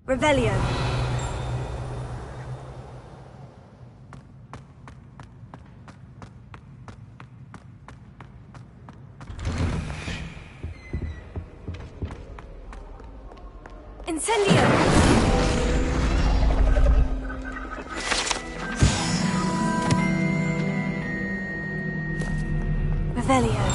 Revelio. Incendio. Revelio.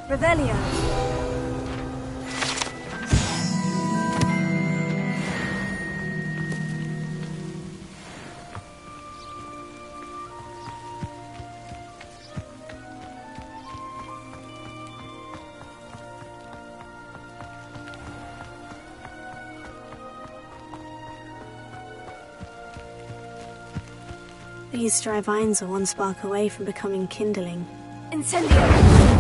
Revelio. These dry vines are one spark away from becoming kindling. Incendio.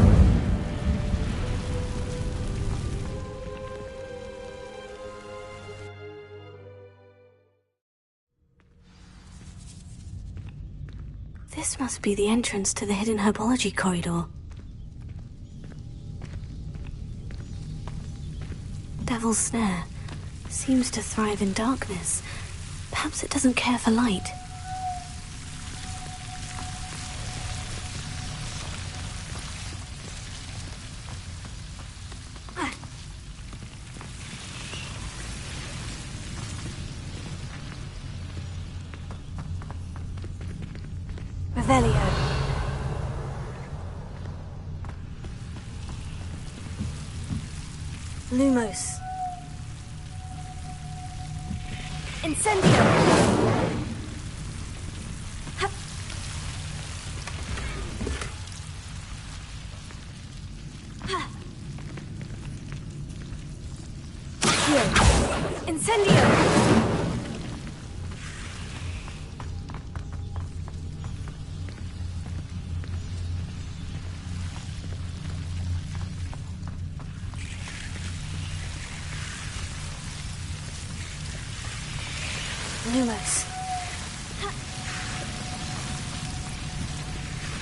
This must be the entrance to the hidden herbology corridor. Devil's Snare seems to thrive in darkness. Perhaps it doesn't care for light. Revelio. Lumos. Incendio. Hup. Ha. Accio. Incendio. Lumos.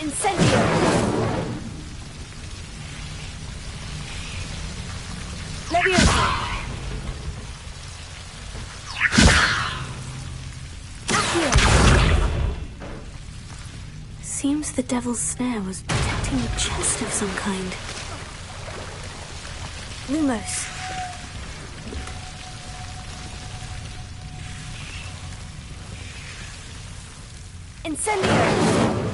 Incendio. Leviosa. Accio. Seems the Devil's Snare was protecting a chest of some kind. Lumos. Incendio.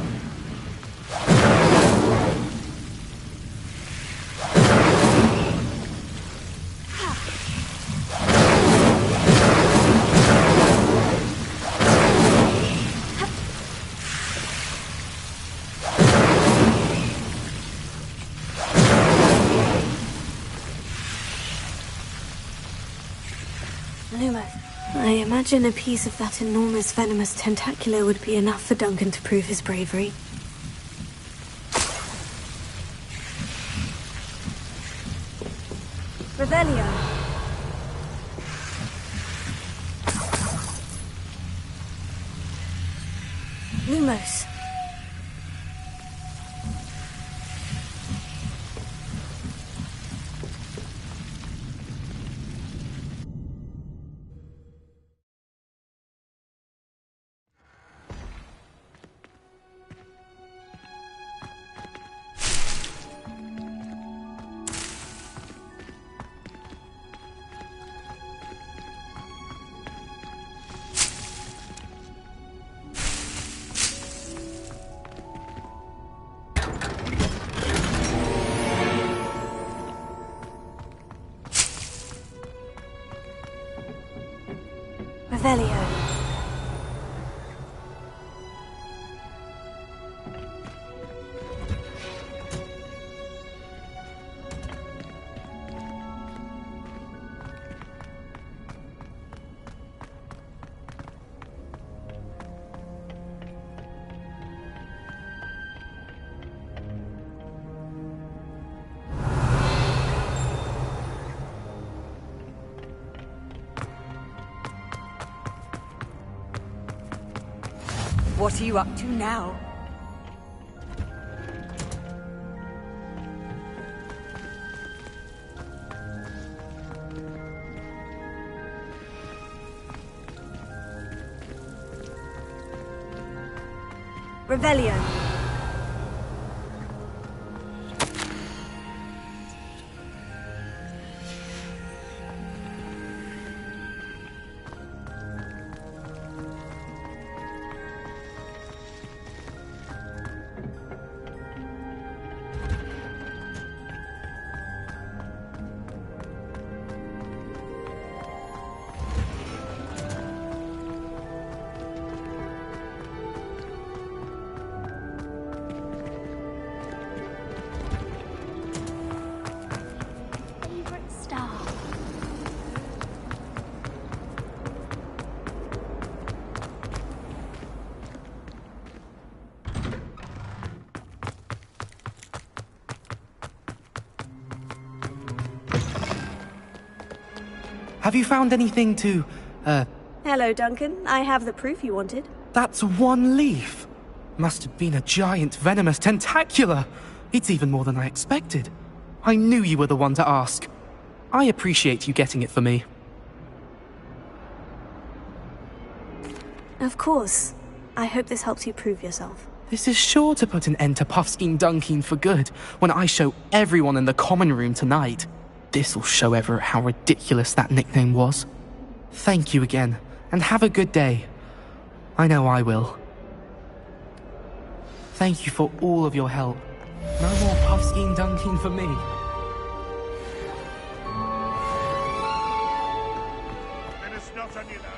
Lumos. I imagine a piece of that enormous venomous tentacular would be enough for Duncan to prove his bravery. Revelio. Lumos. Revelio. What are you up to now? Revelio. Favorite star. Have you found anything to, Hello, Duncan. I have the proof you wanted. That's one leaf. Must have been a giant venomous tentacula. It's even more than I expected. I knew you were the one to ask. I appreciate you getting it for me. Of course. I hope this helps you prove yourself. This is sure to put an end to Puffskein Dunkeen for good when I show everyone in the common room tonight. This'll show Everett how ridiculous that nickname was. Thank you again, and have a good day. I know I will. Thank you for all of your help. No more Puffskein Dunkeen for me. And it's not on you now.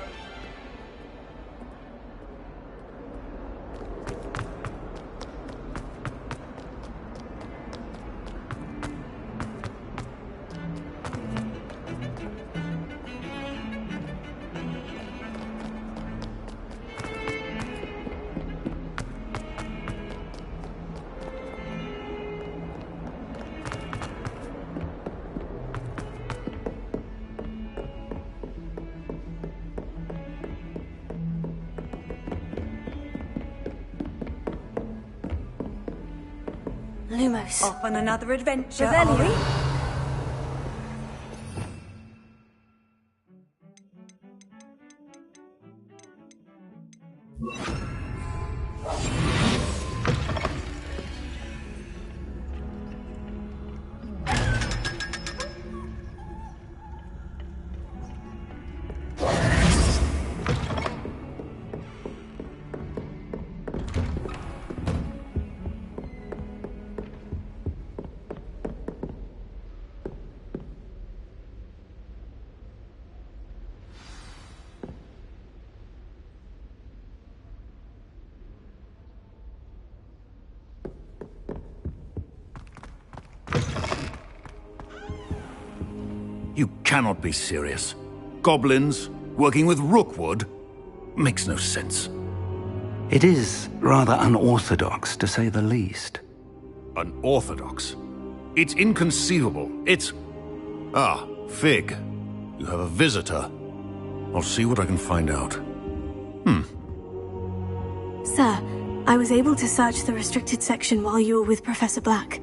Lumos. Off on another adventure, Revelio. are we? You cannot be serious. Goblins working with Rookwood? Makes no sense. It is rather unorthodox, to say the least. Unorthodox? It's inconceivable. It's... Ah, Fig. You have a visitor. I'll see what I can find out. Sir, I was able to search the restricted section while you were with Professor Black.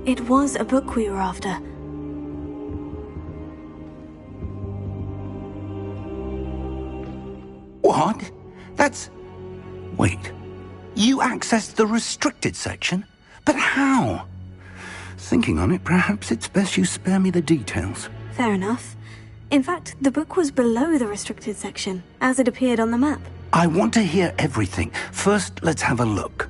It was a book we were after. What? That's... Wait. You accessed the restricted section? But how? Thinking on it, perhaps it's best you spare me the details. Fair enough. In fact, the book was below the restricted section, as it appeared on the map. I want to hear everything. First, let's have a look.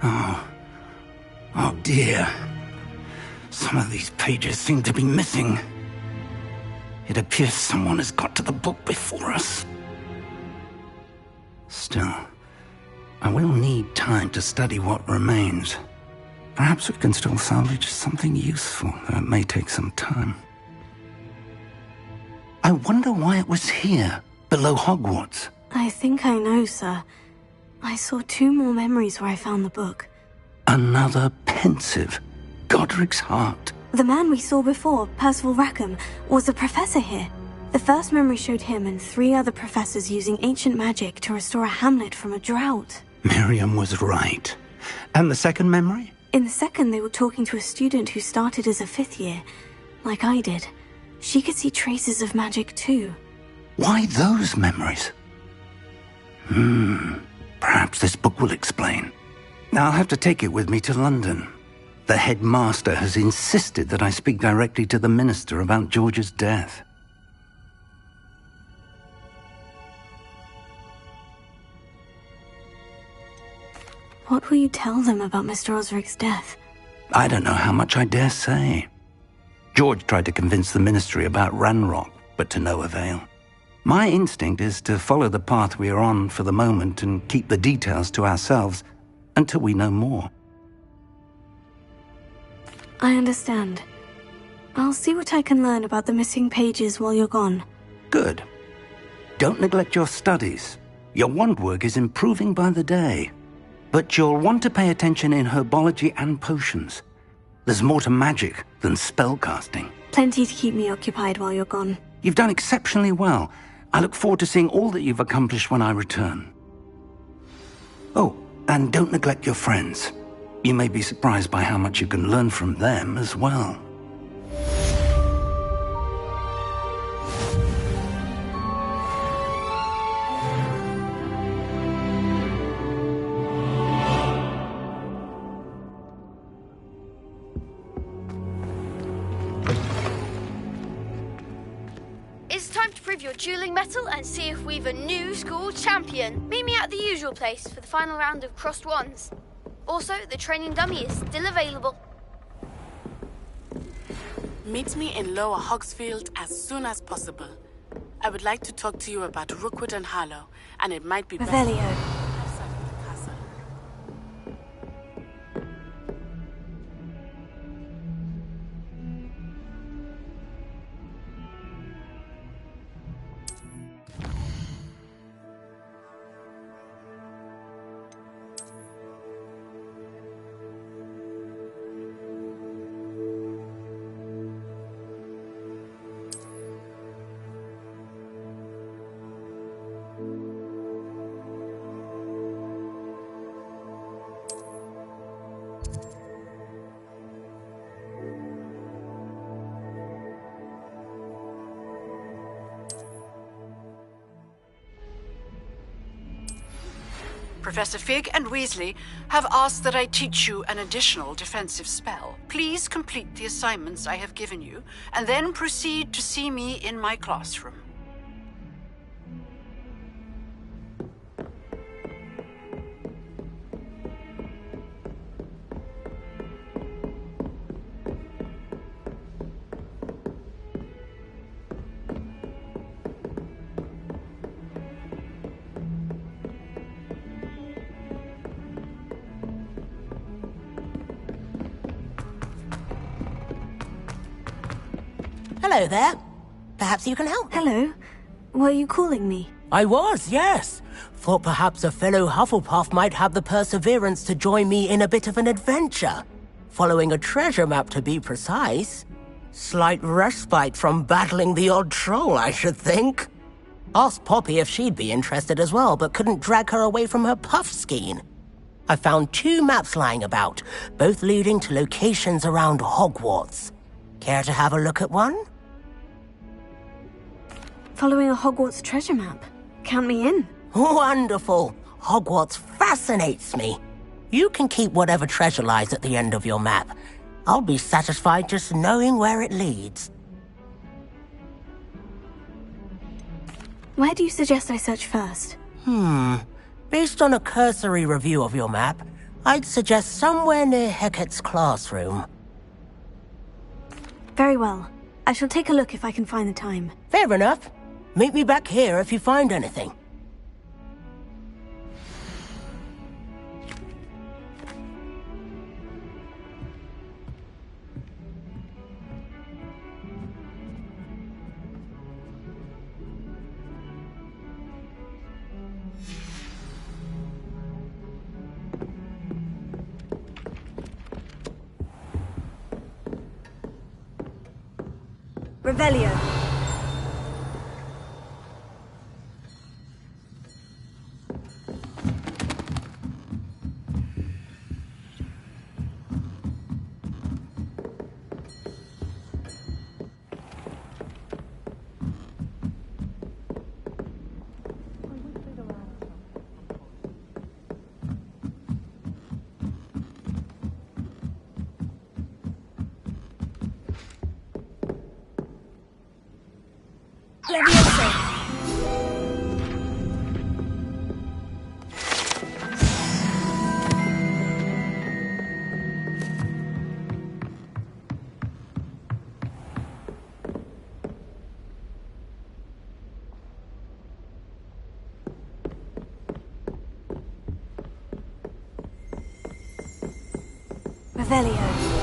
Oh, dear. Some of these pages seem to be missing. It appears someone has got to the book before us. Still, I will need time to study what remains. Perhaps we can still salvage something useful, though it may take some time. I wonder why it was here, below Hogwarts. I think I know, sir. I saw 2 more memories where I found the book. Another pensive. Godric's heart. The man we saw before, Percival Rackham, was a professor here. The first memory showed him and 3 other professors using ancient magic to restore a hamlet from a drought. Miriam was right. And the second memory? In the second, they were talking to a student who started as a 5th year, like I did. She could see traces of magic too. Why those memories? Perhaps this book will explain. Now I'll have to take it with me to London. The headmaster has insisted that I speak directly to the minister about George's death. What will you tell them about Mr. Osric's death? I don't know how much I dare say. George tried to convince the ministry about Ranrock, but to no avail. My instinct is to follow the path we are on for the moment and keep the details to ourselves until we know more. I understand. I'll see what I can learn about the missing pages while you're gone. Good. Don't neglect your studies. Your wand work is improving by the day. But you'll want to pay attention in herbology and potions. There's more to magic than spellcasting. Plenty to keep me occupied while you're gone. You've done exceptionally well. I look forward to seeing all that you've accomplished when I return. Oh, and don't neglect your friends. You may be surprised by how much you can learn from them as well. It's time to prove your dueling mettle and see if we've a new school champion. Meet me at the usual place for the final round of crossed wands. Also, the training dummy is still available. Meet me in Lower Hogsfield as soon as possible. I would like to talk to you about Rookwood and Harlow, and it might be better Revelio. outside of the castle. Professor Fig and Weasley have asked that I teach you an additional defensive spell. Please complete the assignments I have given you, and then proceed to see me in my classroom. Hello there. Perhaps you can help. Hello. Were you calling me? I was, yes. Thought perhaps a fellow Hufflepuff might have the perseverance to join me in a bit of an adventure. Following a treasure map, to be precise. Slight respite from battling the odd troll, I should think. Asked Poppy if she'd be interested as well, but couldn't drag her away from her puffskein. I found 2 maps lying about, both leading to locations around Hogwarts. Care to have a look at one? Following a Hogwarts treasure map. Count me in. Wonderful. Hogwarts fascinates me. You can keep whatever treasure lies at the end of your map. I'll be satisfied just knowing where it leads. Where do you suggest I search first? Based on a cursory review of your map, I'd suggest somewhere near Hecat's classroom. Very well. I shall take a look if I can find the time. Fair enough. Meet me back here if you find anything. Revelio. Leviosa. Revelio.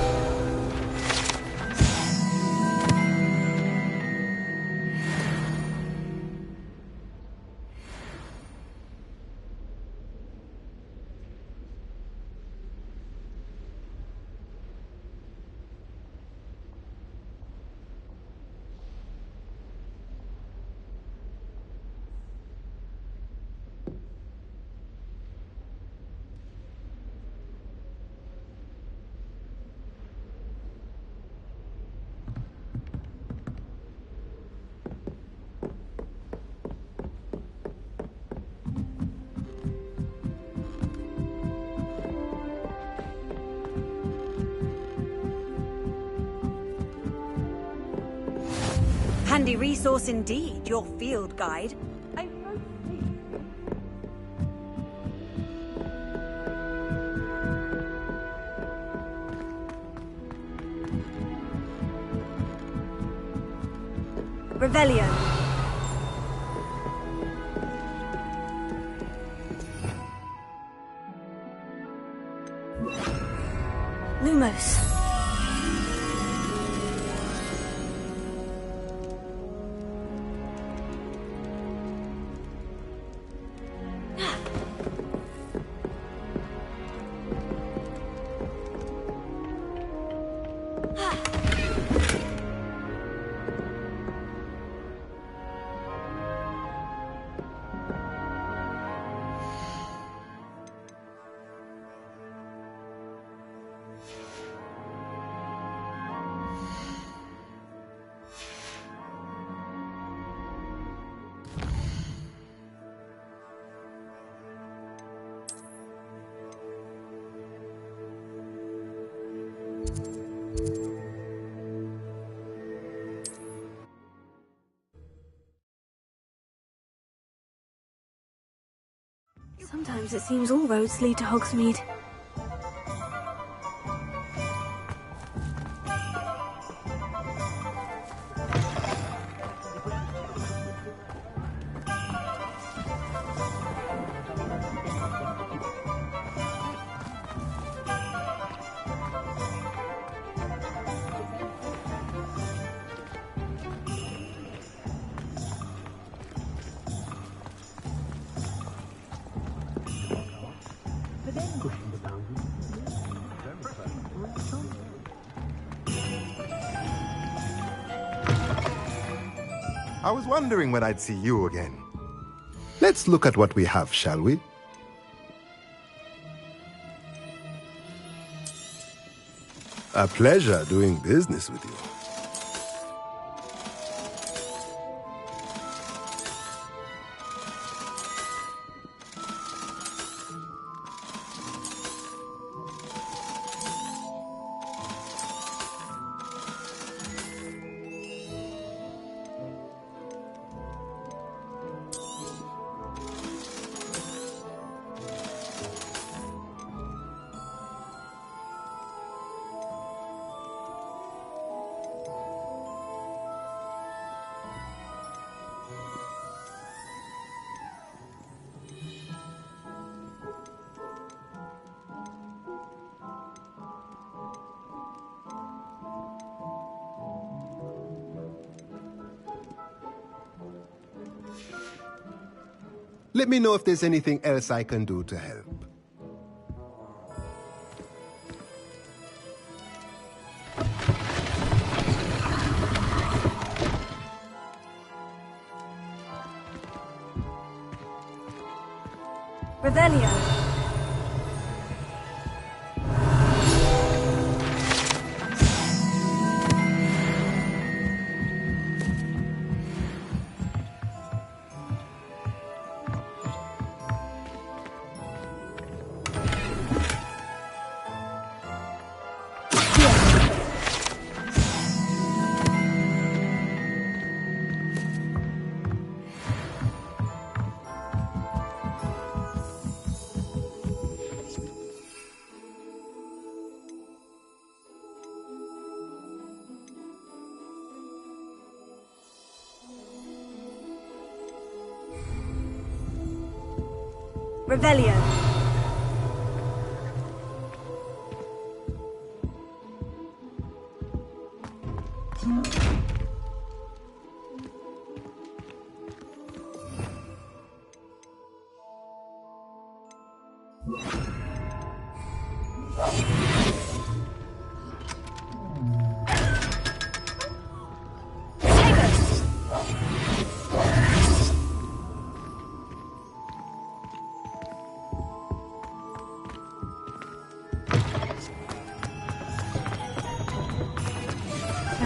Handy resource indeed, your field guide. Revelio. Lumos. Sometimes it seems all roads lead to Hogsmeade. I was wondering when I'd see you again. Let's look at what we have, shall we? A pleasure doing business with you. Let me know if there's anything else I can do to help. Revelio. Revelio.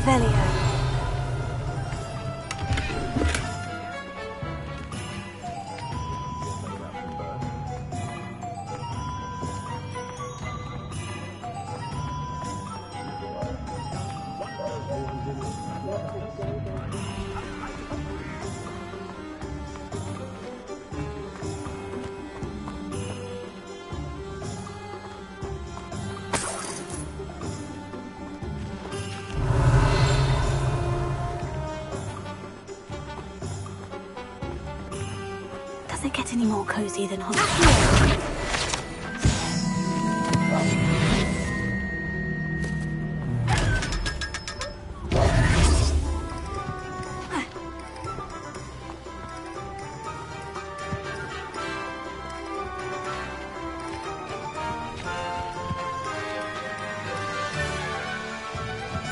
Revelio. Does it get any more cozy than Hogwarts?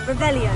Revelio.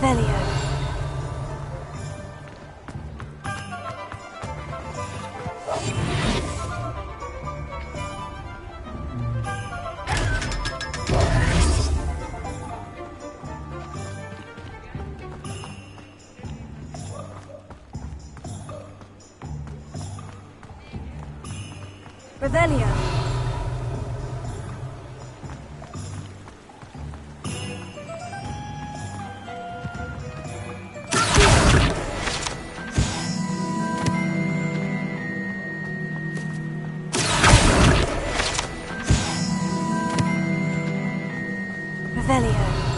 Revelio. Revelio. Revelio.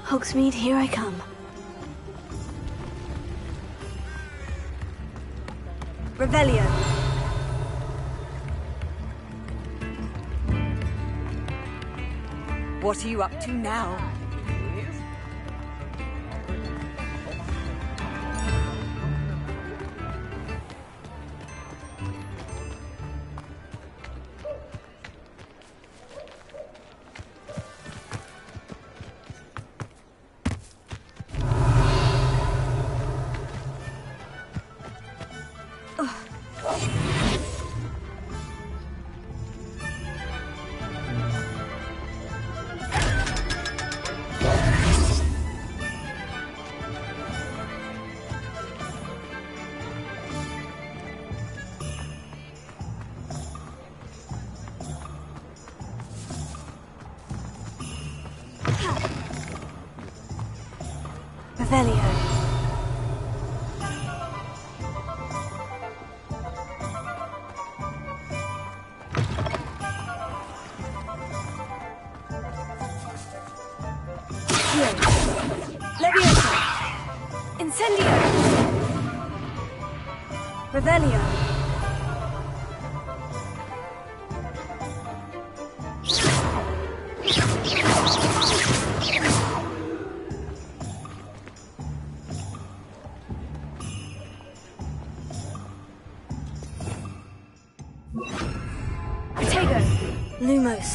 Hogsmeade, here I come. Revelio. What are you up to now? Revelio. Leviosa! Incendio! Revelio! Potato! Lumos.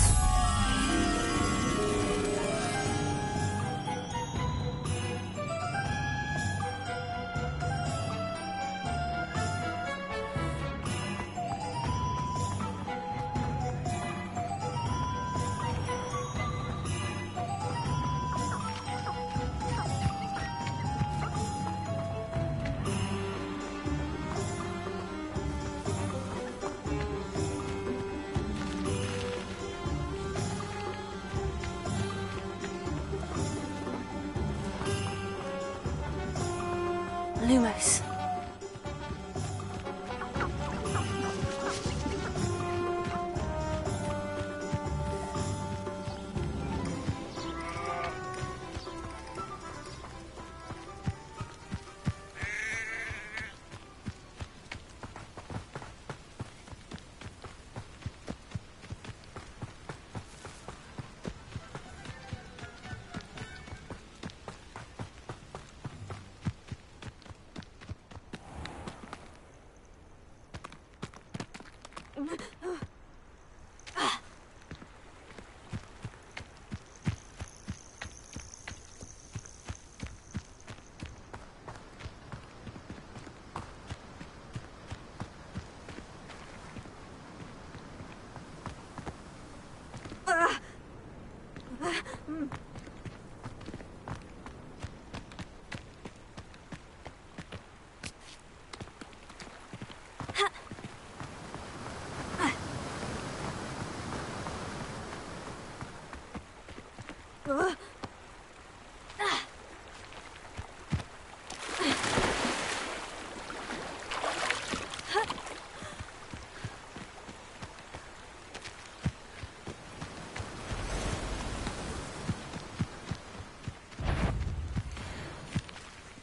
Lumos.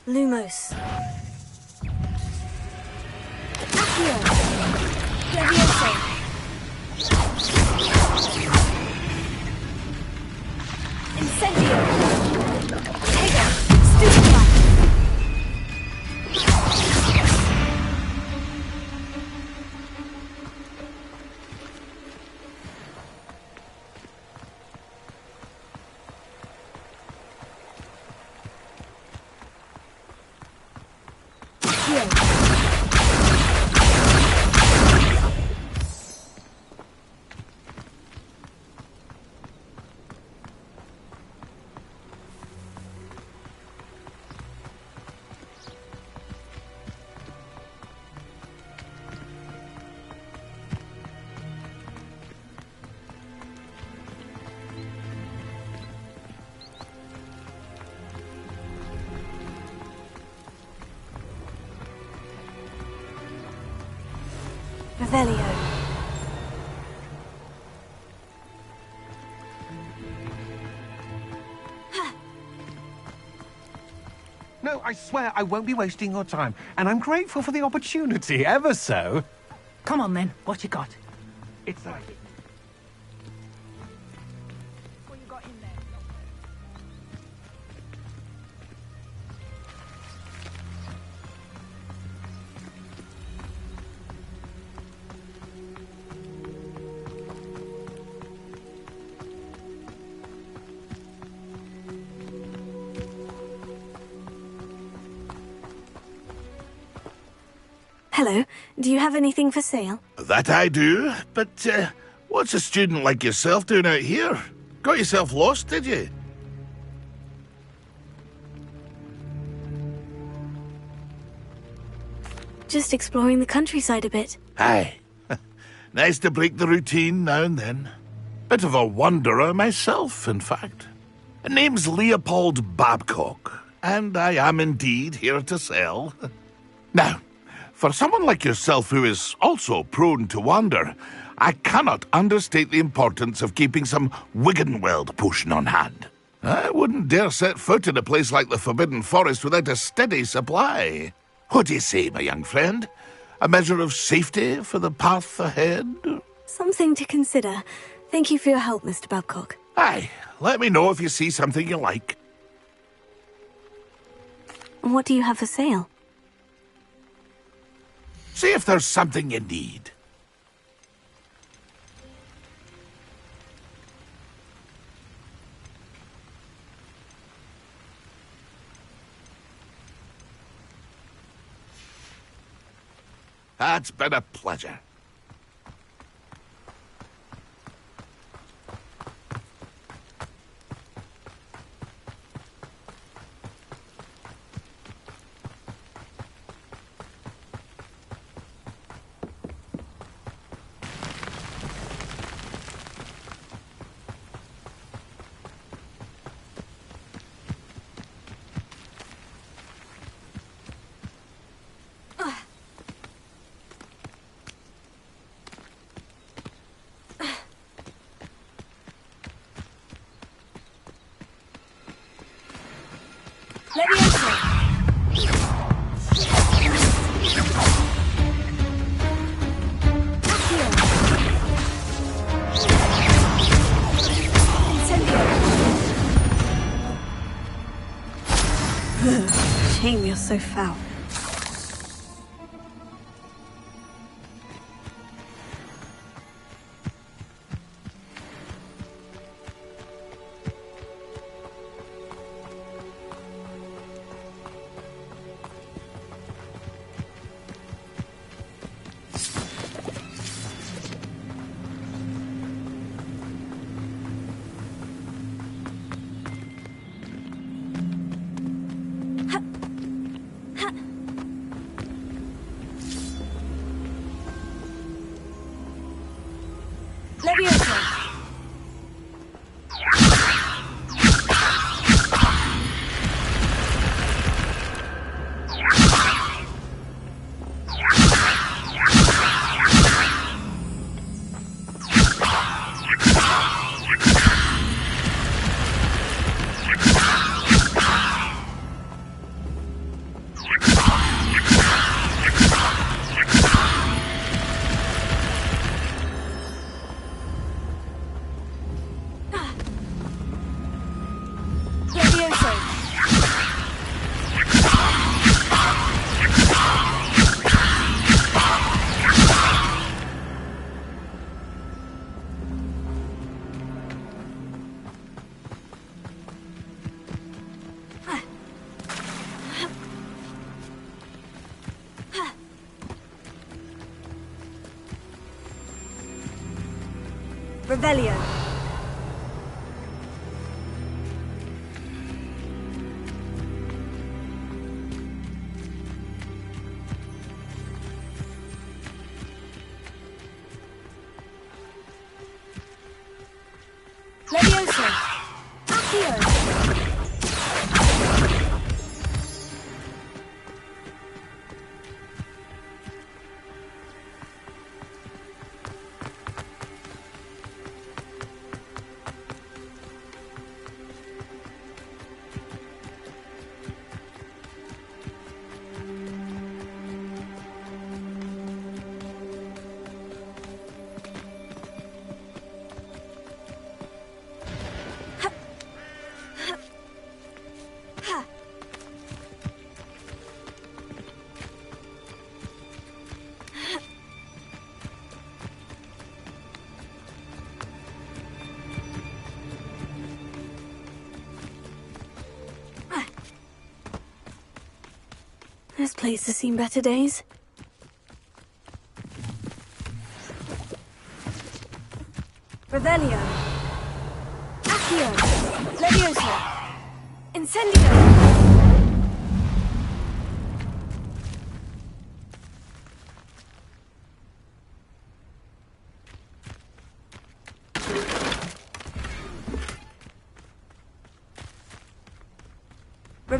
Lumos. Accio! Leviosa! Incendio! Potato! Stupefy! Revelio. No, I swear I won't be wasting your time, and I'm grateful for the opportunity, ever so. Come on then, what you got? It's like... Hello, do you have anything for sale? That I do, but what's a student like yourself doing out here? Got yourself lost, did you? Just exploring the countryside a bit. Aye. Nice to break the routine now and then. Bit of a wanderer myself, in fact. Name's Leopold Babcock. and I am indeed here to sell. Now, for someone like yourself who is also prone to wander, I cannot understate the importance of keeping some Wiggenweld potion on hand. I wouldn't dare set foot in a place like the Forbidden Forest without a steady supply. What do you say, my young friend? A measure of safety for the path ahead? Something to consider. Thank you for your help, Mr. Babcock. Aye, let me know if you see something you like. What do you have for sale? See if there's something you need. It's been a pleasure. Let me enter. Shame you're so foul. Revelio. Levioso. Accio. This place has seen better days. Revelio. Accio. Levioso. Incendio.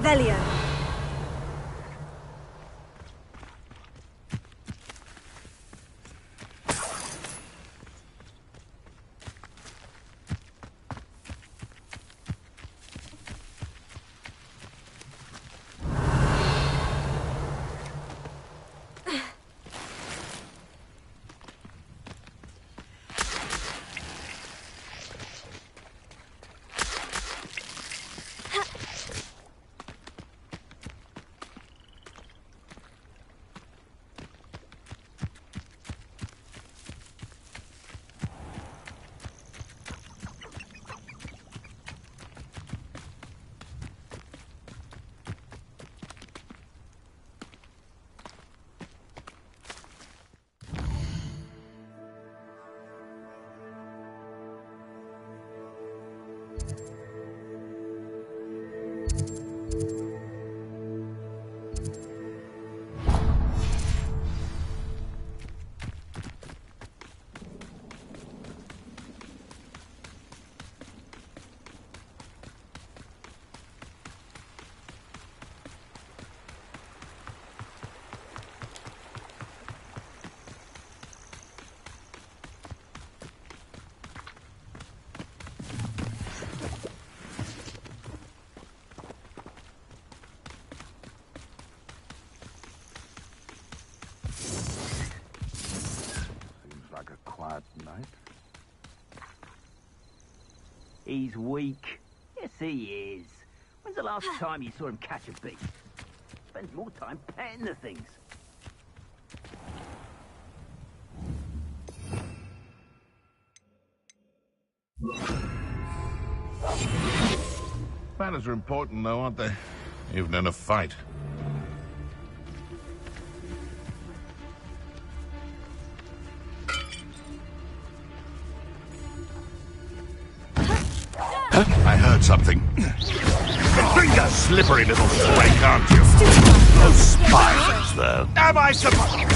Revelio. He's weak. Yes, he is. When's the last time you saw him catch a beast? Spends more time petting the things. Manners are important, though, aren't they? Even in a fight. I heard something. Finger! Slippery little flake, aren't you? No spines, though. Am I supposed...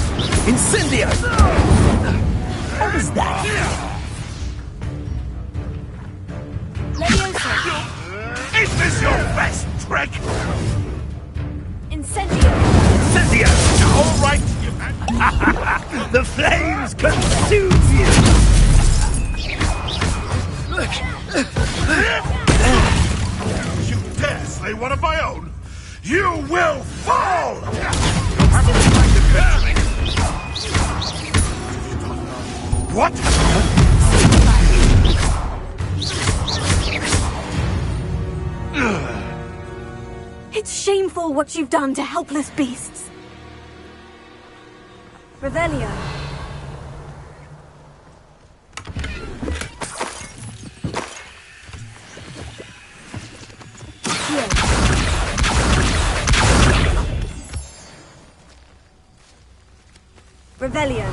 Incendio! What was that? Is this your best trick? Incendio! Incendio! All right, you... The flames consume you! You dare slay one of my own? You will fall! You'll have to find eventually. What? It's shameful what you've done to helpless beasts. Revelio. Revelio.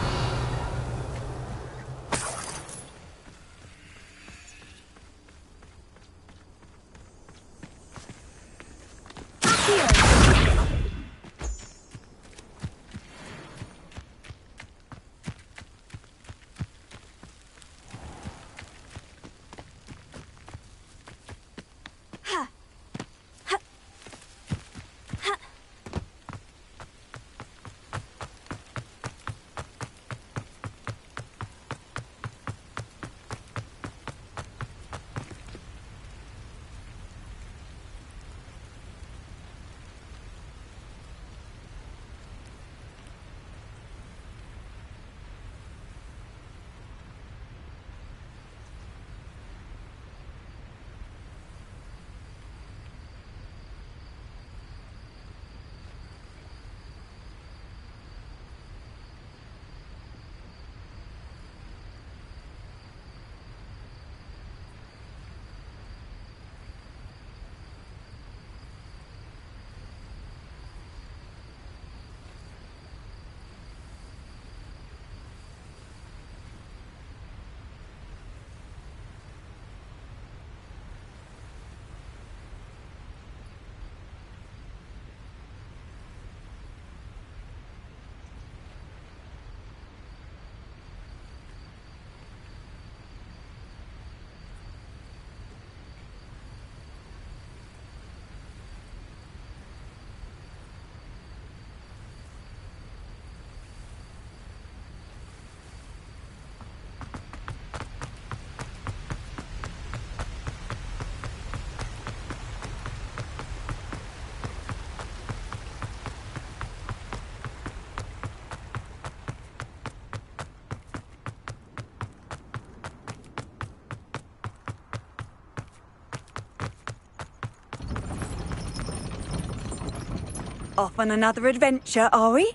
Off on another adventure, are we?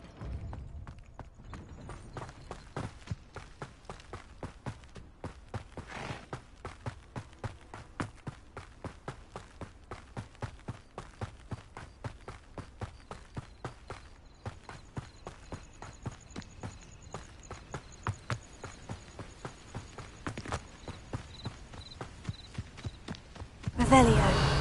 Revelio.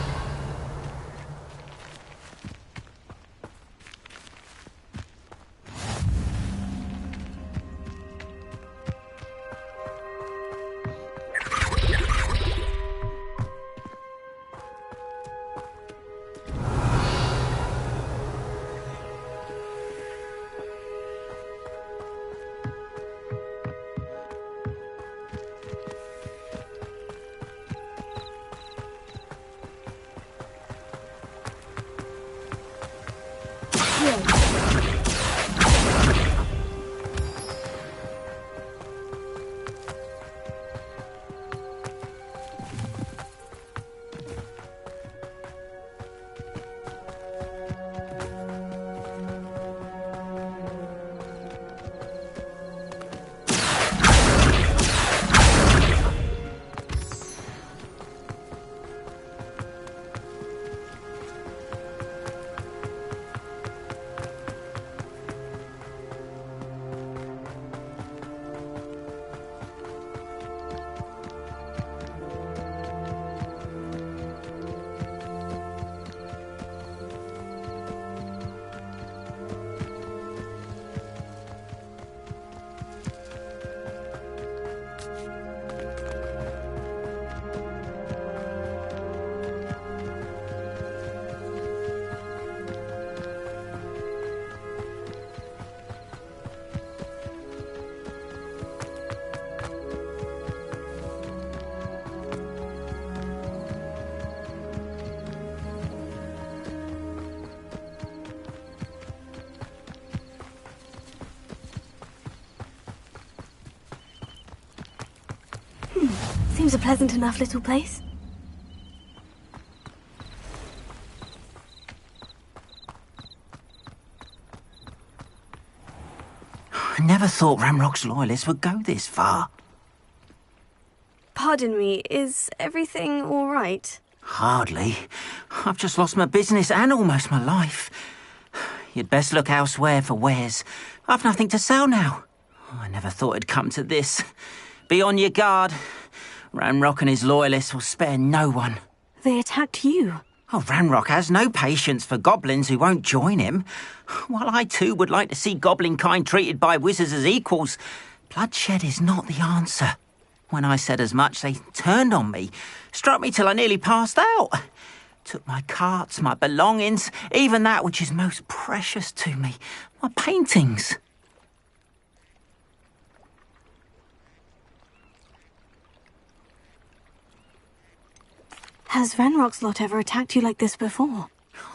Seems a pleasant enough little place. I never thought Ranrock's loyalists would go this far. Pardon me, is everything all right? Hardly. I've just lost my business and almost my life. You'd best look elsewhere for wares. I've nothing to sell now. I never thought it'd come to this. Be on your guard. Ranrock and his loyalists will spare no one. They attacked you. Oh, Ranrock has no patience for goblins who won't join him. While I too would like to see goblin kind treated by wizards as equals, bloodshed is not the answer. When I said as much, they turned on me, struck me till I nearly passed out. Took my carts, my belongings, even that which is most precious to me, my paintings. Has Ranrock's lot ever attacked you like this before?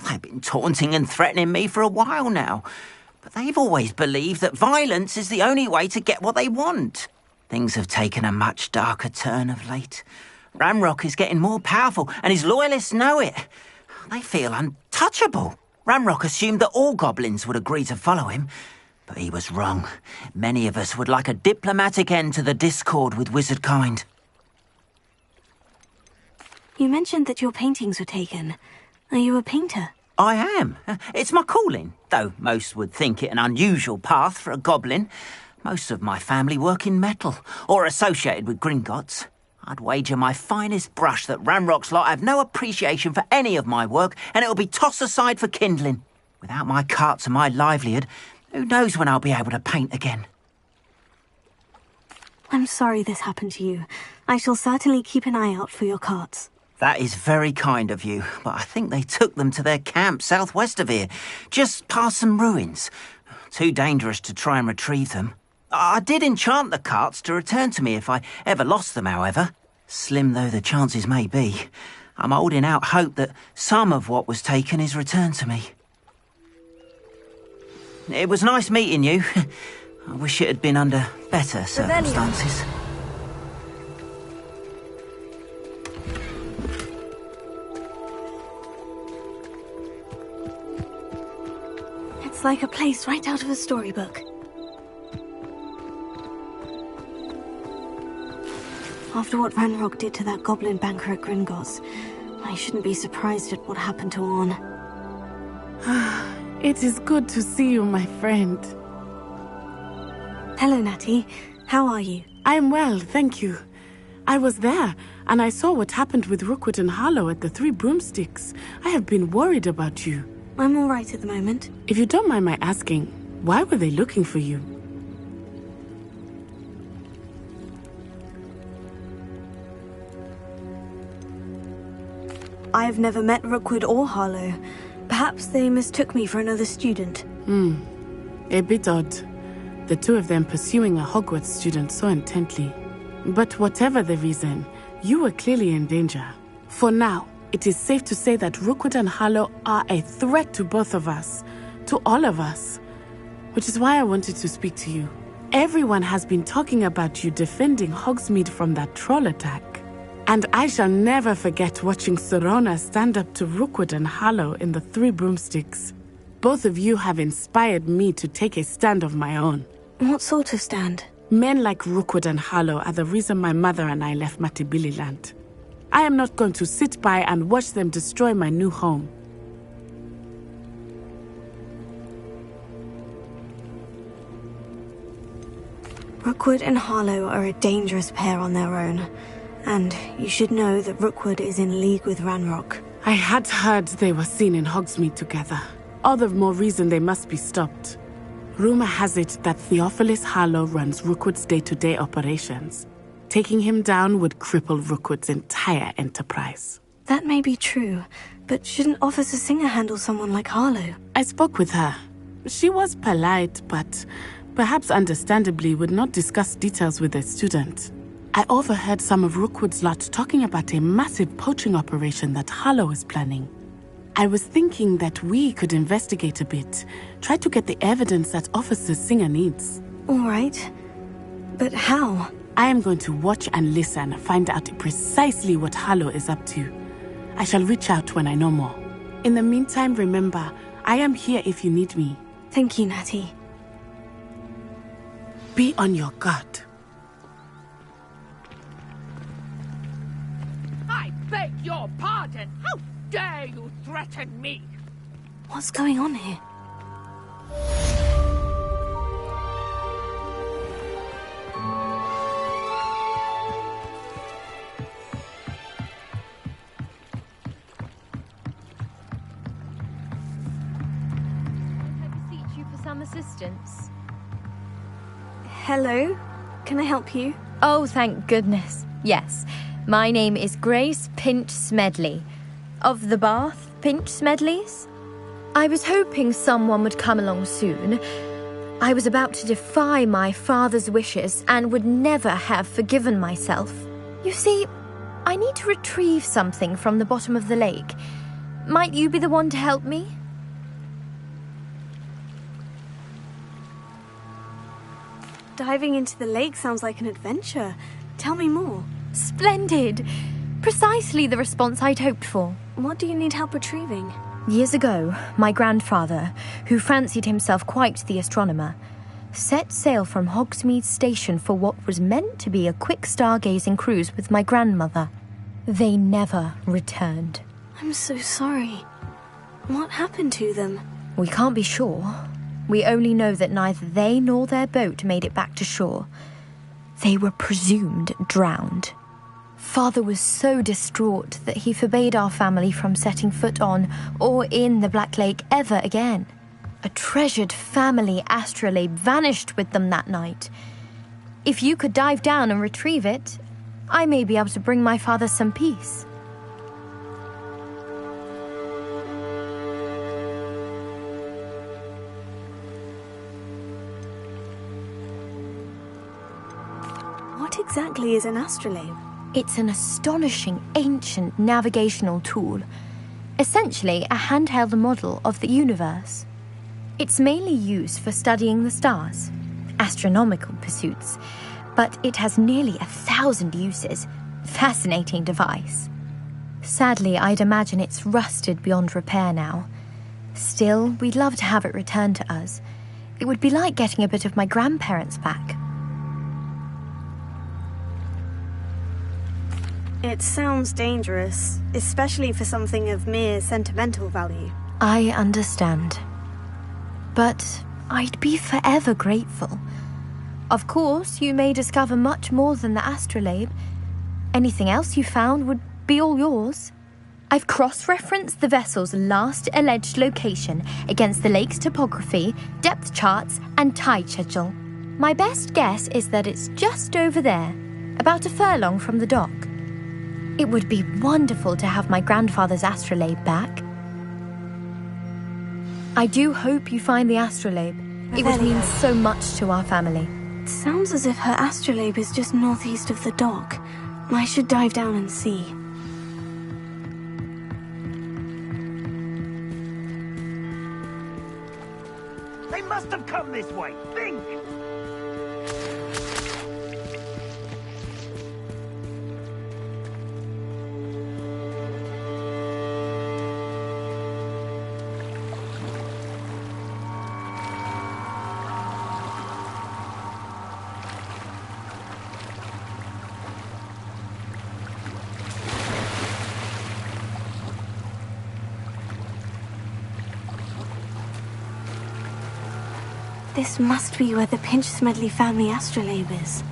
They've been taunting and threatening me for a while now, but they've always believed that violence is the only way to get what they want. Things have taken a much darker turn of late. Ranrock is getting more powerful, and his loyalists know it. They feel untouchable. Ranrock assumed that all goblins would agree to follow him, but he was wrong. Many of us would like a diplomatic end to the discord with wizard kind. You mentioned that your paintings were taken. Are you a painter? I am. It's my calling, though most would think it an unusual path for a goblin. Most of my family work in metal, or associated with Gringotts. I'd wager my finest brush that Ranrock's lot have no appreciation for any of my work, and it'll be tossed aside for kindling. Without my carts and my livelihood, who knows when I'll be able to paint again. I'm sorry this happened to you. I shall certainly keep an eye out for your carts. That is very kind of you, but I think they took them to their camp southwest of here, just past some ruins. Too dangerous to try and retrieve them. I did enchant the carts to return to me if I ever lost them, however. Slim though the chances may be, I'm holding out hope that some of what was taken is returned to me. It was nice meeting you. I wish it had been under better circumstances. like a place right out of a storybook. After what Ranrock did to that goblin banker at Gringotts, I shouldn't be surprised at what happened to Orn. It is good to see you, my friend. Hello, Natty. How are you? I'm well, thank you. I was there, and I saw what happened with Rookwood and Harlow at the Three Broomsticks. I have been worried about you. I'm all right at the moment. If you don't mind my asking, why were they looking for you? I've never met Rookwood or Harlow. Perhaps they mistook me for another student. A bit odd. The two of them pursuing a Hogwarts student so intently. But whatever the reason, you were clearly in danger. For now, it is safe to say that Rookwood and Harlow are a threat to both of us. To all of us. Which is why I wanted to speak to you. Everyone has been talking about you defending Hogsmeade from that troll attack. And I shall never forget watching Serona stand up to Rookwood and Harlow in the Three Broomsticks. Both of you have inspired me to take a stand of my own. What sort of stand? Men like Rookwood and Harlow are the reason my mother and I left Matibili Land. I am not going to sit by and watch them destroy my new home. Rookwood and Harlow are a dangerous pair on their own. And you should know that Rookwood is in league with Ranrock. I had heard they were seen in Hogsmeade together. All the more reason they must be stopped. Rumor has it that Theophilus Harlow runs Rookwood's day-to-day operations. Taking him down would cripple Rookwood's entire enterprise. That may be true, but shouldn't Officer Singer handle someone like Harlow? I spoke with her. She was polite, but perhaps understandably would not discuss details with a student. I overheard some of Rookwood's lot talking about a massive poaching operation that Harlow is planning. I was thinking that we could investigate a bit, try to get the evidence that Officer Singer needs. All right. But how? I am going to watch and listen, find out precisely what Harlow is up to. I shall reach out when I know more. In the meantime, remember, I am here if you need me. Thank you, Natty. Be on your guard. I beg your pardon. How dare you threaten me? What's going on here? You for some assistance. Hello? Can I help you? Oh, thank goodness. Yes. My name is Grace Pinch Smedley. Of the Bath Pinch Smedleys? I was hoping someone would come along soon. I was about to defy my father's wishes and would never have forgiven myself. You see, I need to retrieve something from the bottom of the lake. Might you be the one to help me? Diving into the lake sounds like an adventure. Tell me more. Splendid! Precisely the response I'd hoped for. What do you need help retrieving? Years ago, my grandfather, who fancied himself quite the astronomer, set sail from Hogsmeade Station for what was meant to be a quick stargazing cruise with my grandmother. They never returned. I'm so sorry. What happened to them? We can't be sure. We only know that neither they nor their boat made it back to shore. They were presumed drowned. Father was so distraught that he forbade our family from setting foot on or in the Black Lake ever again. A treasured family astrolabe vanished with them that night. If you could dive down and retrieve it, I may be able to bring my father some peace. What exactly is an astrolabe? It's an astonishing ancient navigational tool. Essentially a handheld model of the universe. It's mainly used for studying the stars, astronomical pursuits, but it has nearly 1,000 uses. Fascinating device. Sadly, I'd imagine it's rusted beyond repair now. Still, we'd love to have it returned to us. It would be like getting a bit of my grandparents back. It sounds dangerous, especially for something of mere sentimental value. I understand. But I'd be forever grateful. Of course, you may discover much more than the astrolabe. Anything else you found would be all yours. I've cross-referenced the vessel's last alleged location against the lake's topography, depth charts, and tide schedule. My best guess is that it's just over there, about a furlong from the dock. It would be wonderful to have my grandfather's astrolabe back. I do hope you find the astrolabe. It would mean so much to our family. It sounds as if her astrolabe is just northeast of the dock. I should dive down and see. They must have come this way. Think! This must be where the Pinch-Smedley family astrolabe is.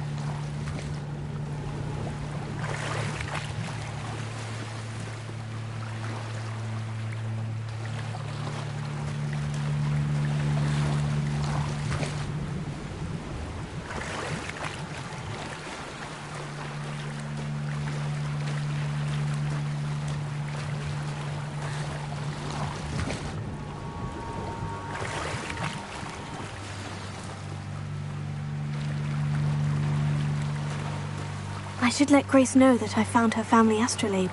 I should let Grace know that I found her family astrolabe.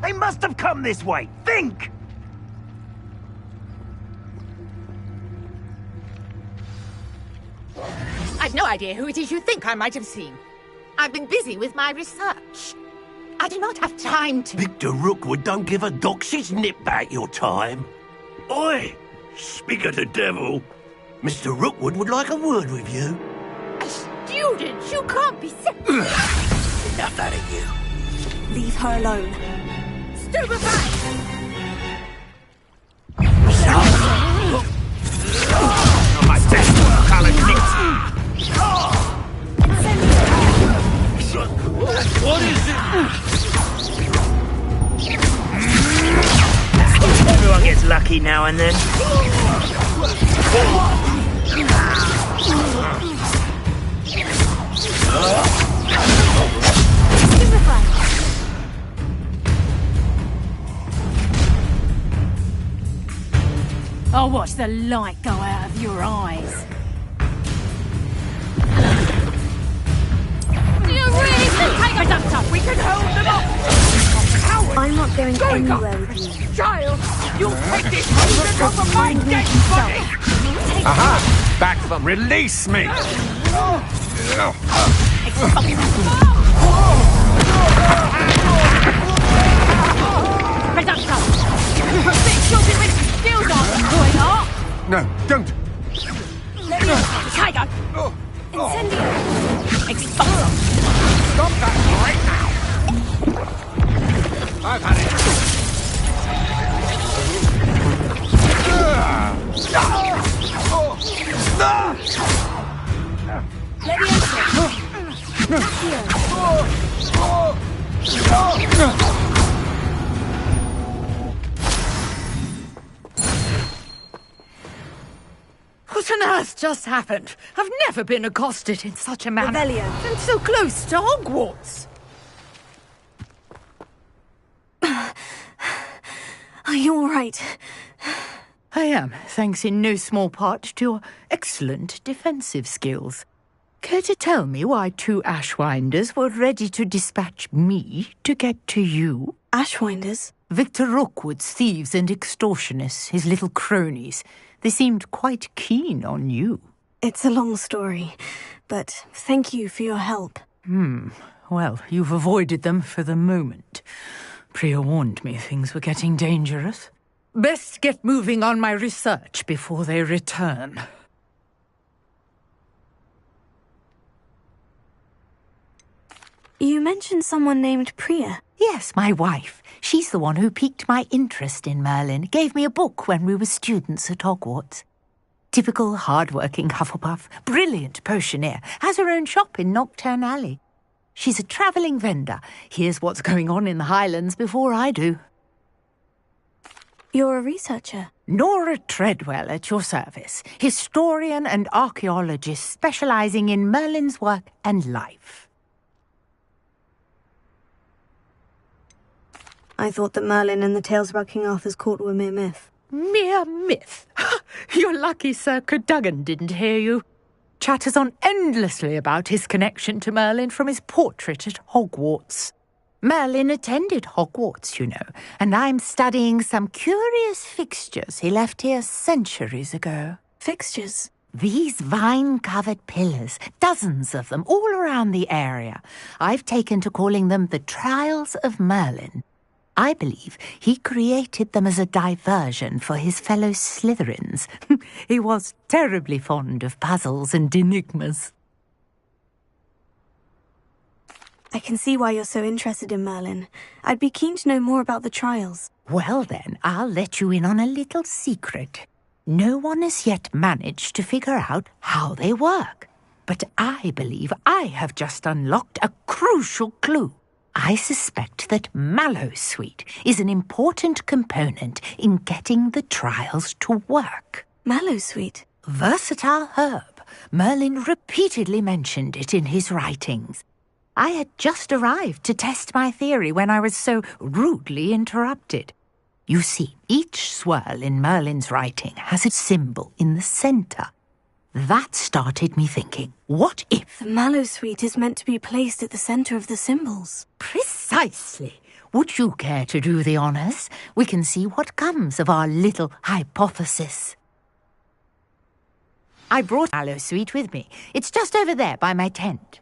They must have come this way. Think! I've no idea who it is you think I might have seen. I've been busy with my research. I do not have time to... Victor Rookwood don't give a doxy's nip back your time. Oi! Speak of the devil. Mr. Rookwood would like a word with you. A student? You can't be sick. Enough out of you. Leave her alone. Stupefy! My best colored What is it? Everyone gets lucky now and then. I'll watch the light go out of your eyes. Do you really think I got up? We can hold them off! I'm not going anywhere with you. Child, you'll take this home to top of my dead body! Aha! Back them! Release me! No, don't! Tiger! Incendio! Expulso! Stop that right now! I've had it! What on earth just happened? I've never been accosted in such a manner. Revelio. And so close to Hogwarts. Are you all right? I am, thanks in no small part to your excellent defensive skills. Care to tell me why 2 Ashwinders were ready to dispatch me to get to you? Ashwinders? Victor Rookwood's thieves and extortionists, his little cronies. They seemed quite keen on you. It's a long story, but thank you for your help. Well, you've avoided them for the moment. Priya warned me things were getting dangerous. Best get moving on my research before they return. You mentioned someone named Priya. Yes, my wife. She's the one who piqued my interest in Merlin, gave me a book when we were students at Hogwarts. Typical hard-working Hufflepuff, brilliant potioneer, has her own shop in Nocturne Alley. She's a travelling vendor, hears what's going on in the Highlands before I do. You're a researcher? Nora Treadwell at your service, historian and archaeologist specialising in Merlin's work and life. I thought that Merlin and the tales about King Arthur's court were mere myth. Mere myth? You're lucky Sir Cadogan didn't hear you. Chatters on endlessly about his connection to Merlin from his portrait at Hogwarts. Merlin attended Hogwarts, you know, and I'm studying some curious fixtures he left here centuries ago. Fixtures? These vine-covered pillars, dozens of them, all around the area. I've taken to calling them the Trials of Merlin. I believe he created them as a diversion for his fellow Slytherins. He was terribly fond of puzzles and enigmas. I can see why you're so interested in Merlin. I'd be keen to know more about the trials. Well then, I'll let you in on a little secret. No one has yet managed to figure out how they work. But I believe I have just unlocked a crucial clue. I suspect that Mallowsweet is an important component in getting the trials to work. Mallowsweet? Versatile herb. Merlin repeatedly mentioned it in his writings. I had just arrived to test my theory when I was so rudely interrupted. You see, each swirl in Merlin's writing has a symbol in the centre. That started me thinking, what if... The Mallowsweet is meant to be placed at the centre of the symbols. Precisely. Would you care to do the honours? We can see what comes of our little hypothesis. I brought Mallowsweet with me. It's just over there by my tent.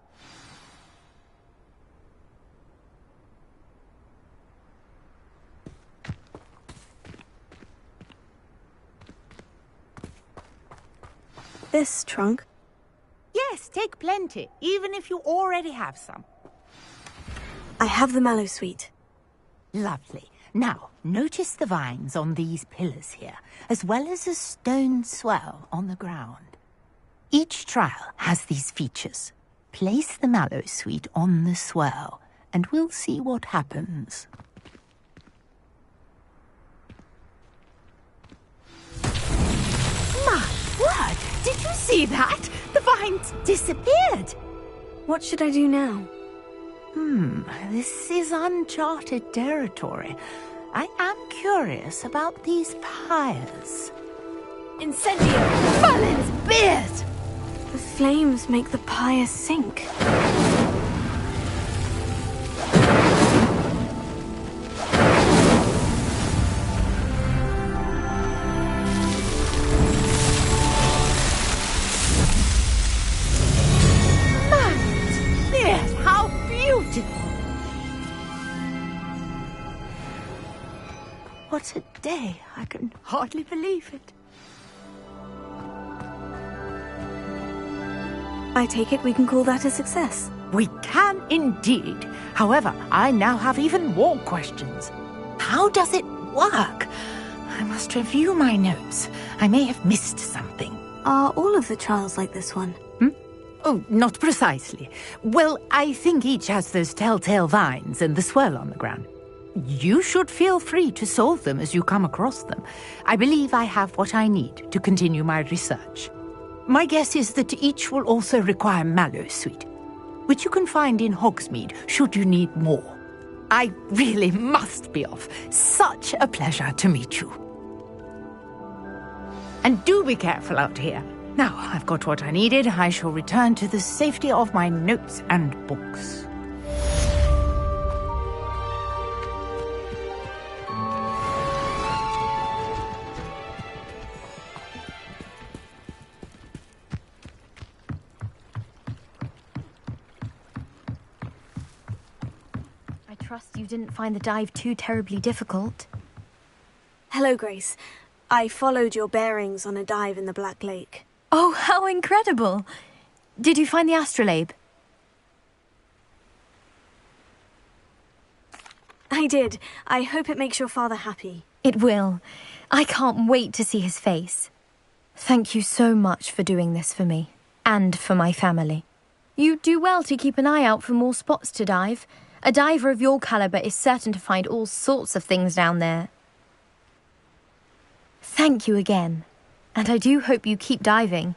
This trunk? Yes, take plenty, even if you already have some. I have the Mallowsweet. Lovely. Now, notice the vines on these pillars here, as well as a stone swell on the ground. Each trial has these features. Place the Mallowsweet on the swell, and we'll see what happens. My word! Did you see that? The vines disappeared! What should I do now? This is uncharted territory. I am curious about these pyres. Incendio! Merlin's beard! The flames make the pyre sink. Merlin's beard! How beautiful! What a day! I can hardly believe it. I take it we can call that a success. We can indeed. However, I now have even more questions. How does it work? I must review my notes. I may have missed something. Are all of the trials like this one? Oh, not precisely. Well, I think each has those telltale vines and the swirl on the ground. You should feel free to solve them as you come across them. I believe I have what I need to continue my research. My guess is that each will also require Mallowsweet, which you can find in Hogsmeade should you need more. I really must be off. Such a pleasure to meet you. And do be careful out here. Now I've got what I needed, I shall return to the safety of my notes and books. I trust you didn't find the dive too terribly difficult. Hello, Grace. I followed your bearings on a dive in the Black Lake. Oh, how incredible! Did you find the astrolabe? I did. I hope it makes your father happy. It will. I can't wait to see his face. Thank you so much for doing this for me, and for my family. You do well to keep an eye out for more spots to dive. A diver of your caliber is certain to find all sorts of things down there. Thank you again. And I do hope you keep diving.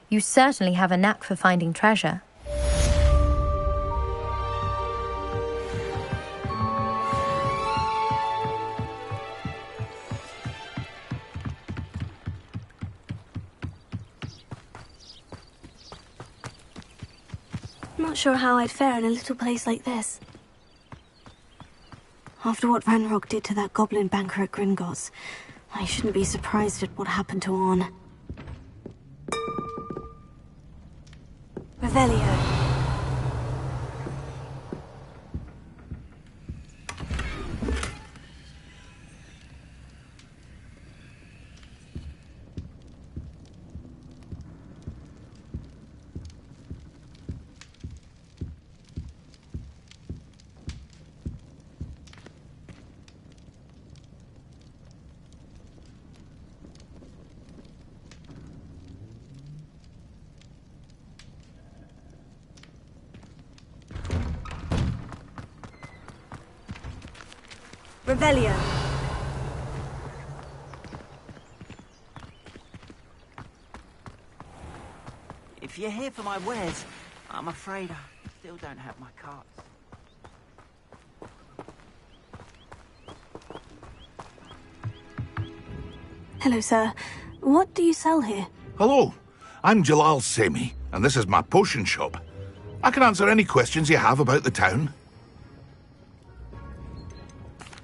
You certainly have a knack for finding treasure. I'm not sure how I'd fare in a little place like this. After what Ranrock did to that goblin banker at Gringotts, I shouldn't be surprised at what happened to Orn. Revelio. Revelio. If you're here for my wares, I'm afraid I still don't have my carts. Hello, sir. What do you sell here? Hello, I'm Jalal Semi, and this is my potion shop. I can answer any questions you have about the town.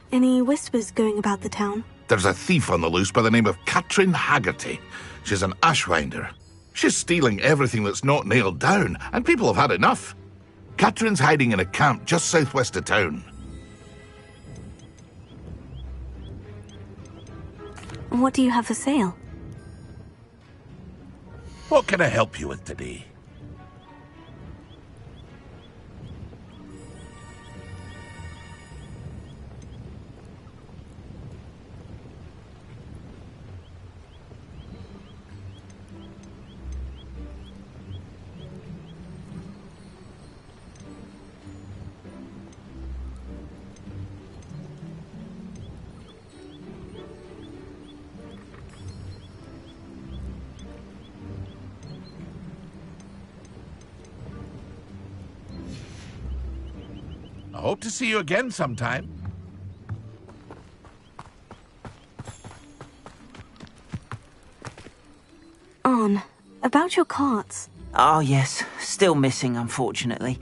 Any whispers going about the town? There's a thief on the loose by the name of Katrin Haggerty. She's an ashwinder. She's stealing everything that's not nailed down, and people have had enough. Katrin's hiding in a camp just southwest of town. What do you have for sale? What can I help you with today? I hope to see you again sometime. Arn, about your carts. Oh, yes. Still missing, unfortunately.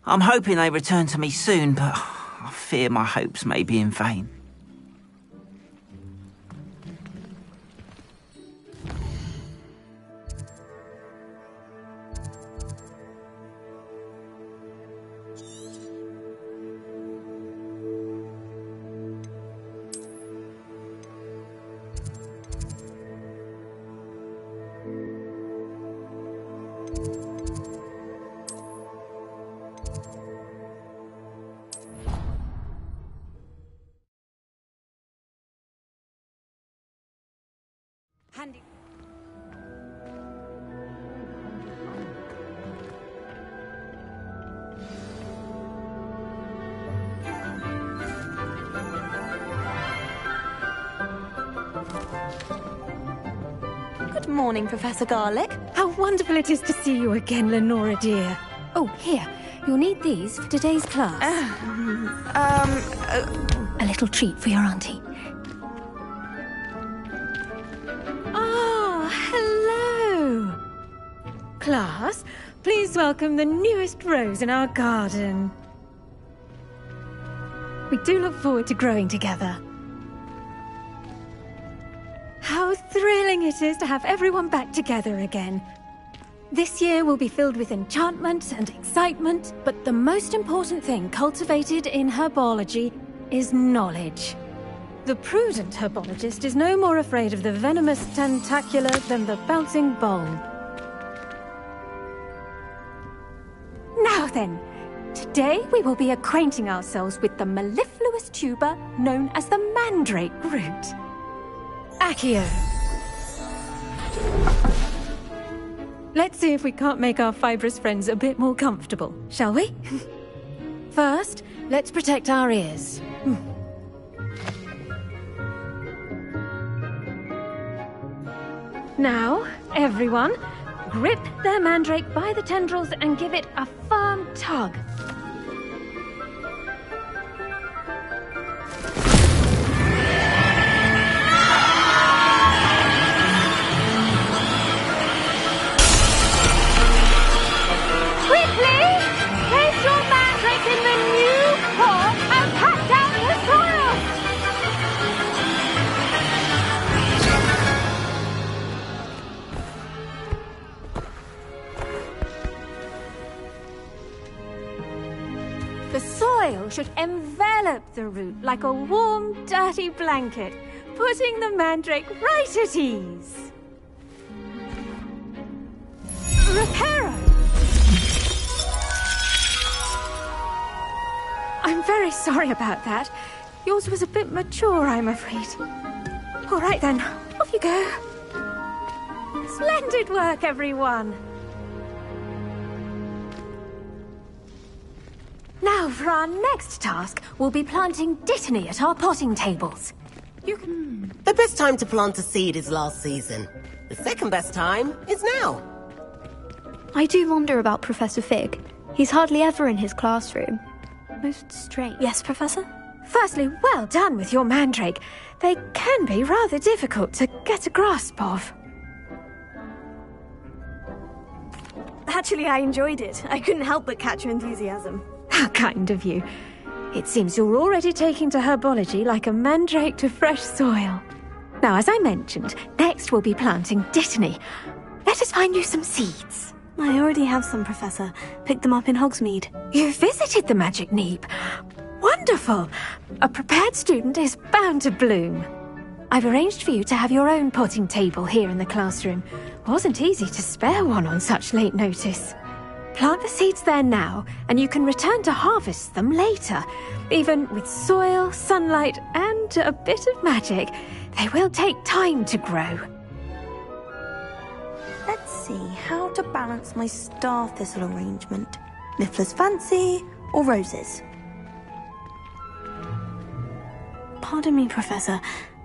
I'm hoping they return to me soon, but I fear my hopes may be in vain. Handy. Good morning, Professor Garlick. How wonderful it is to see you again, Lenora dear. Oh, here. You'll need these for today's class. A little treat for your auntie. Oh, hello. Class, please welcome the newest rose in our garden. We do look forward to growing together. How thrilling it is to have everyone back together again. This year will be filled with enchantment and excitement, but the most important thing cultivated in herbology is knowledge. The prudent herbologist is no more afraid of the venomous tentacula than the bouncing bulb. Now then, today we will be acquainting ourselves with the mellifluous tuber known as the mandrake root. Accio. Let's see if we can't make our fibrous friends a bit more comfortable, shall we? First, let's protect our ears. Now, everyone, grip their mandrake by the tendrils and give it a firm tug. The soil should envelop the root like a warm, dirty blanket, putting the mandrake right at ease. Reparo! I'm very sorry about that. Yours was a bit mature, I'm afraid. All right then, off you go. Splendid work, everyone. Now, for our next task, we'll be planting dittany at our potting tables. The best time to plant a seed is last season. The second best time is now. I do wonder about Professor Fig. He's hardly ever in his classroom. Most strange. Yes, Professor? Firstly, well done with your mandrake. They can be rather difficult to get a grasp of. Actually, I enjoyed it. I couldn't help but catch your enthusiasm. How kind of you. It seems you're already taking to herbology like a mandrake to fresh soil. Now, as I mentioned, next we'll be planting dittany. Let us find you some seeds. I already have some, Professor. Picked them up in Hogsmeade. You visited the Magic Neep. Wonderful! A prepared student is bound to bloom. I've arranged for you to have your own potting table here in the classroom. Wasn't easy to spare one on such late notice. Plant the seeds there now, and you can return to harvest them later. Even with soil, sunlight, and a bit of magic, they will take time to grow. Let's see how to balance my star thistle arrangement. Niffler's Fancy or roses? Pardon me, Professor.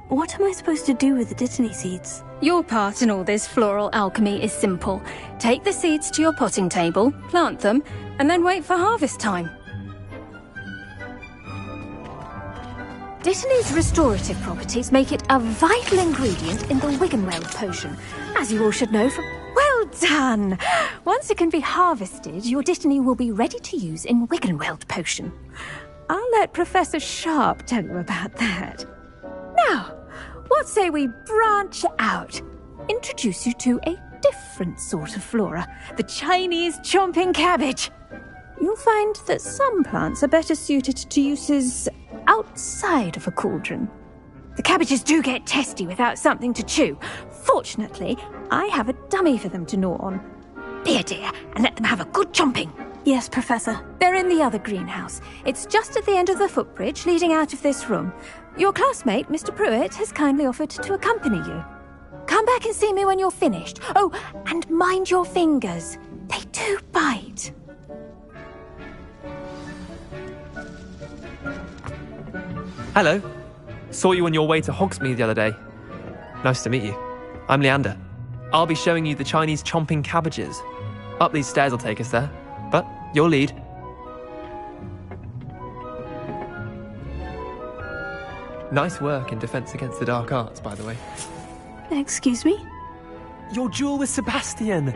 What am I supposed to do with the dittany seeds? Your part in all this floral alchemy is simple. Take the seeds to your potting table, plant them, and then wait for harvest time. Dittany's restorative properties make it a vital ingredient in the Wiggenweld potion, as you all should know from... Well done! Once it can be harvested, your dittany will be ready to use in Wiggenweld potion. I'll let Professor Sharp tell you about that. Now, what say we branch out? Introduce you to a different sort of flora, the Chinese chomping cabbage. You'll find that some plants are better suited to uses outside of a cauldron. The cabbages do get testy without something to chew. Fortunately, I have a dummy for them to gnaw on. Be a dear and let them have a good chomping. Yes, Professor. They're in the other greenhouse. It's just at the end of the footbridge leading out of this room. Your classmate, Mr. Pruitt, has kindly offered to accompany you. Come back and see me when you're finished. Oh, and mind your fingers. They do bite. Hello. Saw you on your way to Hogsmeade the other day. Nice to meet you. I'm Leander. I'll be showing you the Chinese chomping cabbages. Up these stairs will take us there, but your lead. Nice work in Defense Against the Dark Arts, by the way. Excuse me? Your duel with Sebastian!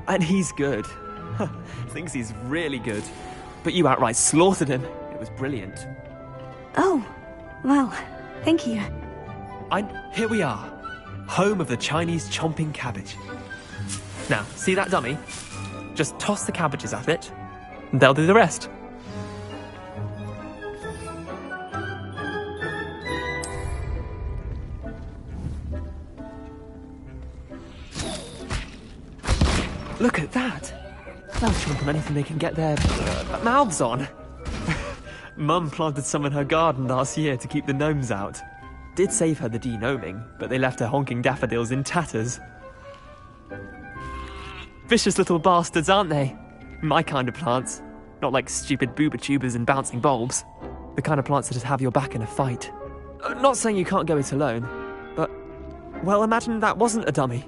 And he's good. Thinks he's really good. But you outright slaughtered him. It was brilliant. Oh, well, thank you. Here we are. Home of the Chinese chomping cabbage. Now, see that dummy? Just toss the cabbages at it, and they'll do the rest. Look at that! They'll chomp on anything they can get their mouths on. Mum planted some in her garden last year to keep the gnomes out. Did save her the de-gnoming, but they left her honking daffodils in tatters. Vicious little bastards, aren't they? My kind of plants. Not like stupid booba tubers and bouncing bulbs. The kind of plants that just have your back in a fight. Not saying you can't go it alone, but... well, imagine that wasn't a dummy.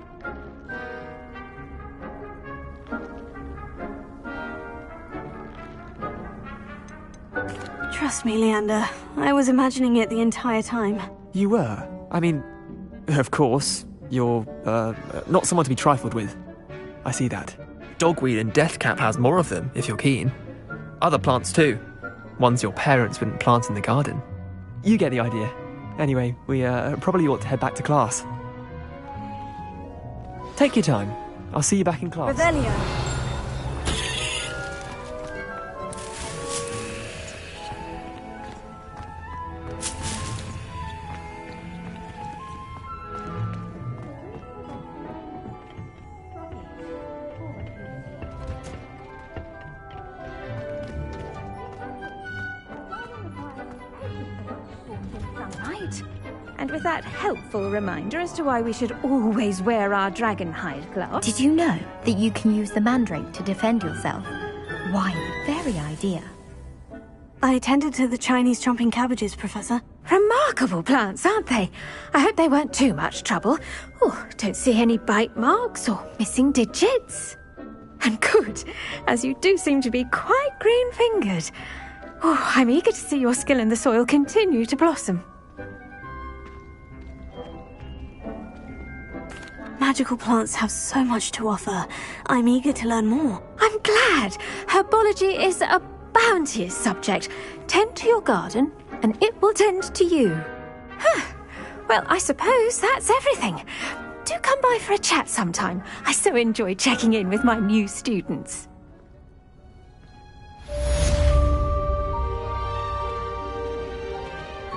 Trust me, Leander. I was imagining it the entire time. You were? I mean, of course, you're, not someone to be trifled with. I see that. Dogweed and deathcap has more of them, if you're keen. Other plants too. Ones your parents wouldn't plant in the garden. You get the idea. Anyway, we, probably ought to head back to class. Take your time. I'll see you back in class. Revelio. And with that helpful reminder as to why we should always wear our dragon hide gloves. Did you know that you can use the mandrake to defend yourself? Why, the very idea. I attended to the Chinese chomping cabbages, Professor. Remarkable plants, aren't they? I hope they weren't too much trouble. Oh, don't see any bite marks or missing digits. And good, as you do seem to be quite green-fingered. Oh, I'm eager to see your skill in the soil continue to blossom. Magical plants have so much to offer. I'm eager to learn more. I'm glad. Herbology is a bounteous subject. Tend to your garden, and it will tend to you. Well, I suppose that's everything. Do come by for a chat sometime. I so enjoy checking in with my new students.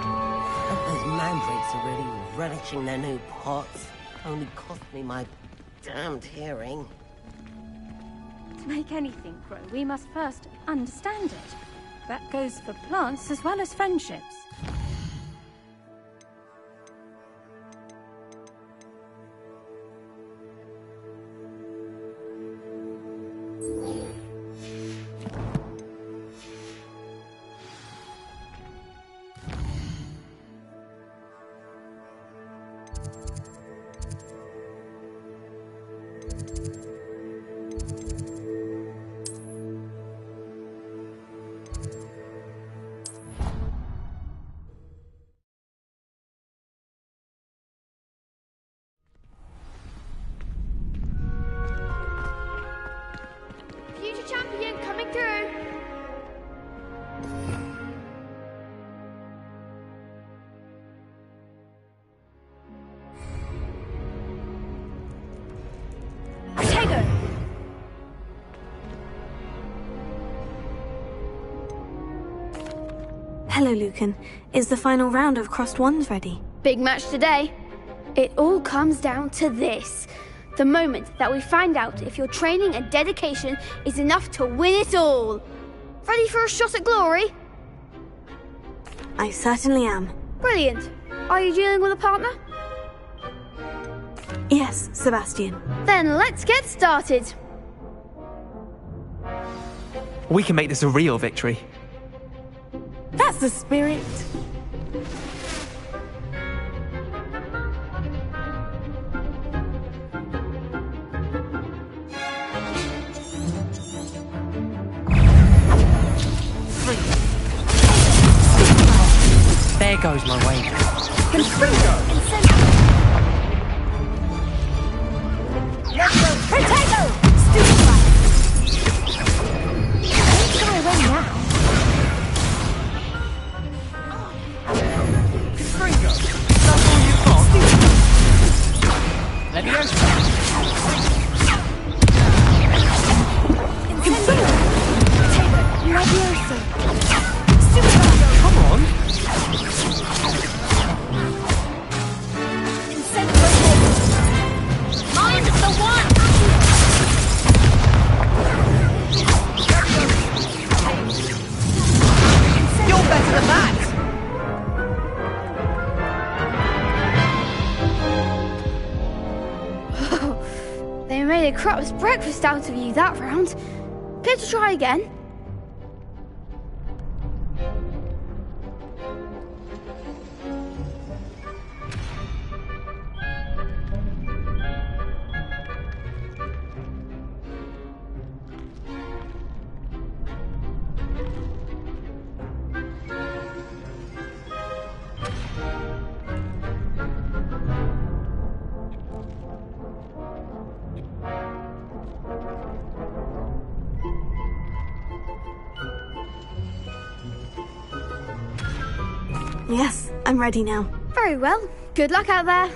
Those mandrakes are really relishing their new pots. Only cost me my damned hearing. To make anything grow, we must first understand it. That goes for plants as well as friendships. Champion coming through. Potato. Hello, Lucan. Is the final round of Crossed Wands ready? Big match today. It all comes down to this. The moment that we find out if your training and dedication is enough to win it all. Ready for a shot at glory? I certainly am. Brilliant. Are you dealing with a partner? Yes, Sebastian. Then let's get started. We can make this a real victory. That's the spirit. There goes my wager. Confringo! Protego! Stupefy! Don't try away now. Confringo! That's all you've got? Leviosa! Confringo! Leviosa! Come on! Mine's the one! You're better than that! They made a crap's breakfast out of you that round. Care to try again? Yes, I'm ready now. Very well. Good luck out there.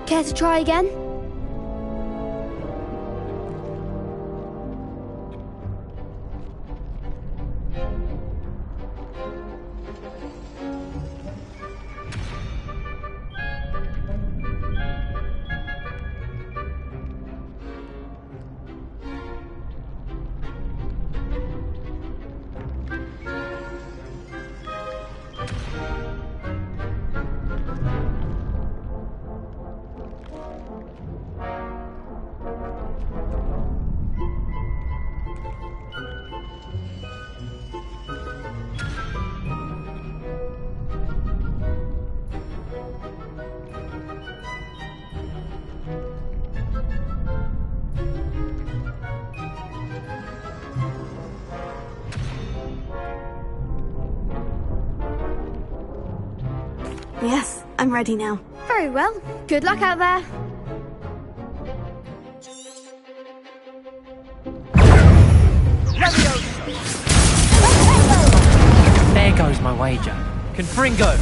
Care to try again? Yes, I'm ready now. Very well. Good luck out there. There goes my wager. Confringo!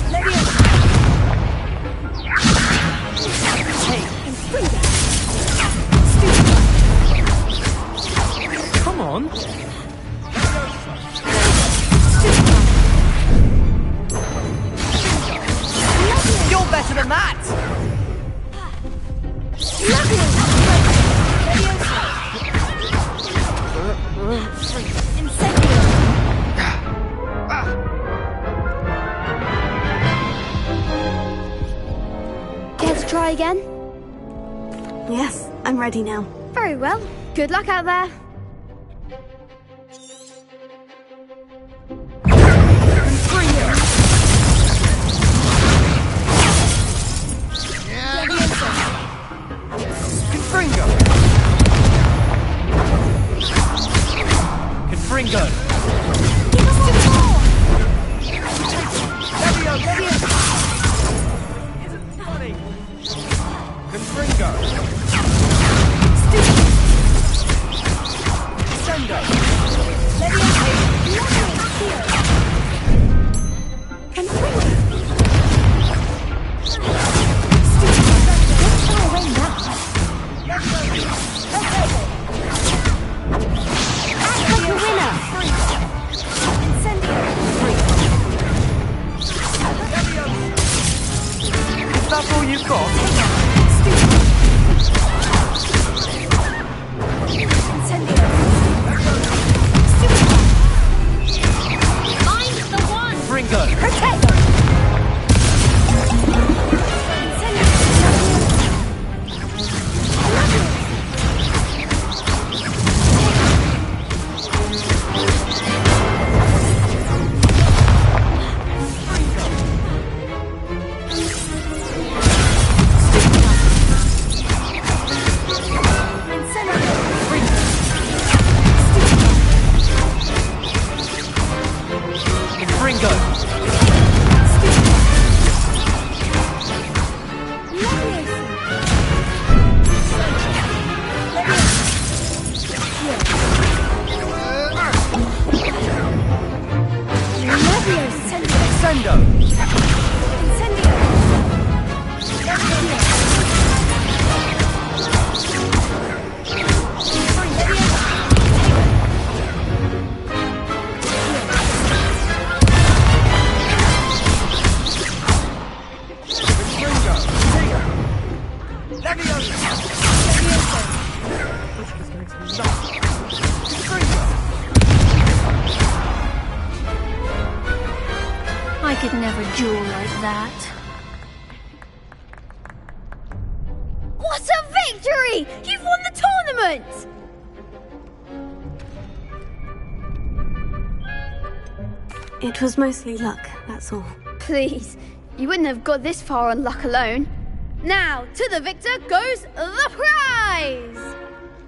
Come on! You're better than that! Care to try again? Yes, I'm ready now. Very well. Good luck out there. Confringo! Confringo! Isn't funny! Confringo! you've got? Mind the one! Fringo! Protect! I could never duel like that. What a victory! You've won the tournament! It was mostly luck, that's all. Please, you wouldn't have got this far on luck alone. Now, to the victor goes the prize!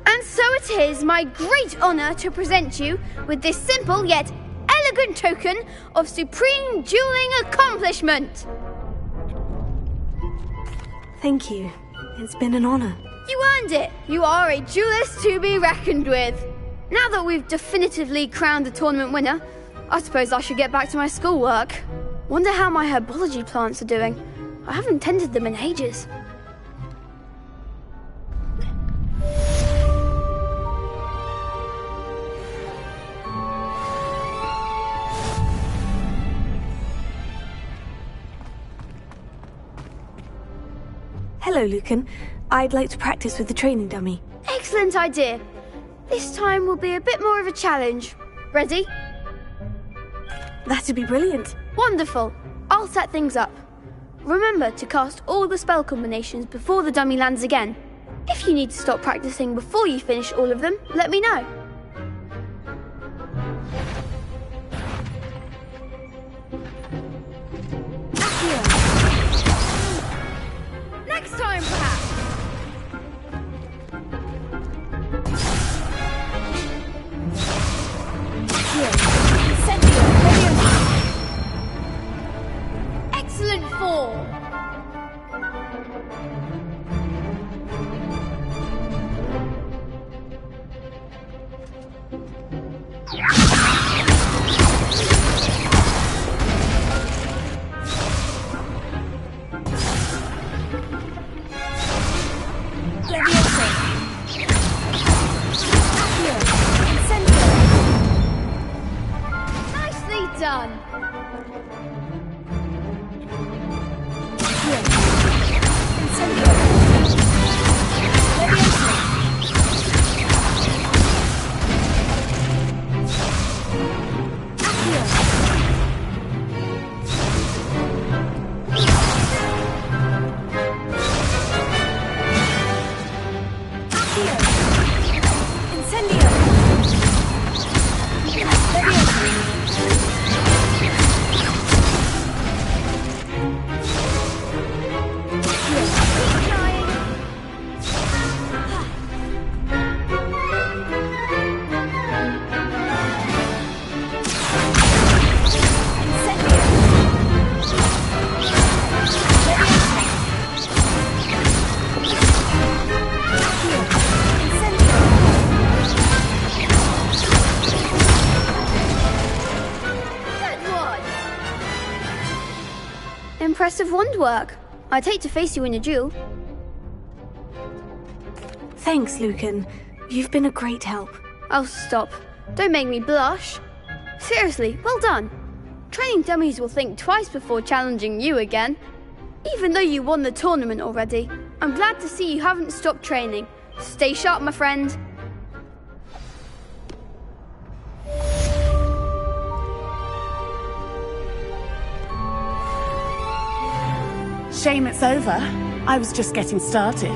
And so it is my great honour to present you with this simple yet elegant token of supreme dueling accomplishment. Thank you. It's been an honour. You earned it. You are a duelist to be reckoned with. Now that we've definitively crowned the tournament winner, I suppose I should get back to my schoolwork. Wonder how my herbology plants are doing. I haven't tended them in ages. Hello, Lucan. I'd like to practice with the training dummy. Excellent idea. This time will be a bit more of a challenge. Ready? That'd be brilliant. Wonderful. I'll set things up. Remember to cast all the spell combinations before the dummy lands again. If you need to stop practicing before you finish all of them, let me know. Next time, perhaps. Excellent form. Nicely done. Impressive wand work. I'd hate to face you in a duel. Thanks, Lucan. You've been a great help. Oh, stop. Don't make me blush. Seriously, well done. Training dummies will think twice before challenging you again. Even though you won the tournament already, I'm glad to see you haven't stopped training. Stay sharp, my friend. Shame it's over. I was just getting started.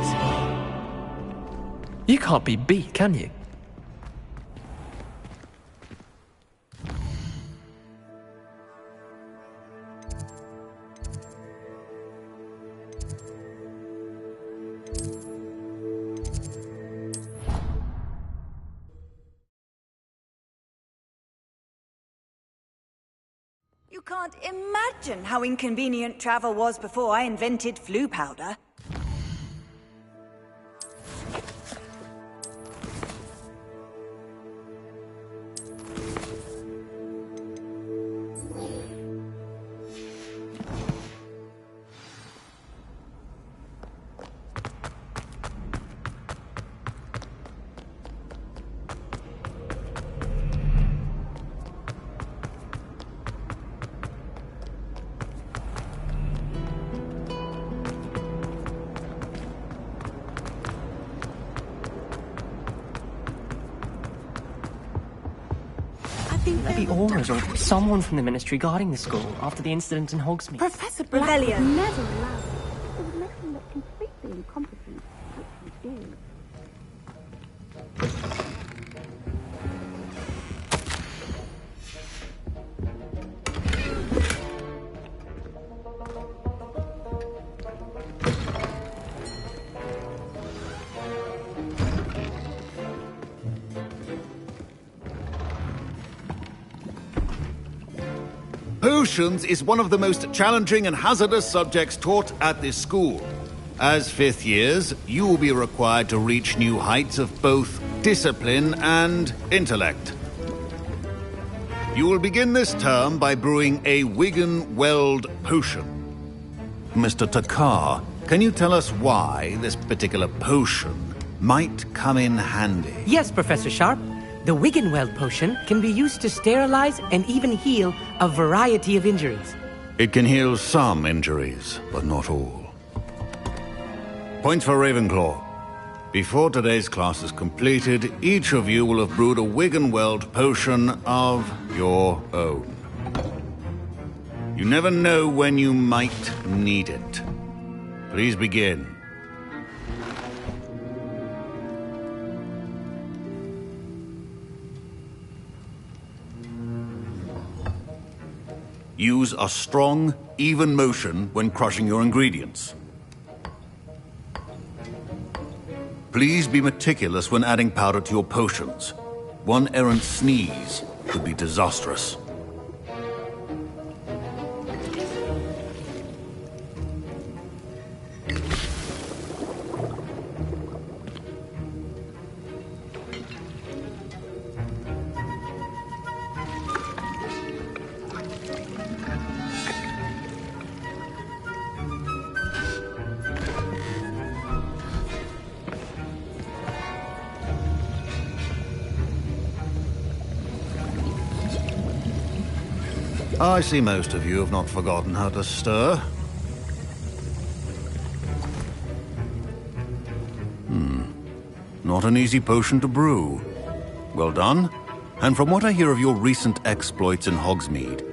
You can't be beat, can you? You can't imagine how inconvenient travel was before I invented flu powder. Maybe Aurors or someone from the Ministry guarding the school after the incident in Hogsmeade. Professor Black Rebellion. never allowed it. It would make him look completely incompetent, which he is. Potions is one of the most challenging and hazardous subjects taught at this school. As fifth years, you will be required to reach new heights of both discipline and intellect. You will begin this term by brewing a Wiggenweld potion. Mr. Takar, can you tell us why this particular potion might come in handy? Yes, Professor Sharp. The Wiggenweld potion can be used to sterilize and even heal a variety of injuries. It can heal some injuries, but not all. Points for Ravenclaw. Before today's class is completed, each of you will have brewed a Wiggenweld potion of your own. You never know when you might need it. Please begin. Use a strong, even motion when crushing your ingredients. Please be meticulous when adding powder to your potions. One errant sneeze could be disastrous. I see most of you have not forgotten how to stir. Not an easy potion to brew. Well done. And from what I hear of your recent exploits in Hogsmeade,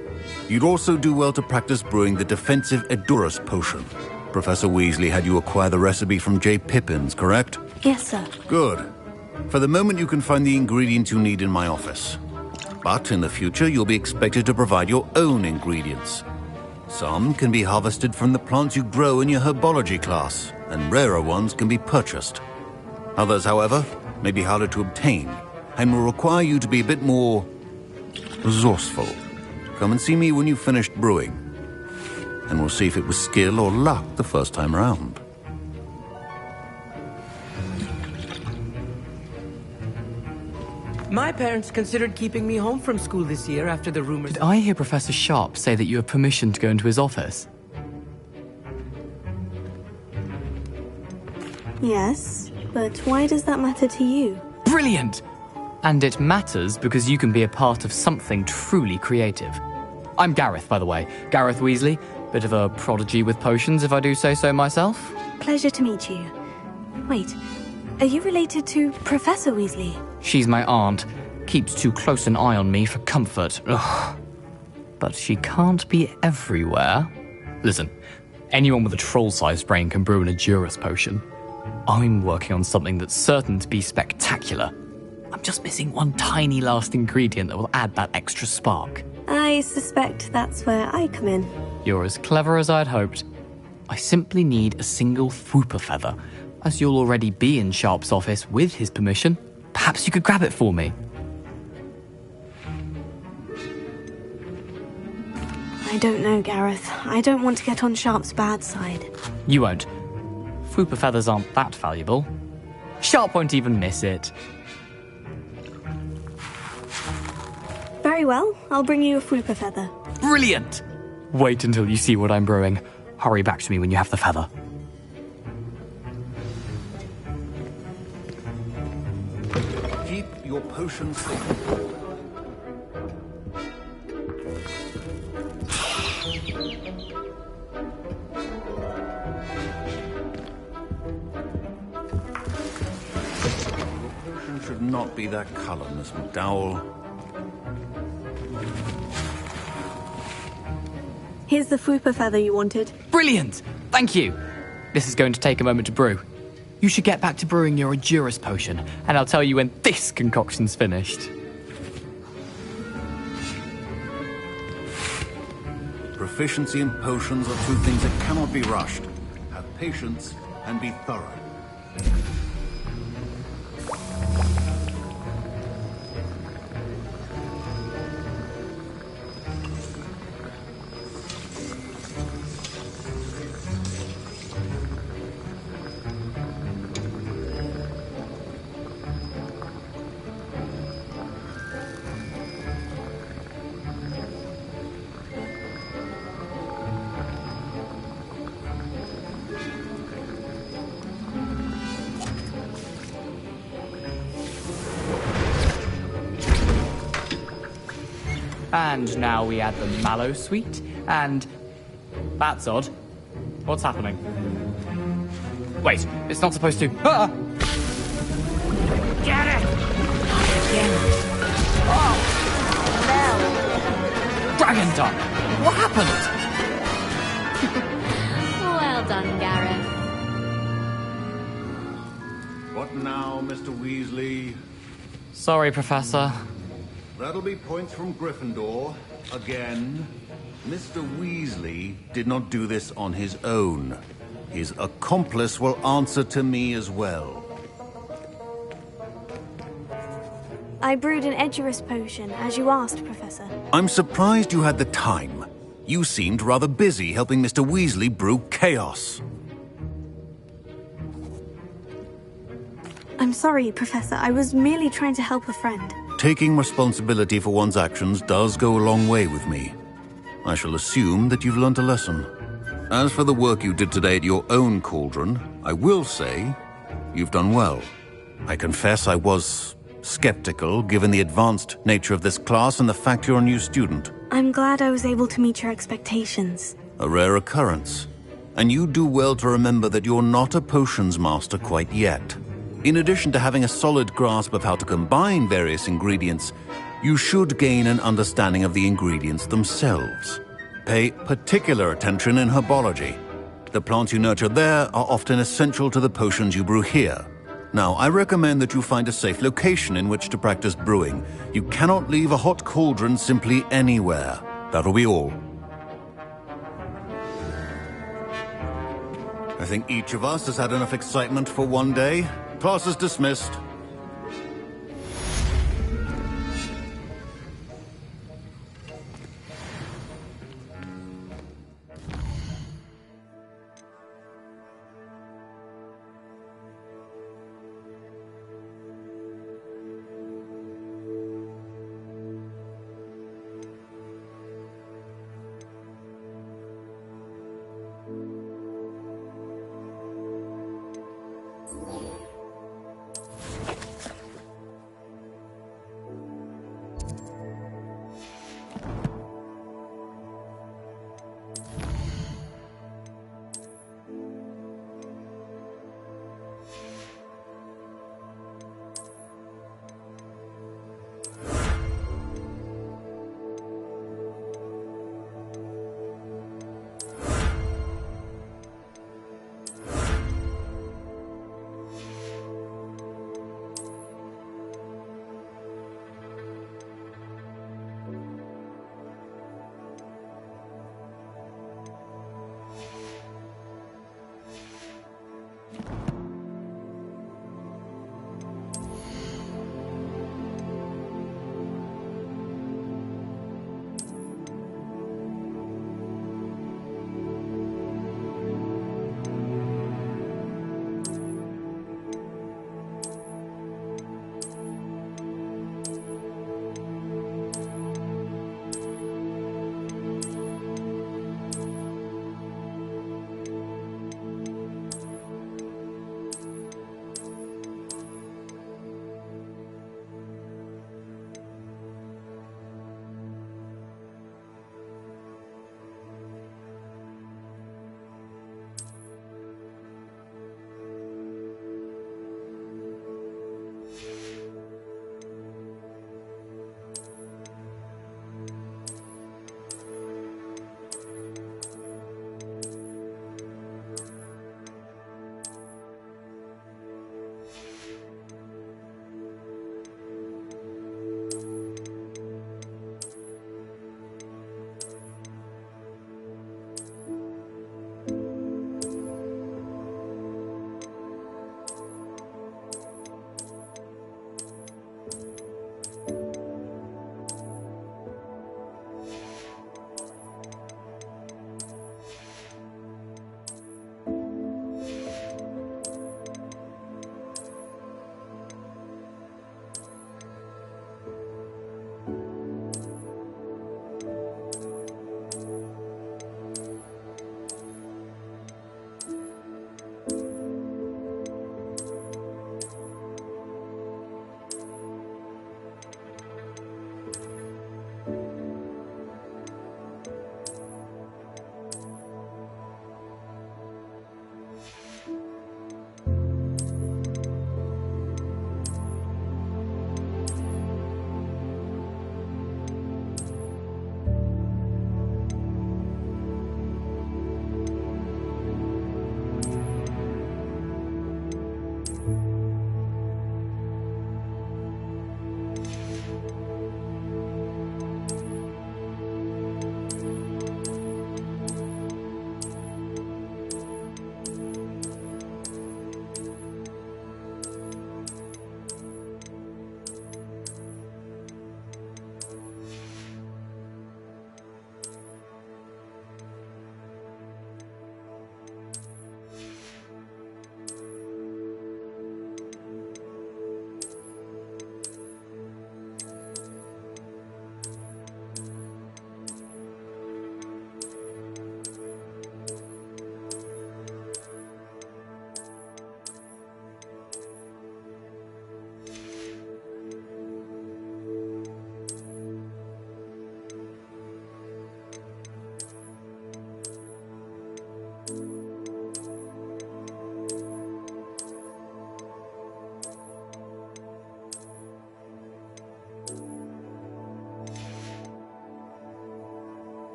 you'd also do well to practice brewing the defensive Edurus potion. Professor Weasley had you acquire the recipe from J. Pippins, correct? Yes, sir. Good. For the moment, you can find the ingredients you need in my office. But in the future, you'll be expected to provide your own ingredients. Some can be harvested from the plants you grow in your herbology class, and rarer ones can be purchased. Others, however, may be harder to obtain, and will require you to be a bit more resourceful. Come and see me when you've finished brewing, and we'll see if it was skill or luck the first time around. My parents considered keeping me home from school this year after the rumors. Did I hear Professor Sharp say that you have permission to go into his office? Yes, but why does that matter to you? Brilliant! And it matters because you can be a part of something truly creative. I'm Gareth, by the way. Gareth Weasley. Bit of a prodigy with potions, if I do say so myself. Pleasure to meet you. Wait, are you related to Professor Weasley? She's my aunt. Keeps too close an eye on me for comfort. Ugh. But she can't be everywhere. Listen, anyone with a troll-sized brain can brew an Edurus potion. I'm working on something that's certain to be spectacular. I'm just missing one tiny last ingredient that will add that extra spark. I suspect that's where I come in. You're as clever as I'd hoped. I simply need a single Fwooper feather. As you'll already be in Sharp's office with his permission, perhaps you could grab it for me. I don't know, Gareth. I don't want to get on Sharp's bad side. You won't. Fwooper feathers aren't that valuable. Sharp won't even miss it. Very well. I'll bring you a Fwooper feather. Brilliant! Wait until you see what I'm brewing. Hurry back to me when you have the feather. Keep your potions safe. Should not be that color, Miss McDowell. Here's the Fwooper feather you wanted. Brilliant! Thank you! This is going to take a moment to brew. You should get back to brewing your Edurus potion, and I'll tell you when this concoction's finished. Proficiency in potions are two things that cannot be rushed. Have patience and be thorough. And now we add the mallow sweet, and... That's odd. What's happening? Wait, it's not supposed to... Ah! Get it! Oh! Dragon Duck! What happened? Well done, Gareth. What now, Mr. Weasley? Sorry, Professor. That'll be points from Gryffindor. Again. Mr. Weasley did not do this on his own. His accomplice will answer to me as well. I brewed an Edurus potion, as you asked, Professor. I'm surprised you had the time. You seemed rather busy helping Mr. Weasley brew chaos. I'm sorry, Professor. I was merely trying to help a friend. Taking responsibility for one's actions does go a long way with me. I shall assume that you've learnt a lesson. As for the work you did today at your own cauldron, I will say you've done well. I confess I was skeptical, given the advanced nature of this class and the fact you're a new student. I'm glad I was able to meet your expectations. A rare occurrence. And you do well to remember that you're not a potions master quite yet. In addition to having a solid grasp of how to combine various ingredients, you should gain an understanding of the ingredients themselves. Pay particular attention in herbology. The plants you nurture there are often essential to the potions you brew here. Now, I recommend that you find a safe location in which to practice brewing. You cannot leave a hot cauldron simply anywhere. That'll be all. I think each of us has had enough excitement for one day. Class is dismissed.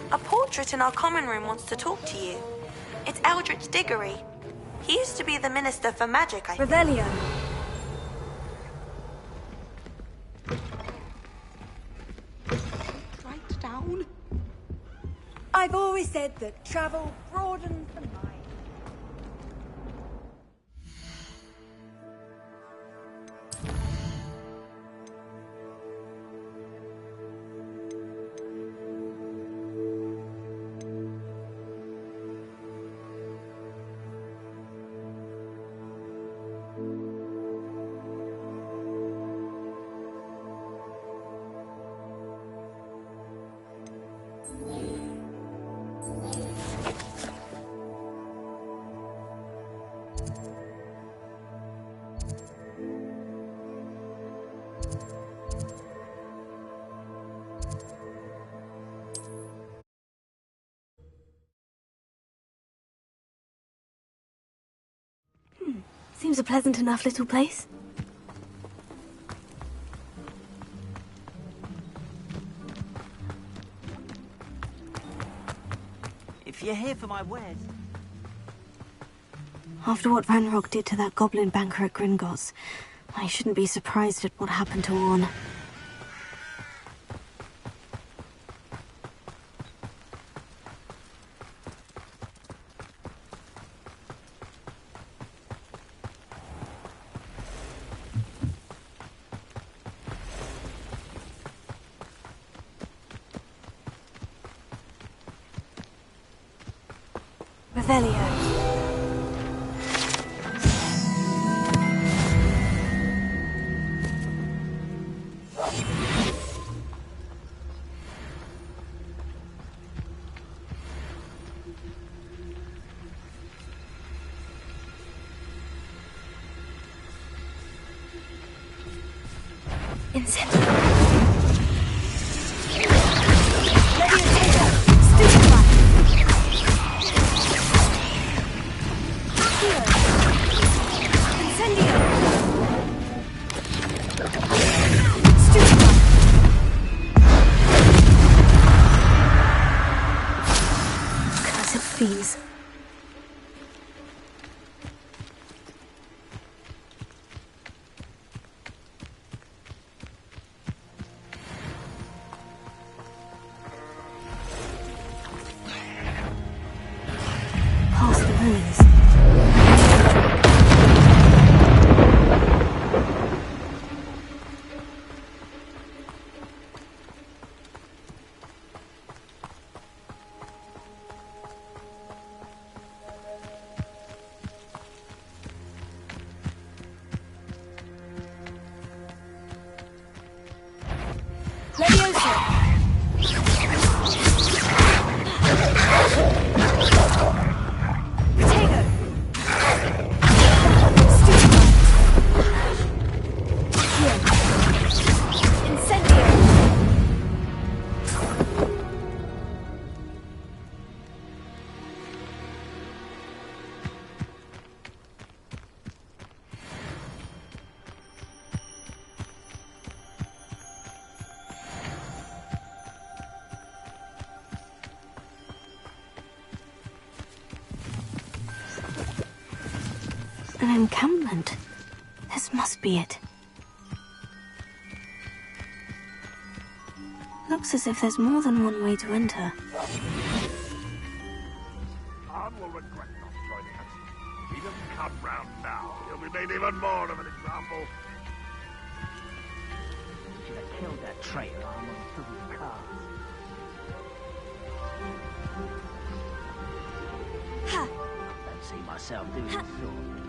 A portrait in our common room wants to talk to you. It's Eldritch Diggory. He used to be the Minister for Magic, I think. Revelio. Write down. I've always said that travel broadens the mind. Seems a pleasant enough little place. If you're here for my wares... After what Ranrock did to that goblin banker at Gringotts, I shouldn't be surprised at what happened to Orn. Revelio. Fiends. Past the ruins. An encampment. This must be it. Looks as if there's more than one way to enter. Khan will regret not joining us. If he doesn't come round now, he'll be made even more of an example. You should have killed that traitor arm when he took his cards. Don't see myself doing this sort of thing.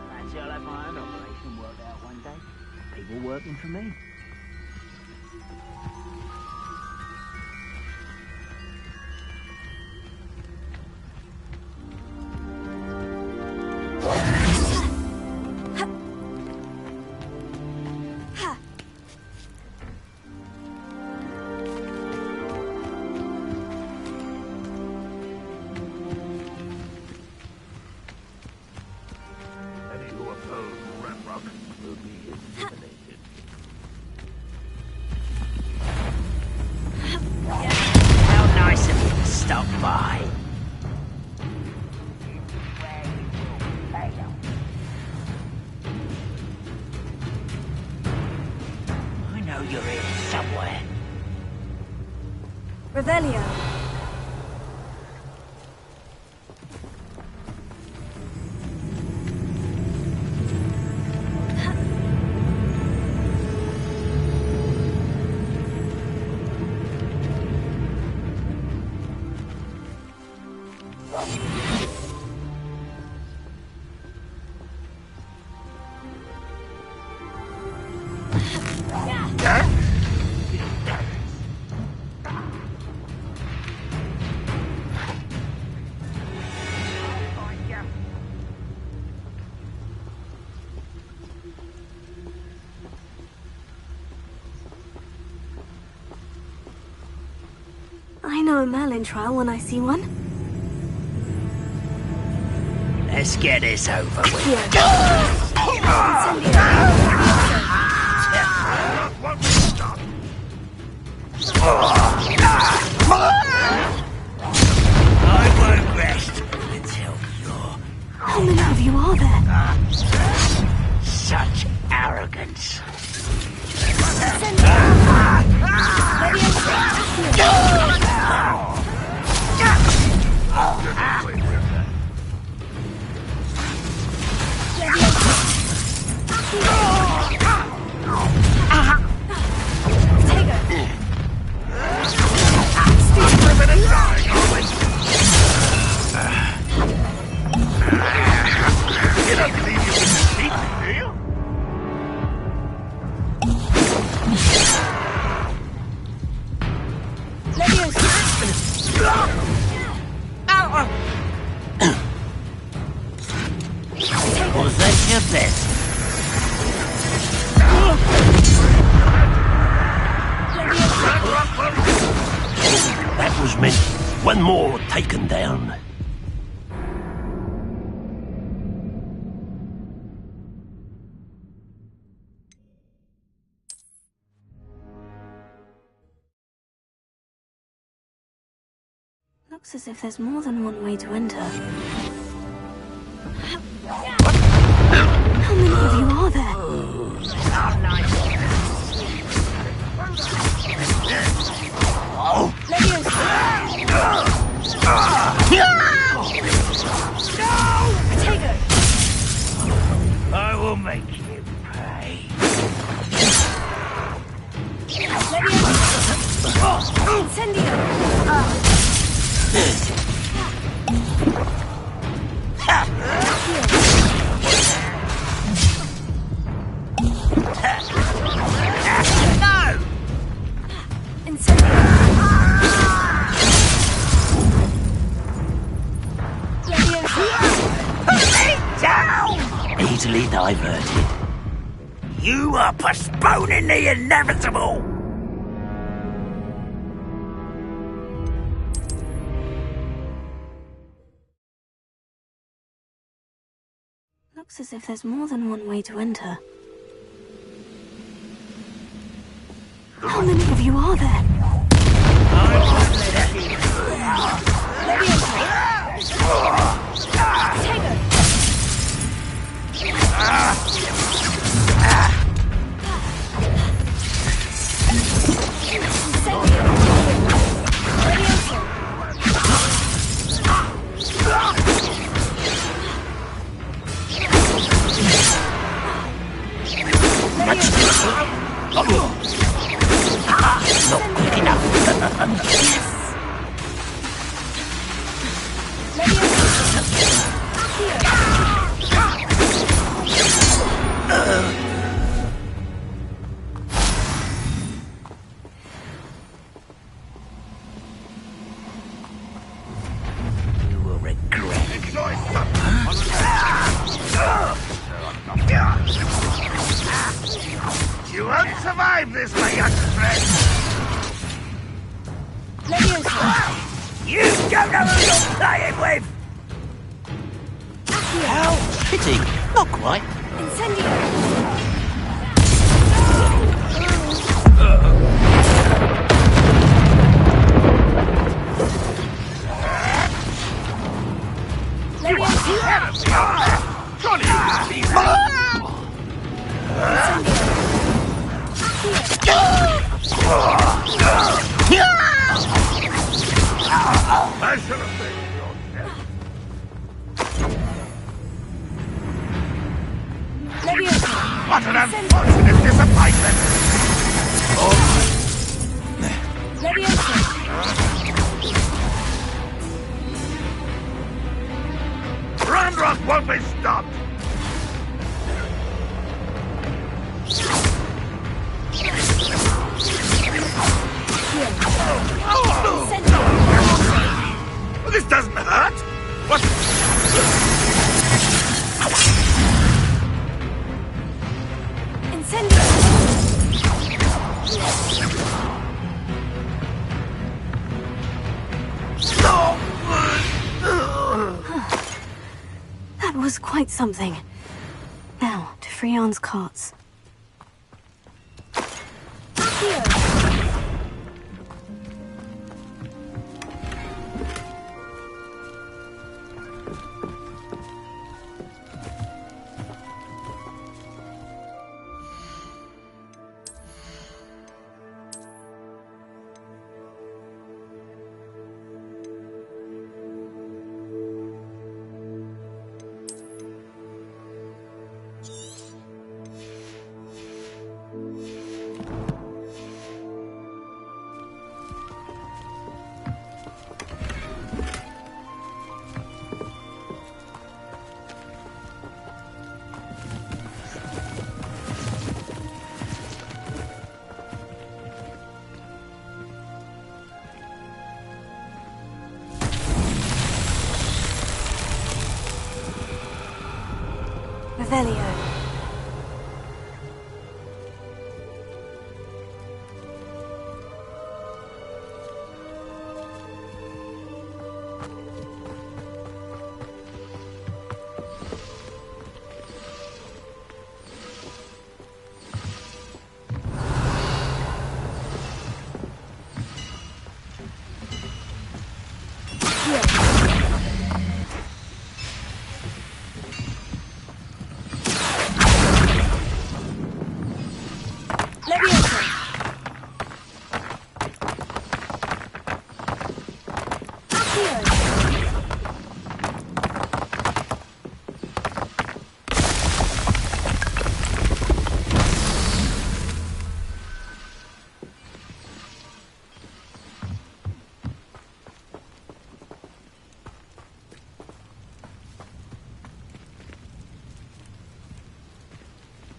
Fancy I'll have my own operation worked out one day. People working for me. stop by. I know you're here somewhere. Revelio. I know a Merlin trial when I see one. Let's get this over with. I won't rest until you're... How many of you are there? Such arrogance. You don't believe you can defeat me, do you? Was that your best? That was meant. One more taken down. Looks as if there's more than one way to enter. How many of you are there? I will make you pay. Easily diverted. You are postponing the inevitable! Looks as if there's more than one way to enter. How many of you are there? Not quick enough. You will regret it. You won't survive this, my young friend. You don't know who you're playing with! How pity. Not quite. I should have saved your death. What an unfortunate disappointment! Ranrock won't be stopped! This doesn't hurt! What? That was quite something. Now, to Freon's carts. Revelio.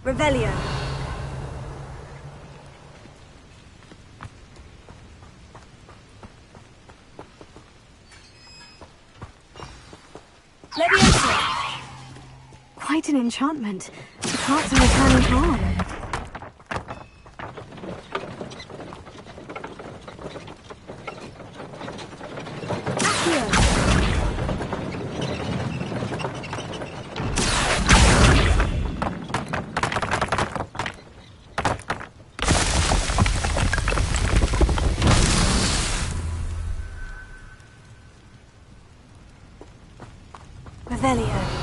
Revelio. Leviosa. Quite an enchantment. The carts are returning to on. Revelio.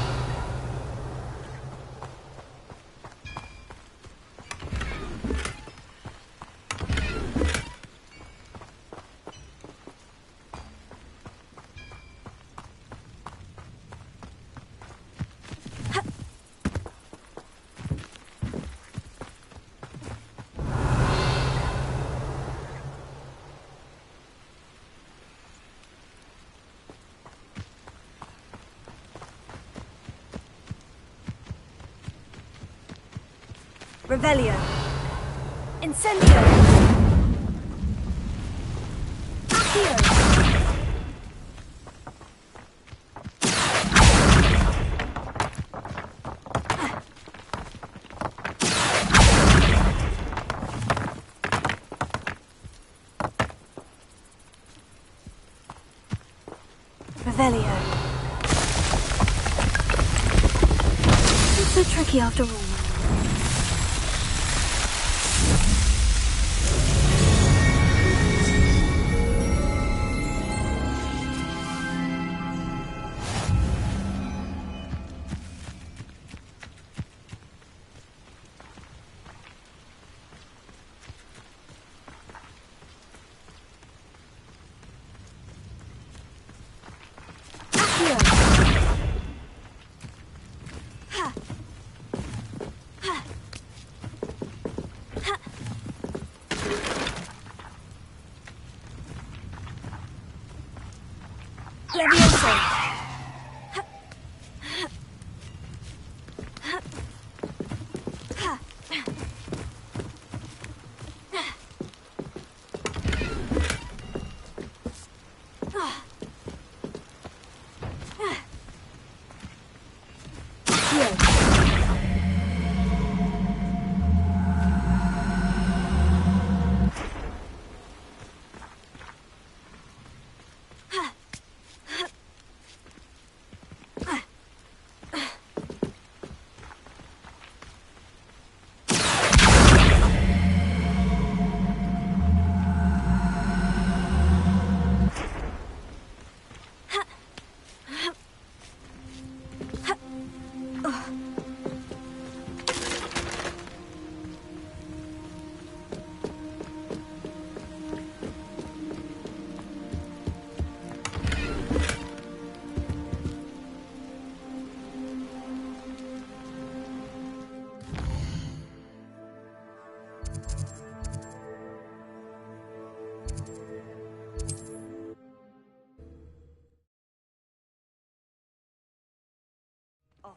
Revelio. Incendio. Accio. Revelio. It's so tricky after all. Levioso.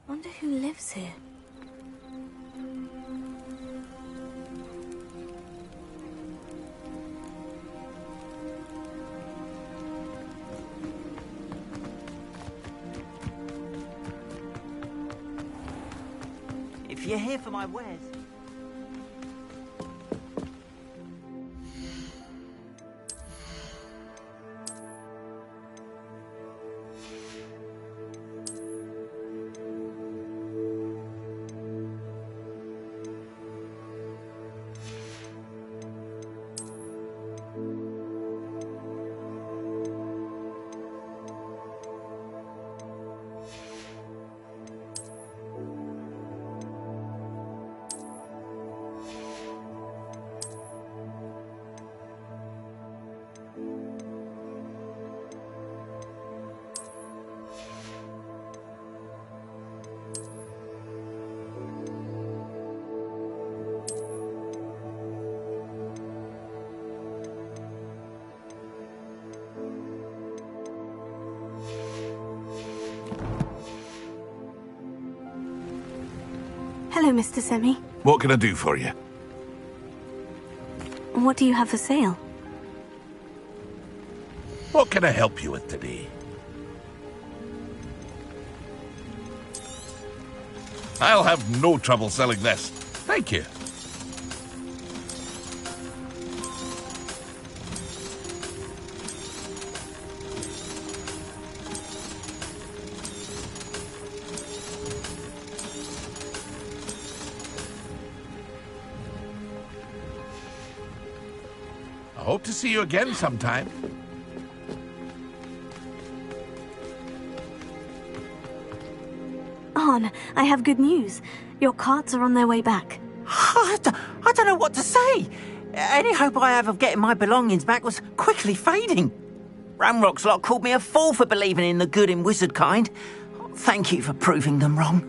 Wonder who lives here. If you're here for my wares... Hello, Mr. Semi. What can I do for you? What do you have for sale? What can I help you with today? I'll have no trouble selling this. Thank you. I hope to see you again sometime. Arn, I have good news. Your carts are on their way back. I don't know what to say. Any hope I have of getting my belongings back was quickly fading. Ramrock's lot called me a fool for believing in the good in wizard kind. Thank you for proving them wrong.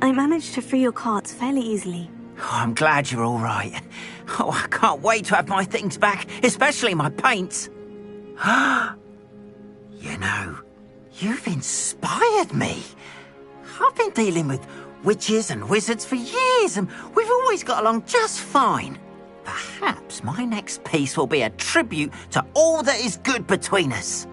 I managed to free your carts fairly easily. Oh, I'm glad you're all right. Oh, I can't wait to have my things back, especially my paints. You know, you've inspired me. I've been dealing with witches and wizards for years, and we've always got along just fine. Perhaps my next piece will be a tribute to all that is good between us.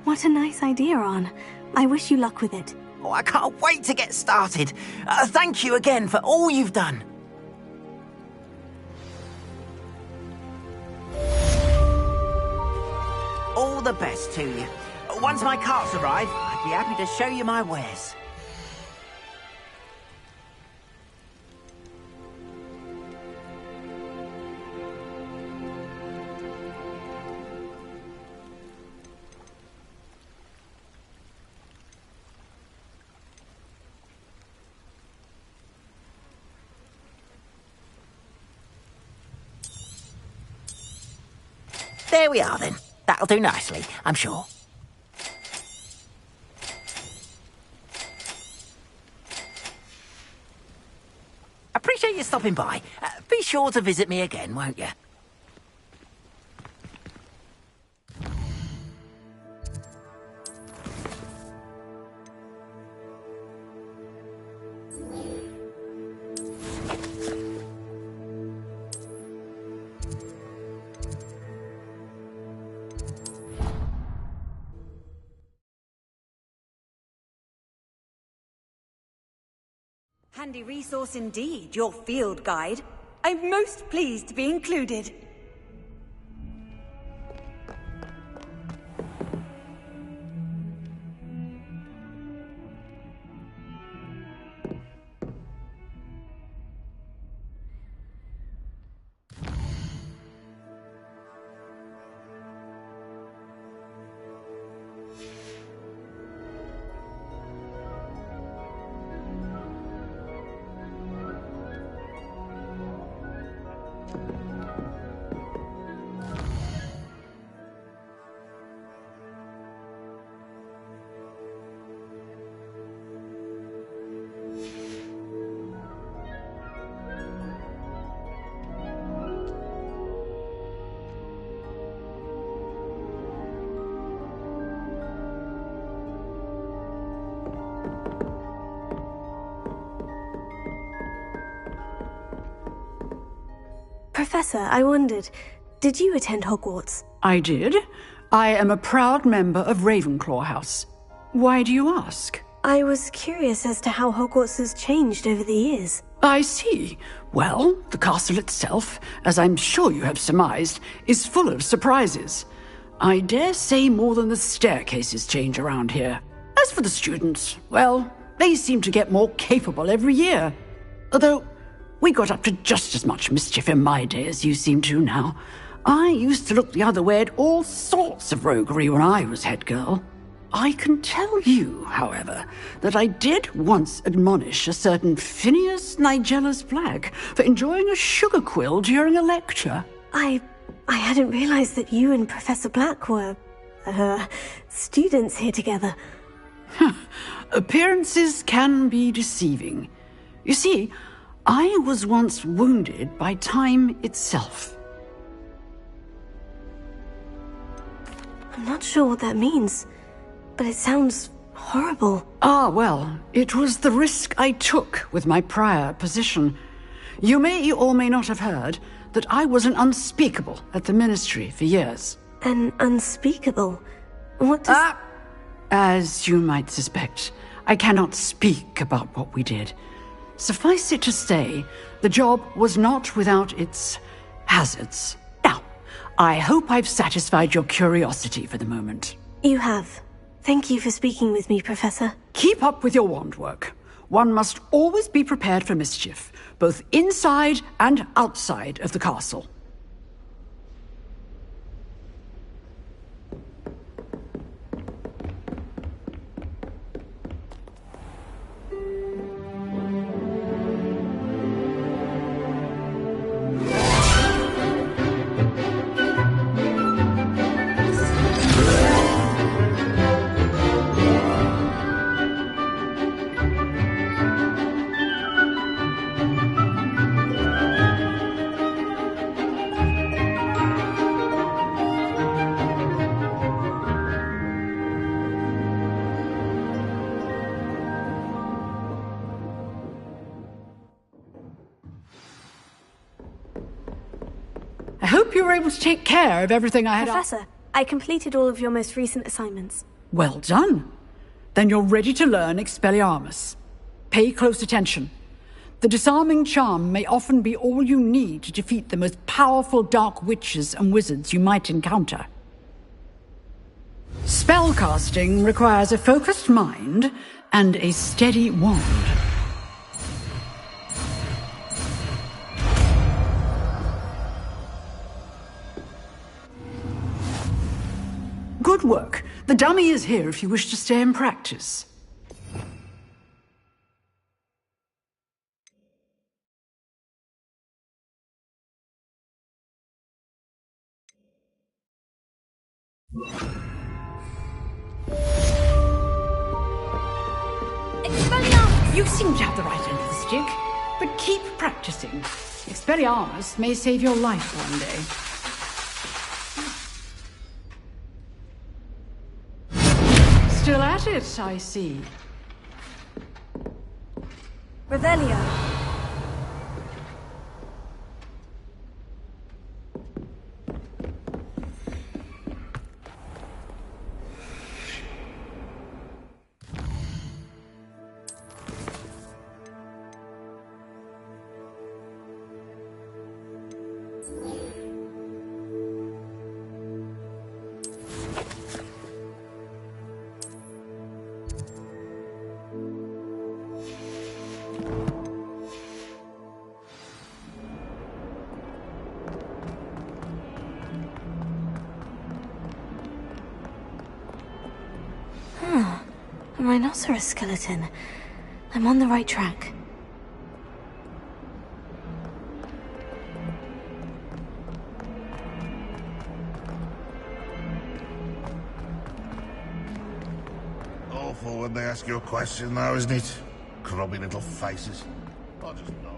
What a nice idea, Arn. I wish you luck with it. Oh, I can't wait to get started. Thank you again for all you've done. All the best to you. Once my carts arrive, I'd be happy to show you my wares. There we are then. That'll do nicely, I'm sure. appreciate you stopping by. Be sure to visit me again, won't you? Handy resource indeed, your field guide. I'm most pleased to be included. Professor, I wondered, did you attend Hogwarts? I did. I am a proud member of Ravenclaw House. Why do you ask? I was curious as to how Hogwarts has changed over the years. I see. Well, the castle itself, as I'm sure you have surmised, is full of surprises. I dare say more than the staircases change around here. As for the students, well, they seem to get more capable every year. Although, we got up to just as much mischief in my day as you seem to now. I used to look the other way at all sorts of roguery when I was head girl. I can tell you, however, that I did once admonish a certain Phineas Nigella's Black for enjoying a sugar quill during a lecture. I hadn't realized that you and Professor Black were, students here together. Appearances can be deceiving. You see, I was once wounded by time itself. I'm not sure what that means, but it sounds horrible. Ah, well, it was the risk I took with my prior position. You may or may not have heard that I was an unspeakable at the Ministry for years. An unspeakable? What does... As you might suspect, I cannot speak about what we did. Suffice it to say, the job was not without its hazards. Now, I hope I've satisfied your curiosity for the moment. You have. Thank you for speaking with me, Professor. Keep up with your wand work. One must always be prepared for mischief, both inside and outside of the castle. I hope you were able to take care of everything I had... Professor, I completed all of your most recent assignments. Well done. Then you're ready to learn Expelliarmus. Pay close attention. The disarming charm may often be all you need to defeat the most powerful dark witches and wizards you might encounter. Spellcasting requires a focused mind and a steady wand. Good work. The dummy is here if you wish to stay and practice. You seem to have the right end of the stick. But keep practicing. Expelliarmus may save your life one day. Still at it, I see. Revelio. A rhinoceros skeleton. I'm on the right track. Awful when they ask you a question now, isn't it? Grubby little faces. I'll just nod.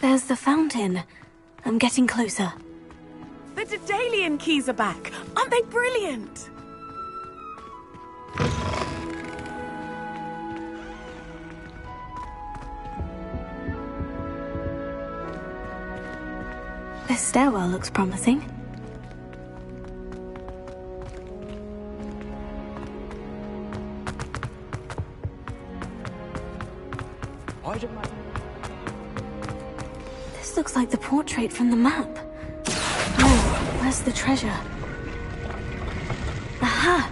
There's the fountain. I'm getting closer. The Daedalian keys are back. Aren't they brilliant? This stairwell looks promising. This looks like the portrait from the map. Oh, where's the treasure? Aha!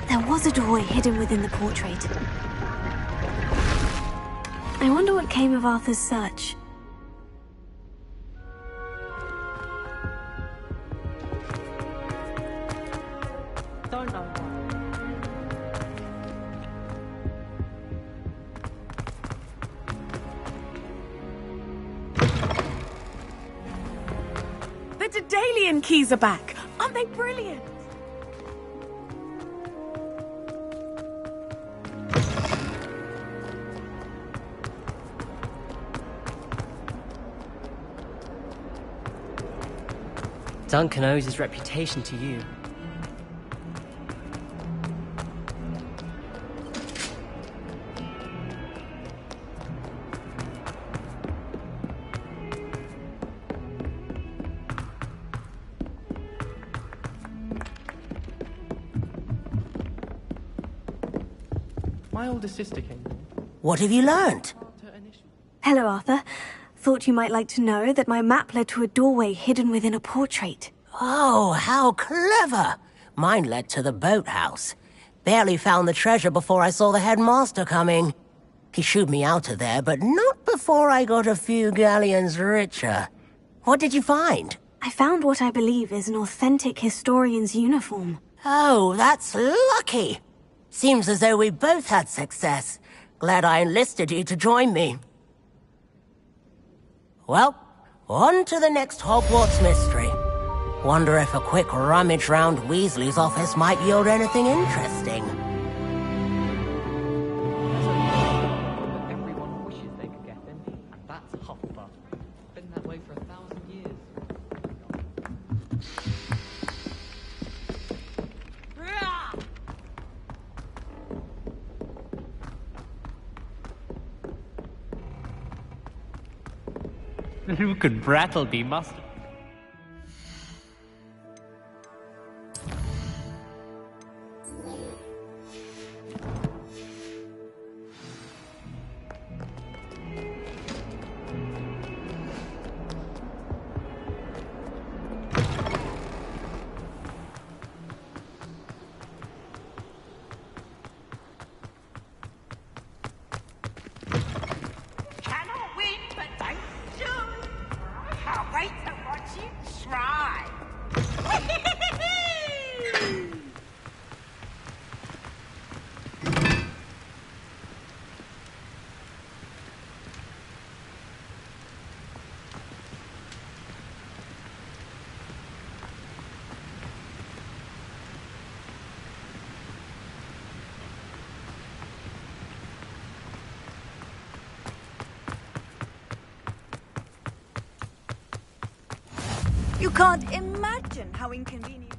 There was a doorway hidden within the portrait. I wonder what came of Arthur's search. The Daedalian keys are back. Aren't they brilliant? Duncan owes his reputation to you. My older sister came. What have you learnt? Hello, Arthur. Thought you might like to know that my map led to a doorway hidden within a portrait. Oh, how clever! Mine led to the boathouse. Barely found the treasure before I saw the headmaster coming. He shooed me out of there, but not before I got a few galleons richer. What did you find? I found what I believe is an authentic historian's uniform. Oh, that's lucky. Seems as though we both had success. Glad I enlisted you to join me. Well, on to the next Hogwarts mystery. Wonder if a quick rummage round Weasley's office might yield anything interesting. Everyone wishes they could get in, and that's Hufflepuff. Been that way for 1,000 years. Who could Brattleby must? Cannot win, but thanks soon. I can't wait to You can't imagine how inconvenient.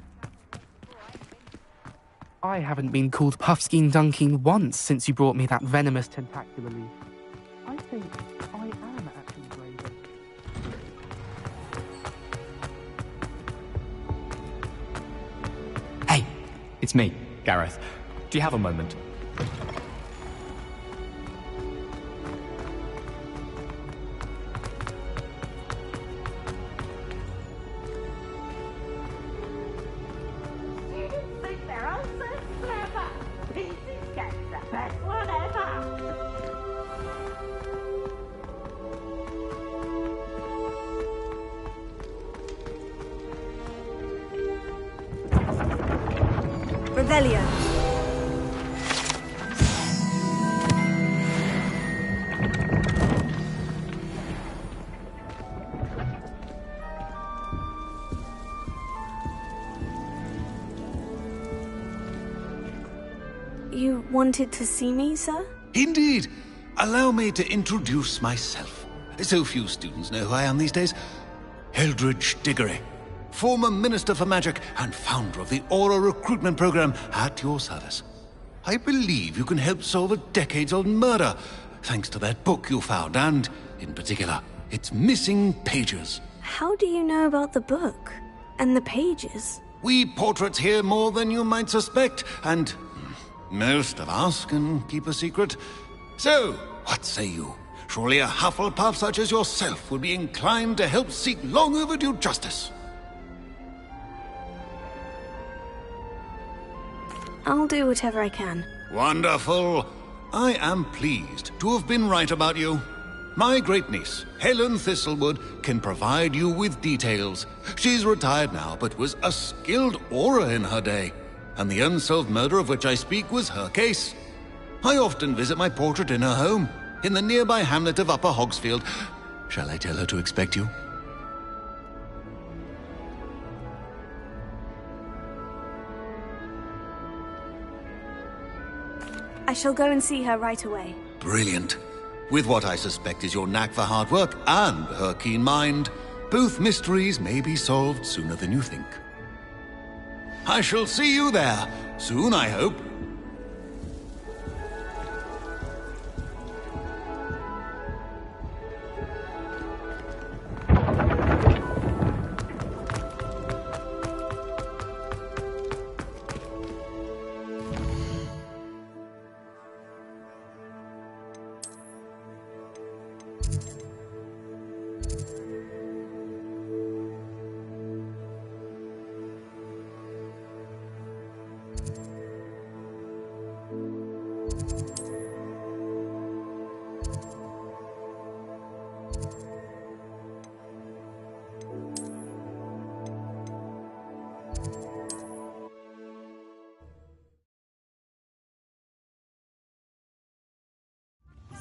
I haven't been called Puffskein Dunking once since you brought me that venomous tentacular leaf. I think I am actually braver. Hey, it's me, Gareth. Do you have a moment? Revelio. You wanted to see me, sir? Indeed. Allow me to introduce myself. So few students know who I am these days. Eldridge Diggory, former Minister for Magic and founder of the Aura Recruitment Program, at your service. I believe you can help solve a decades-old murder, thanks to that book you found, and, in particular, its missing pages. How do you know about the book? And the pages? We portraits hear more than you might suspect, and most of us can keep a secret. So, what say you? Surely a Hufflepuff such as yourself would be inclined to help seek long overdue justice. I'll do whatever I can. Wonderful. I am pleased to have been right about you. My great-niece, Helen Thistlewood, can provide you with details. She's retired now, but was a skilled aura in her day. And the unsolved murder of which I speak was her case. I often visit my portrait in her home, in the nearby hamlet of Upper Hogsfield. Shall I tell her to expect you? I shall go and see her right away. Brilliant. With what I suspect is your knack for hard work and her keen mind, both mysteries may be solved sooner than you think. I shall see you there, soon I hope.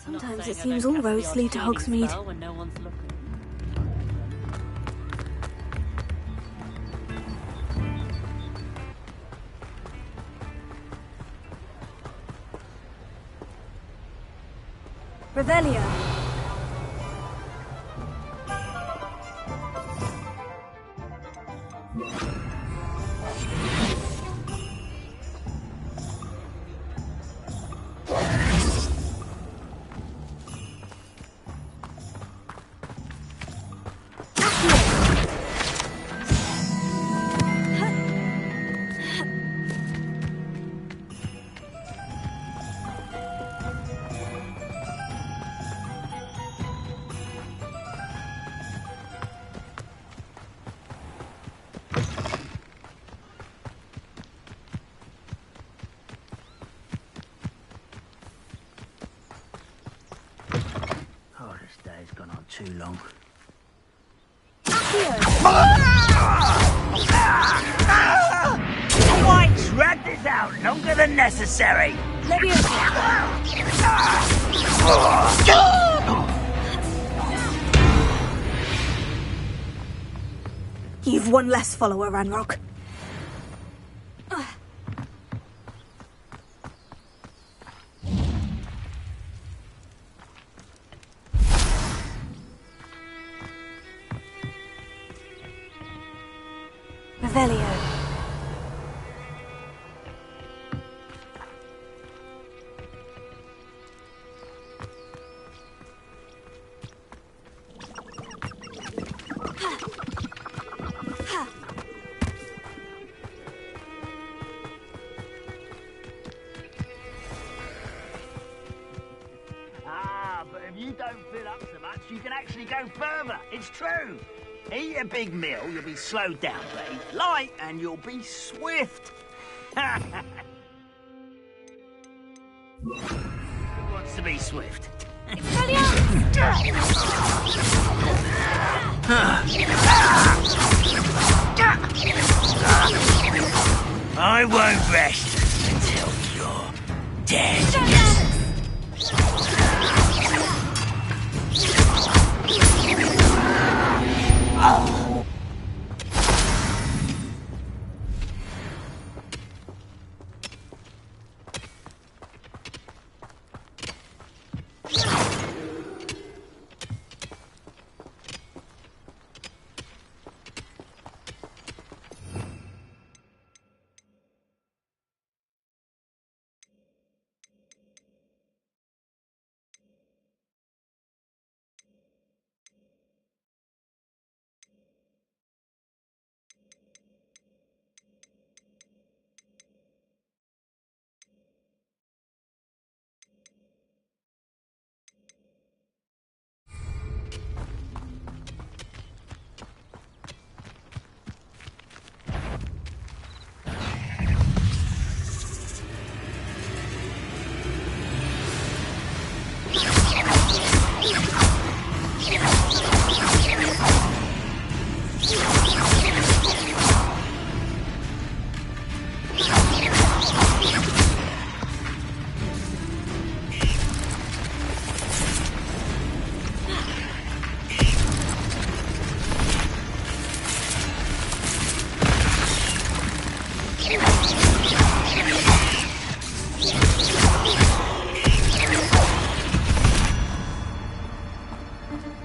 Sometimes it seems all roads lead to Hogsmeade. Revelio. Too long. Why drag this out longer than necessary? You've one less follower, Ranrock. Revelio. But if you don't fill up so much, you can actually go further. It's true. Eat a big meal, you'll be slowed down, but eat light and you'll be swift. Who wants to be swift? I won't rest until you're dead.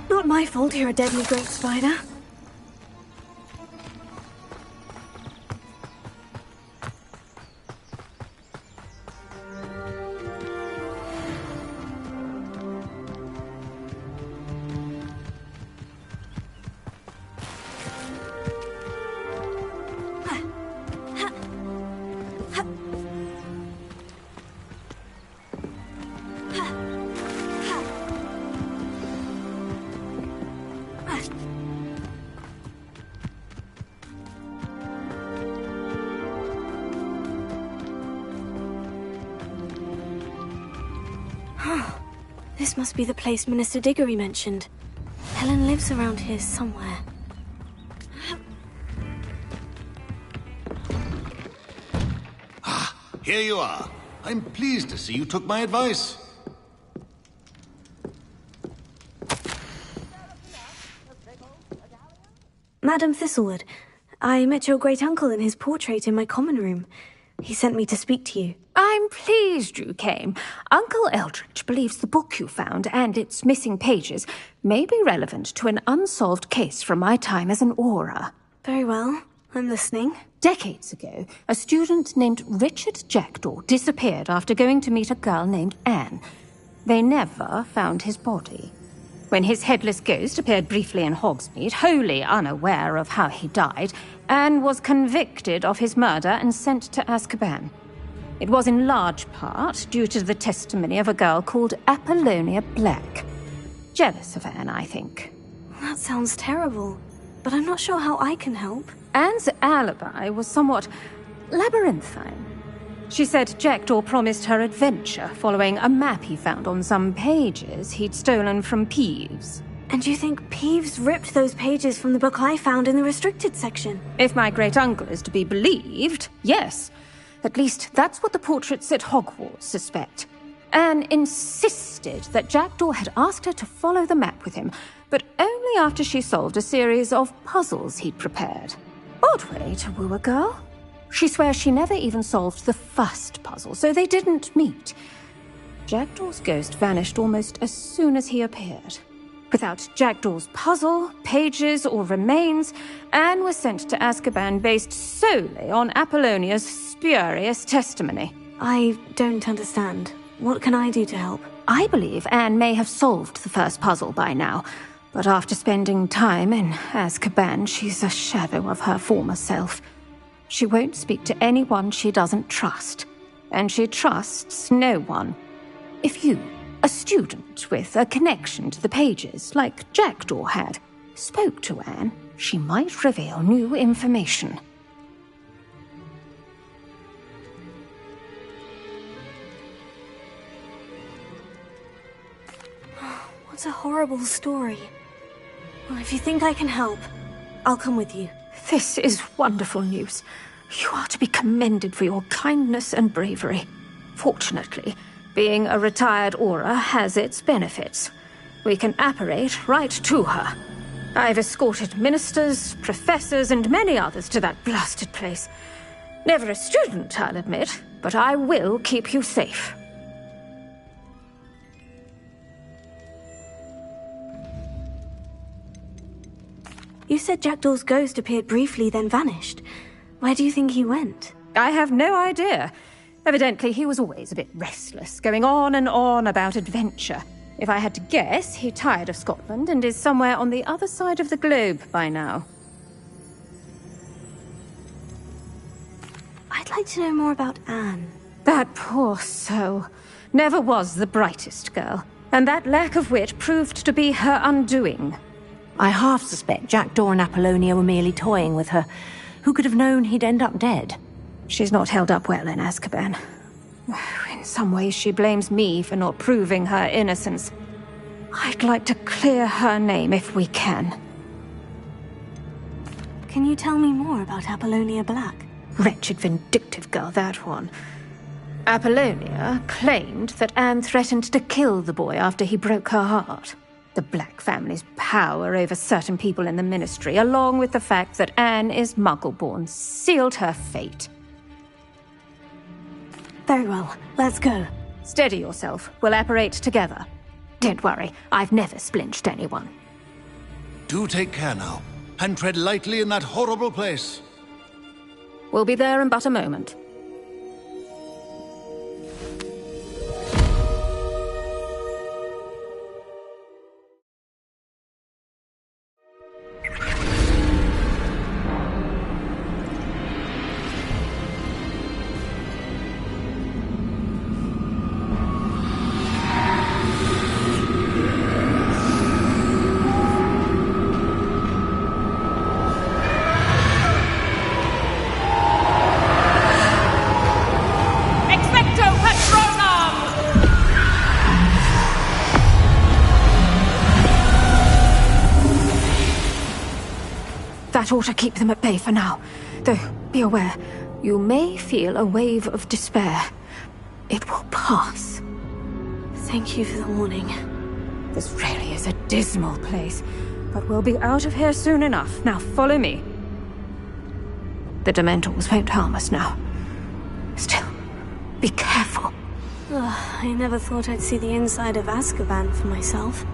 Not my fault you're a deadly great spider. This must be the place Minister Diggory mentioned. Helen lives around here somewhere. Here you are. I'm pleased to see you took my advice. Madam Thistlewood, I met your great-uncle in his portrait in my common room. He sent me to speak to you. I'm pleased you came. Uncle Eldridge believes the book you found and its missing pages may be relevant to an unsolved case from my time as an Auror. Very well. I'm listening. Decades ago, a student named Richard Jackdaw disappeared after going to meet a girl named Anne. They never found his body. When his headless ghost appeared briefly in Hogsmeade, wholly unaware of how he died, Anne was convicted of his murder and sent to Azkaban. It was in large part due to the testimony of a girl called Apollonia Black. Jealous of Anne, I think. That sounds terrible, but I'm not sure how I can help. Anne's alibi was somewhat labyrinthine. She said Jackdaw promised her adventure following a map he found on some pages he'd stolen from Peeves. And you think Peeves ripped those pages from the book I found in the restricted section? If my great-uncle is to be believed, yes. At least that's what the portraits at Hogwarts suspect. Anne insisted that Jackdaw had asked her to follow the map with him, but only after she solved a series of puzzles he'd prepared. Odd way to woo a girl. She swears she never even solved the first puzzle, so they didn't meet. Jackdaw's ghost vanished almost as soon as he appeared. Without Jackdaw's puzzle, pages, or remains, Anne was sent to Azkaban based solely on Apollonia's spurious testimony. I don't understand. What can I do to help? I believe Anne may have solved the first puzzle by now, but after spending time in Azkaban, she's a shadow of her former self. She won't speak to anyone she doesn't trust, and she trusts no one. If you, a student with a connection to the pages, like Jackdaw had, spoke to Anne, she might reveal new information. What a horrible story. Well, if you think I can help, I'll come with you. This is wonderful news. You are to be commended for your kindness and bravery. Fortunately, being a retired Auror has its benefits. We can apparate right to her. I've escorted ministers, professors, and many others to that blasted place. Never a student, I'll admit, but I will keep you safe. You said Jackdaw's ghost appeared briefly, then vanished. Where do you think he went? I have no idea. Evidently, he was always a bit restless, going on and on about adventure. If I had to guess, he tired of Scotland and is somewhere on the other side of the globe by now. I'd like to know more about Anne. That poor soul. Never was the brightest girl, and that lack of wit proved to be her undoing. I half suspect Jackdaw and Apollonia were merely toying with her. Who could have known he'd end up dead? She's not held up well in Azkaban. In some ways, she blames me for not proving her innocence. I'd like to clear her name if we can. Can you tell me more about Apollonia Black? Wretched, vindictive girl, that one. Apollonia claimed that Anne threatened to kill the boy after he broke her heart. The Black family's power over certain people in the Ministry, along with the fact that Anne is Muggle-born, sealed her fate. Very well, let's go. Steady yourself. We'll apparate together. Don't worry, I've never splinched anyone. Do take care now, and tread lightly in that horrible place. We'll be there in but a moment. That ought to keep them at bay for now. Though, be aware, you may feel a wave of despair. It will pass. Thank you for the warning. This really is a dismal place, but we'll be out of here soon enough. Now follow me. The Dementors won't harm us now. Still, be careful. I never thought I'd see the inside of Azkaban for myself.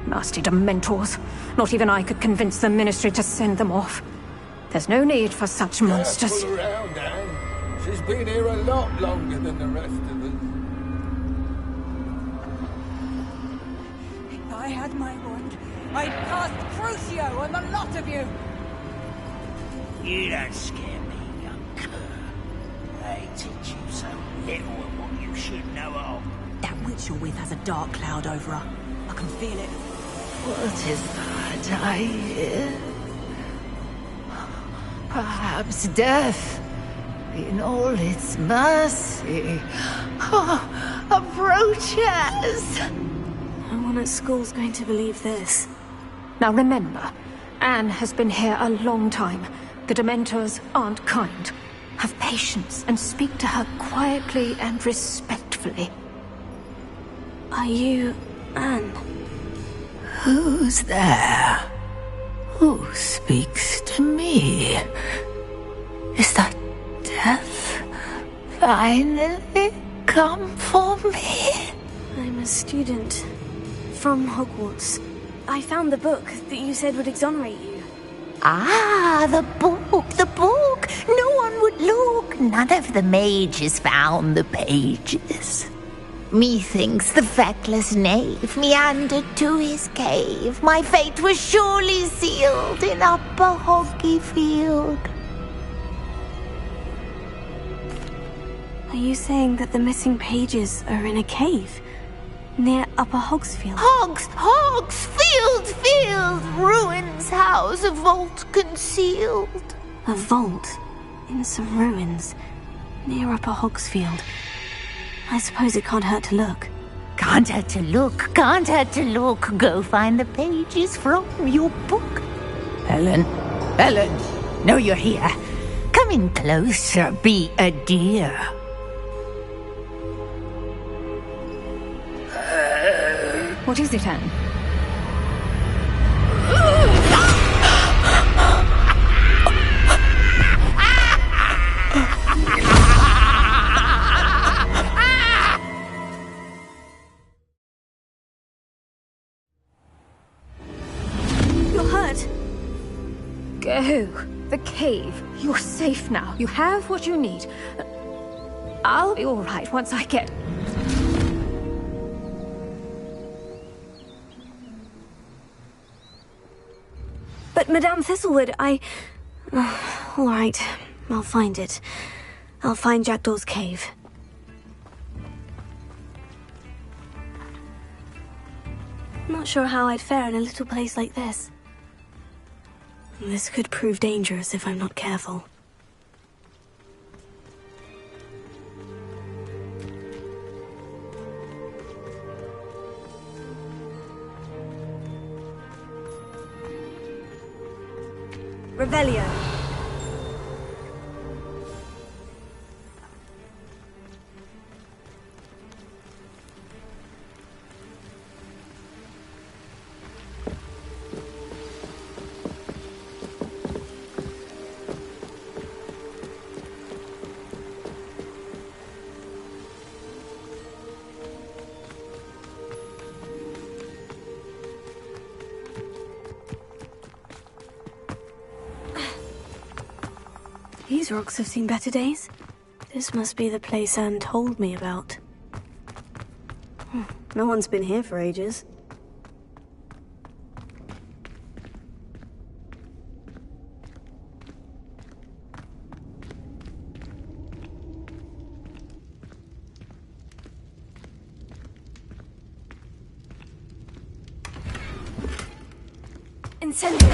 Nasty Dementors. Not even I could convince the Ministry to send them off. There's no need for such monsters. Careful around, Anne. She's been here a lot longer than the rest of us. If I had my wand, I'd cast Crucio on the lot of you! You don't scare me, young cur. They teach you so little of what you should know of. That witch you're with has a dark cloud over her. I can feel it. What is that I hear? Perhaps death, in all its mercy, approaches. No one at school's going to believe this. Now remember, Anne has been here a long time. The Dementors aren't kind. Have patience and speak to her quietly and respectfully. Are you Anne? Who's there? Who speaks to me? Is that death finally come for me? I'm a student from Hogwarts. I found the book that you said would exonerate you. Ah, the book, the book! No one would look. None of the mages found the pages. Methinks the feckless knave meandered to his cave. My fate was surely sealed in Upper Hoggyfield. Are you saying that the missing pages are in a cave? Near Upper Hogsfield? Field! Ruins house, a vault concealed. A vault? In some ruins? Near Upper Hogsfield? I suppose it can't hurt to look. Can't hurt to look. Go find the pages from your book. Helen, know you're here. Come in closer, be a dear. What is it, Anne? You're hurt. Go. The cave. You're safe now. You have what you need. I'll be all right once I get... But Madame Thistlewood, all right, I'll find it. I'll find Jackdaw's cave. Not sure how I'd fare in a little place like this. This could prove dangerous if I'm not careful. Revelio. These rocks have seen better days. This must be the place Anne told me about. No one's been here for ages. Incendio!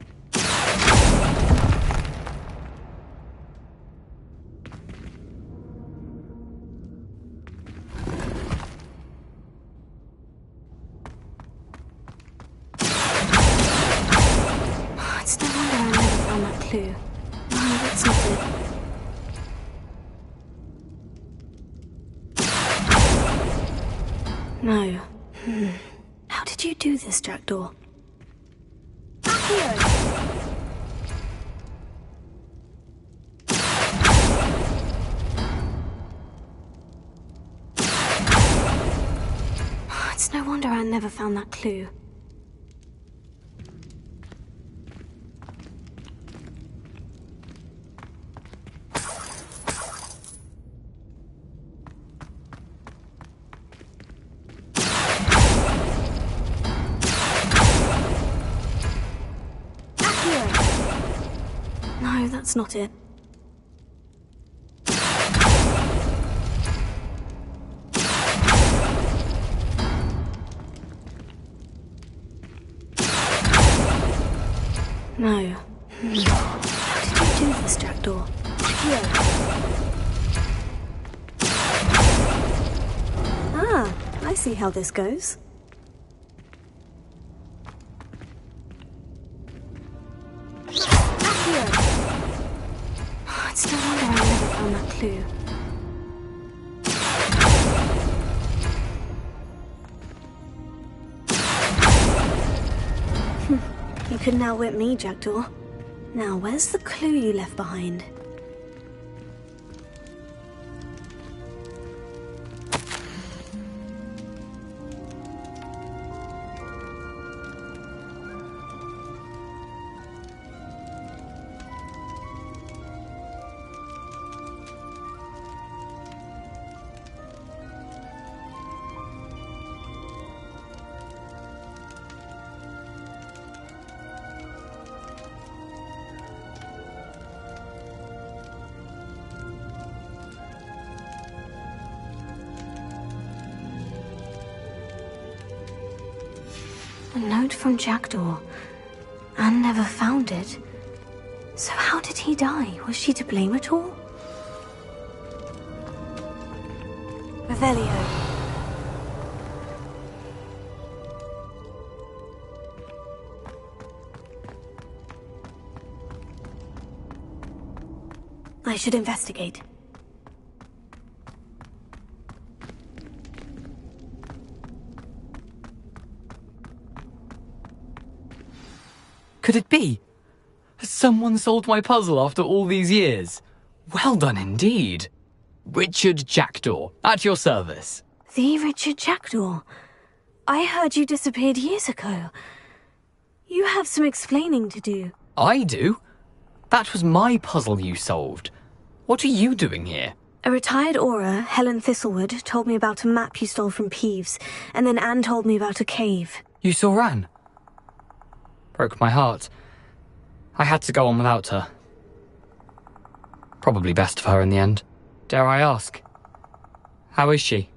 It's no wonder I never found that clue. No, that's not it. No. How did you do this, Jackdaw? It's no wonder I never found that clue. No, that's not it. No. How did you do this, Jackdaw? Ah, I see how this goes. It's no wonder I never found that clue. couldn't outwit me, Jackdaw. Now, where's the clue you left behind? A note from Jackdaw. Anne never found it. So how did he die? Was she to blame at all? Revelio. I should investigate. Could it be? Has someone solved my puzzle after all these years? Well done indeed. Richard Jackdaw, at your service. The Richard Jackdaw. I heard you disappeared years ago. You have some explaining to do. I do? That was my puzzle you solved. What are you doing here? A retired Aura, Helen Thistlewood, told me about a map you stole from Peeves, and then Anne told me about a cave. You saw Anne? Broke my heart. I had to go on without her. Probably best for her in the end. Dare I ask? How is she?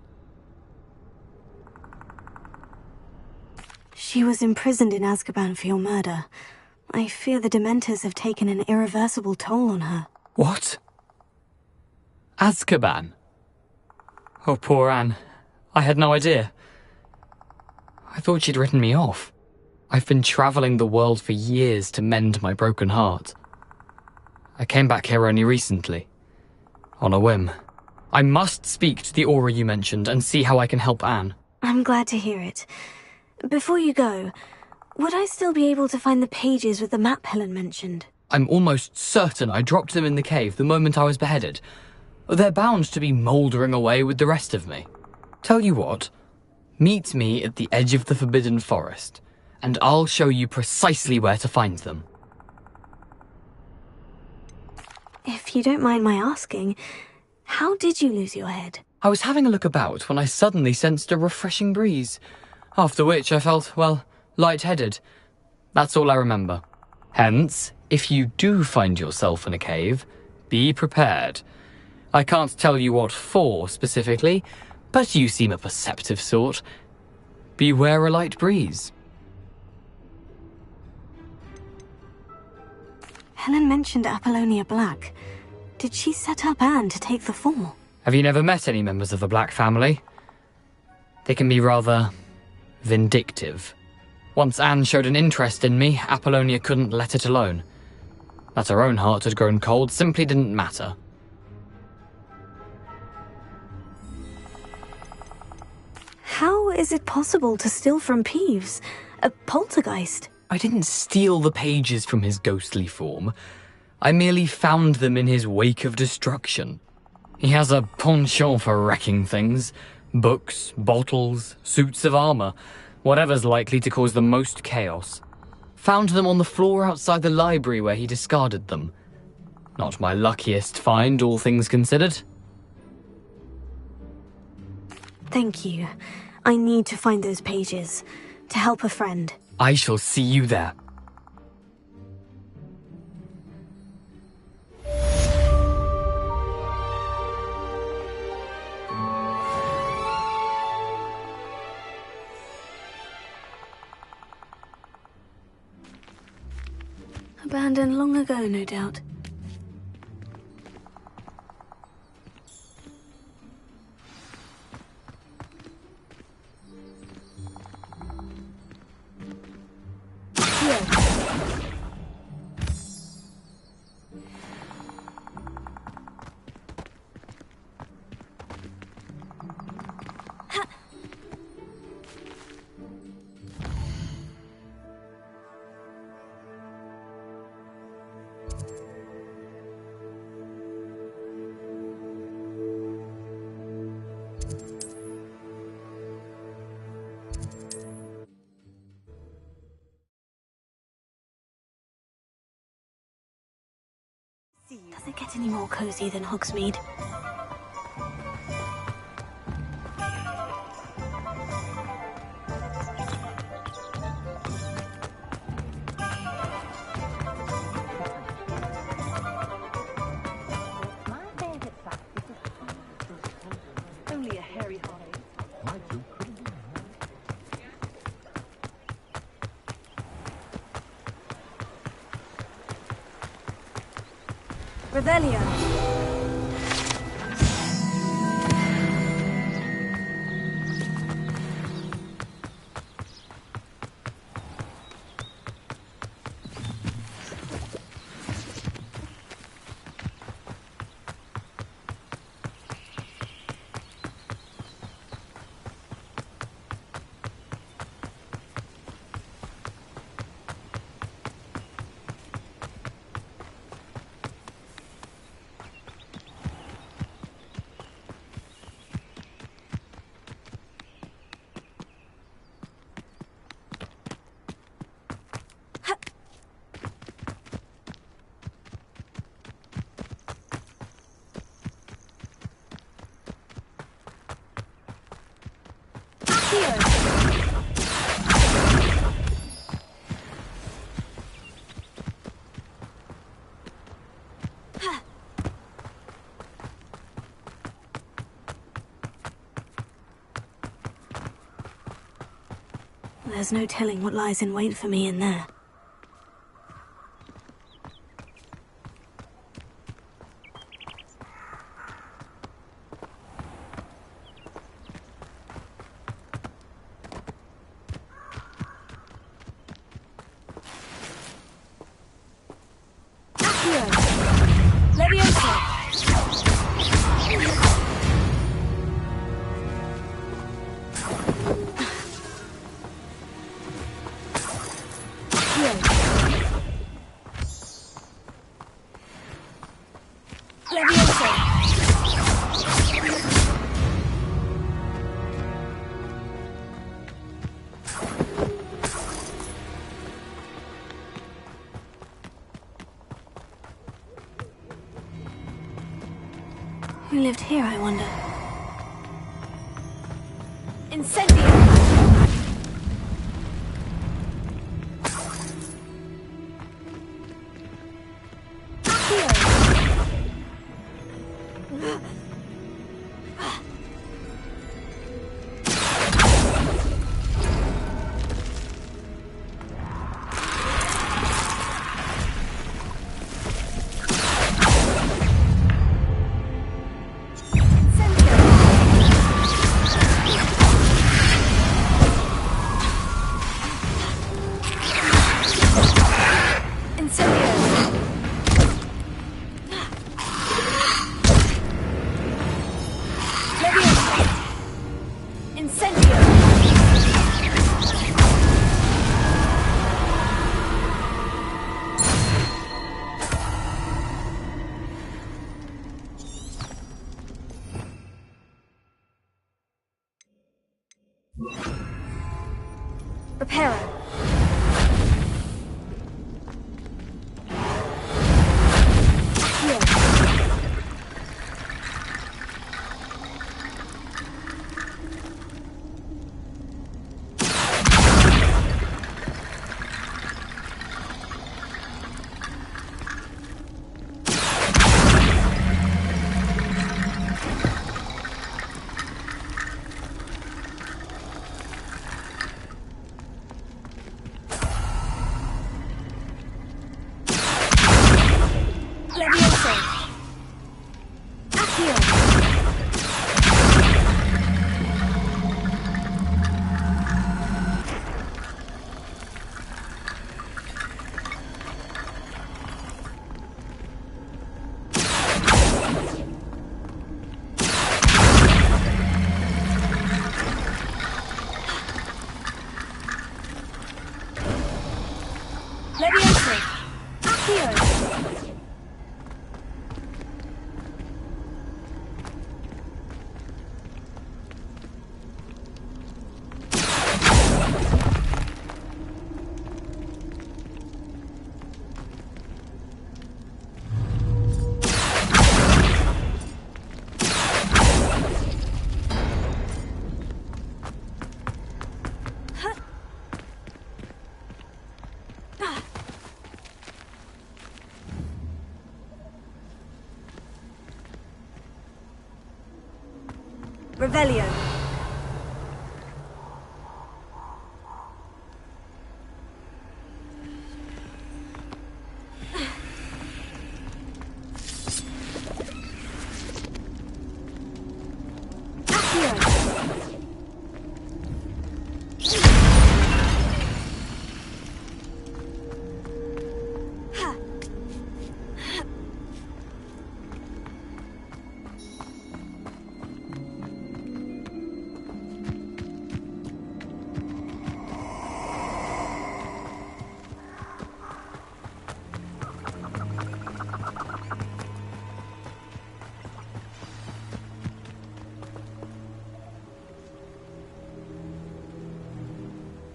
She was imprisoned in Azkaban for your murder. I fear the Dementors have taken an irreversible toll on her. What? Azkaban? Oh, poor Anne. I had no idea. I thought she'd written me off. I've been travelling the world for years to mend my broken heart. I came back here only recently. On a whim. I must speak to the Aura you mentioned and see how I can help Anne. I'm glad to hear it. Before you go, would I still be able to find the pages with the map Helen mentioned? I'm almost certain I dropped them in the cave the moment I was beheaded. They're bound to be mouldering away with the rest of me. Tell you what, meet me at the edge of the Forbidden Forest, and I'll show you precisely where to find them. If you don't mind my asking, how did you lose your head? I was having a look about when I suddenly sensed a refreshing breeze, after which I felt, well, lightheaded. That's all I remember. Hence, if you do find yourself in a cave, be prepared. I can't tell you what for specifically, but you seem a perceptive sort. Beware a light breeze. Helen mentioned Apollonia Black. Did she set up Anne to take the fall? Have you never met any members of the Black family? They can be rather vindictive. Once Anne showed an interest in me, Apollonia couldn't let it alone. That her own heart had grown cold simply didn't matter. How is it possible to steal from Peeves? A poltergeist? I didn't steal the pages from his ghostly form. I merely found them in his wake of destruction. He has a penchant for wrecking things. Books, bottles, suits of armor, whatever's likely to cause the most chaos. Found them on the floor outside the library where he discarded them. Not my luckiest find, all things considered. Thank you. I need to find those pages. To help a friend. I shall see you there. Abandoned long ago, no doubt. Does it get any more cozy than Hogsmeade? Only a hairy hide. Revelio. There's no telling what lies in wait for me in there. Who lived here, I wonder? Incendio! Reparo. Revelio.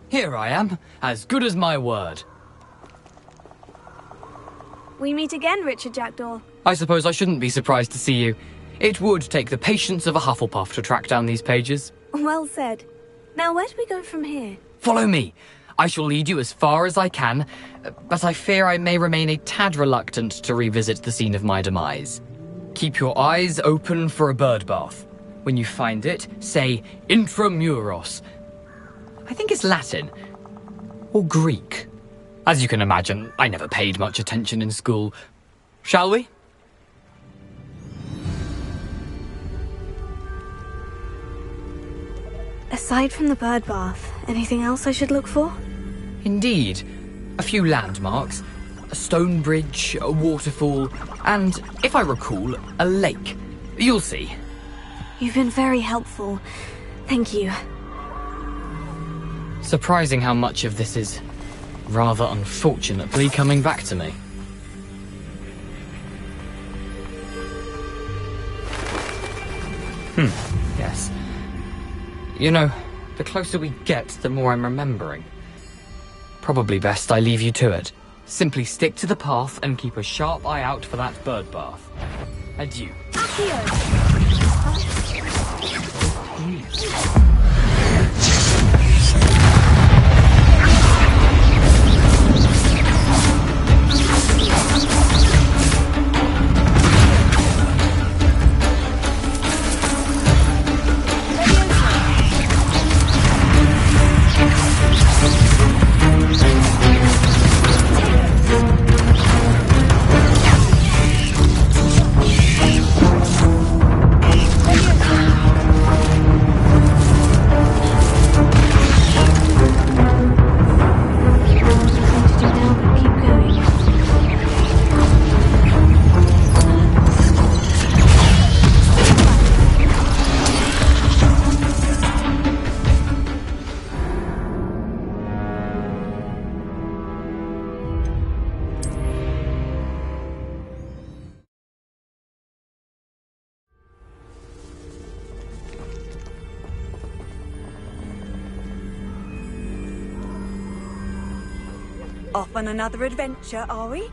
Here I am, as good as my word. We meet again, Richard Jackdaw. I suppose I shouldn't be surprised to see you. It would take the patience of a Hufflepuff to track down these pages. Well said. Now, where do we go from here? Follow me. I shall lead you as far as I can, but I fear I may remain a tad reluctant to revisit the scene of my demise. Keep your eyes open for a bird bath. When you find it, say Intramuros. I think it's Latin. Or Greek. As you can imagine, I never paid much attention in school. Shall we? Aside from the bird bath, anything else I should look for? Indeed. A few landmarks. A stone bridge, a waterfall, and, if I recall, a lake. You'll see. You've been very helpful. Thank you. Surprising how much of this is rather unfortunately coming back to me. Yes. You know, the closer we get, the more I'm remembering. Probably best I leave you to it. Simply stick to the path and keep a sharp eye out for that bird bath. Adieu. Off on another adventure, are we?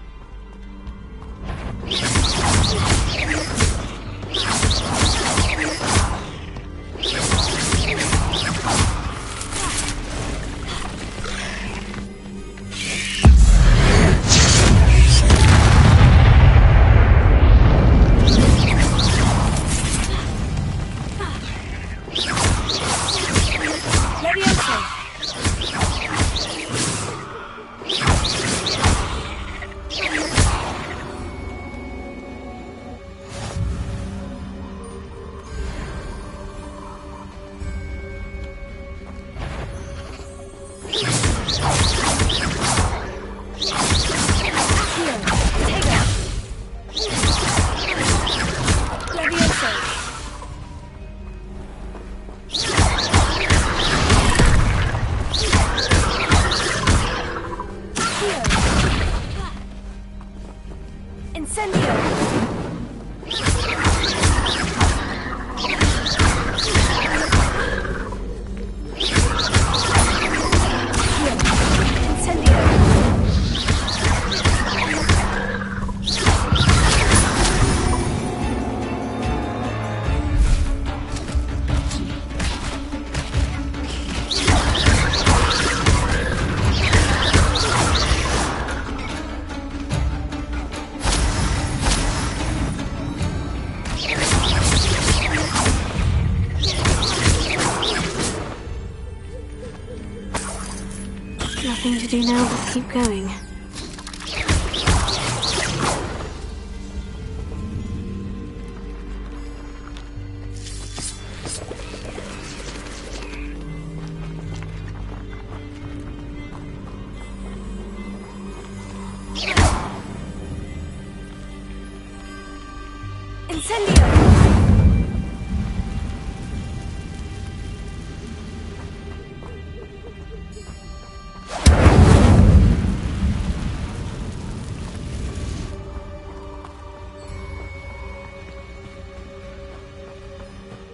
Nothing to do now but keep going.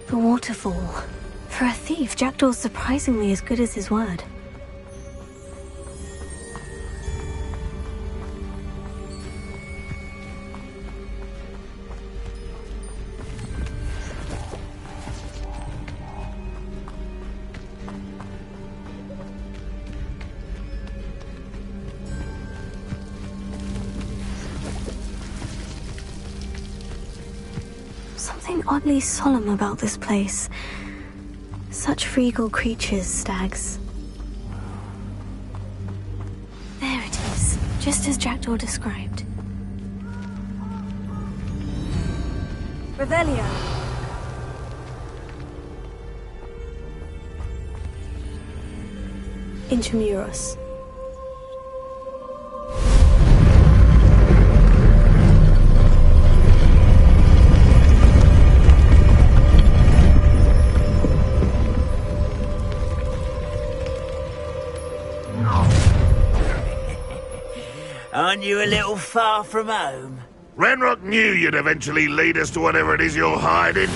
The waterfall. For a thief, Jackdaw's surprisingly as good as his word. Something oddly solemn about this place. Such regal creatures, stags. There it is, just as Jackdaw described. Revelio. Intramuros. Aren't you a little far from home? Renrock knew you'd eventually lead us to whatever it is you're hiding.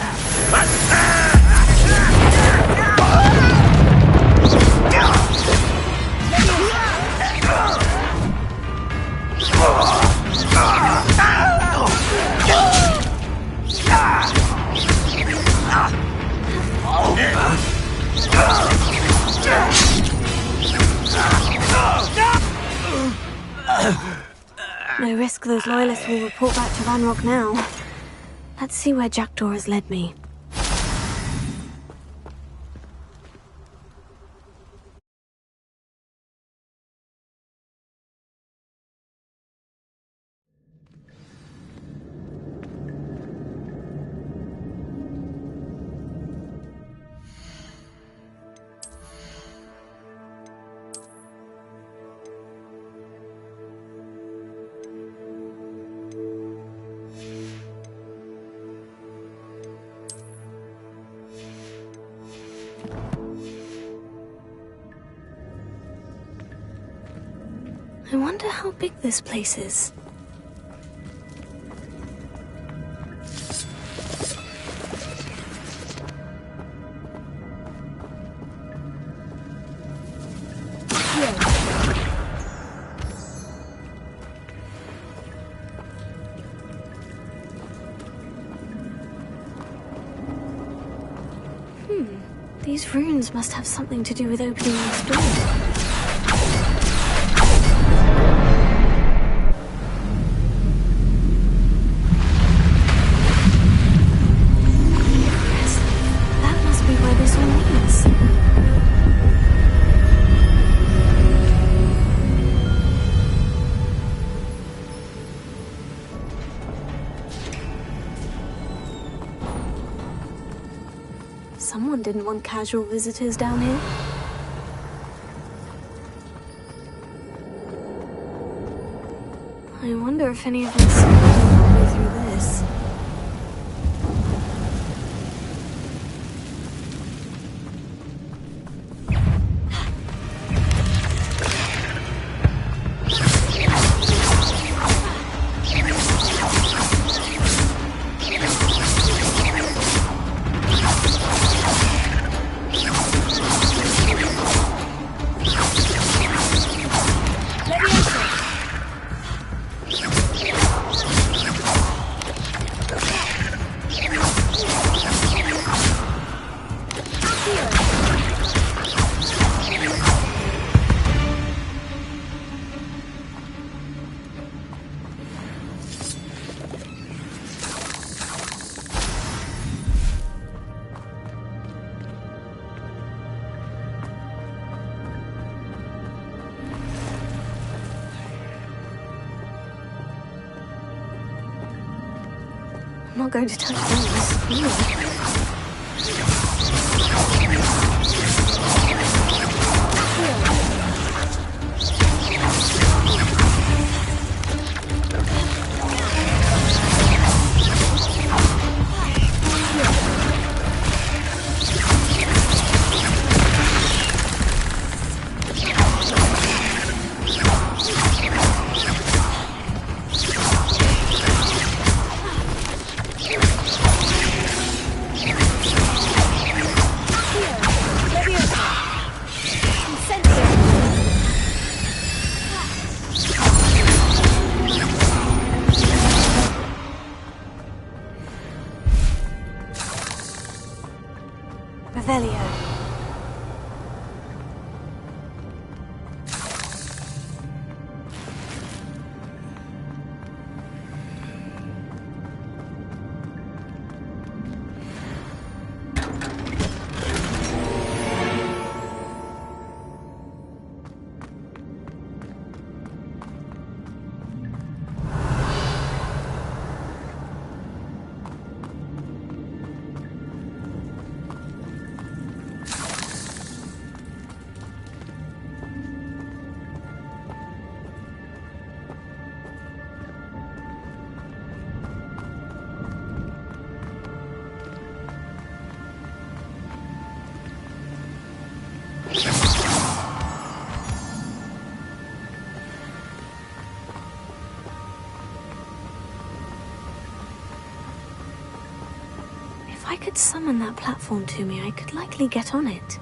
No risk those loyalists will report back to Ranrock now. Let's see where Jackdaw has led me. I wonder how big this place is. These runes must have something to do with opening this door. Someone didn't want casual visitors down here. I wonder if any of them saw my way through this. not going to touch those. Really. If I could summon that platform to me, I could likely get on it.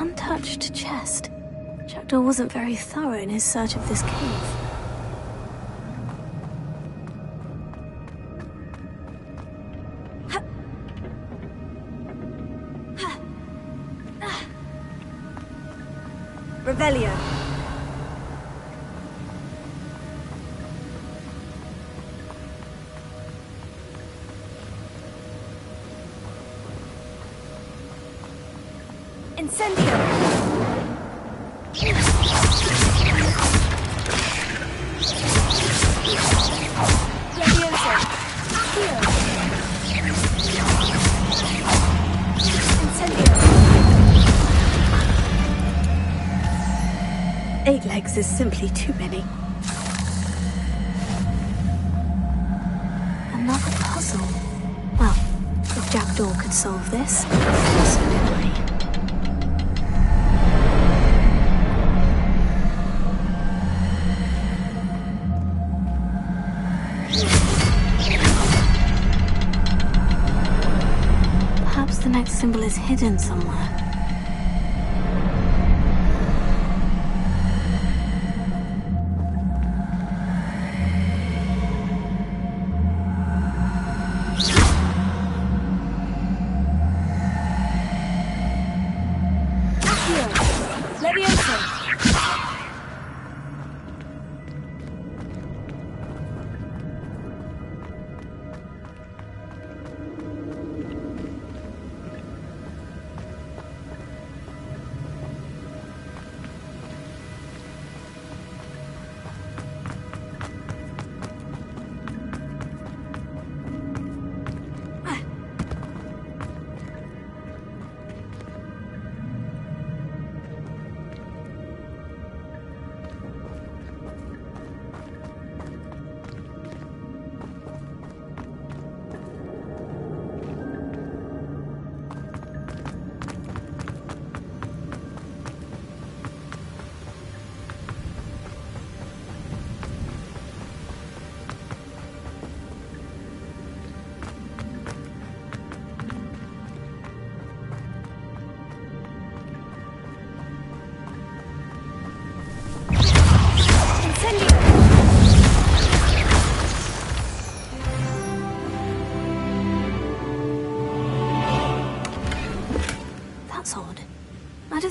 Untouched chest. Jackdaw wasn't very thorough in his search of this cave. Revelio. Incendio! Levioso! Accio! Incendio! 8 legs is simply too many. Another puzzle. Well, if Jackdaw could solve this, so can I. Perhaps the next symbol is hidden somewhere.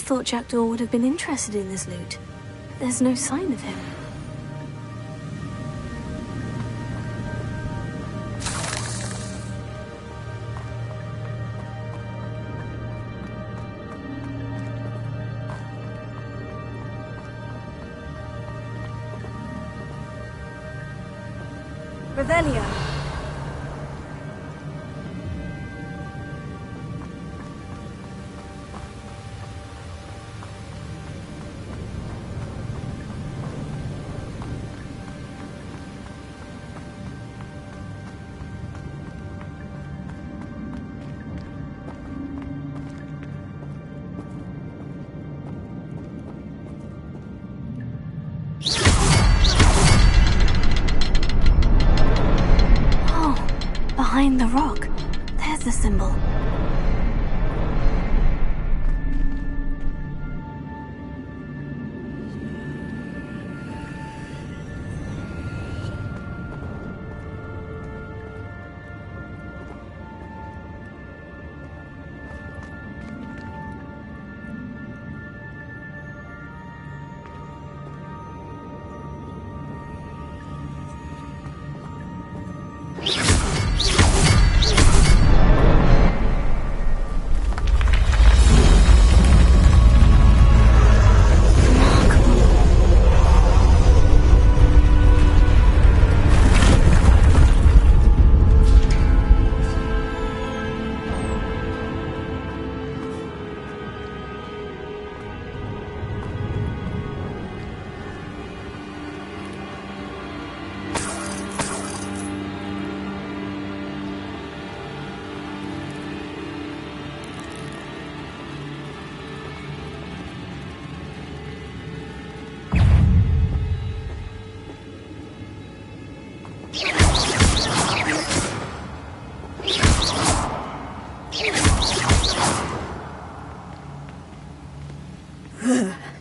thought Jackdaw would have been interested in this loot. There's no sign of him. Revelio. Behind the rock, there's the symbol.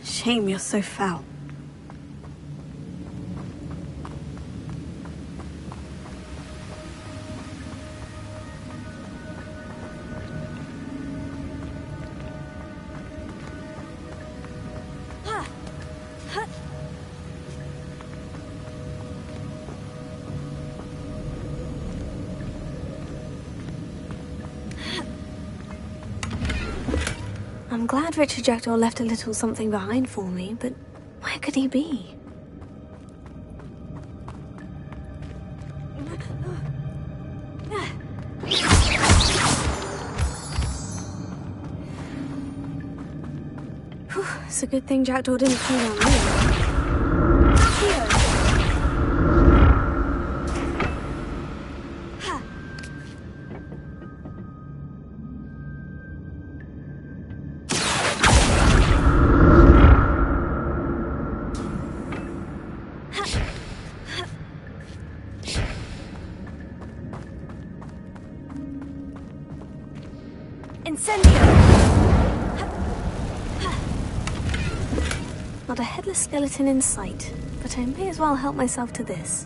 Shame you're so foul. I'm glad Richard Jackdaw left a little something behind for me, but where could he be? Whew, it's a good thing Jackdaw didn't feed on me. Not a headless skeleton in sight, but I may as well help myself to this.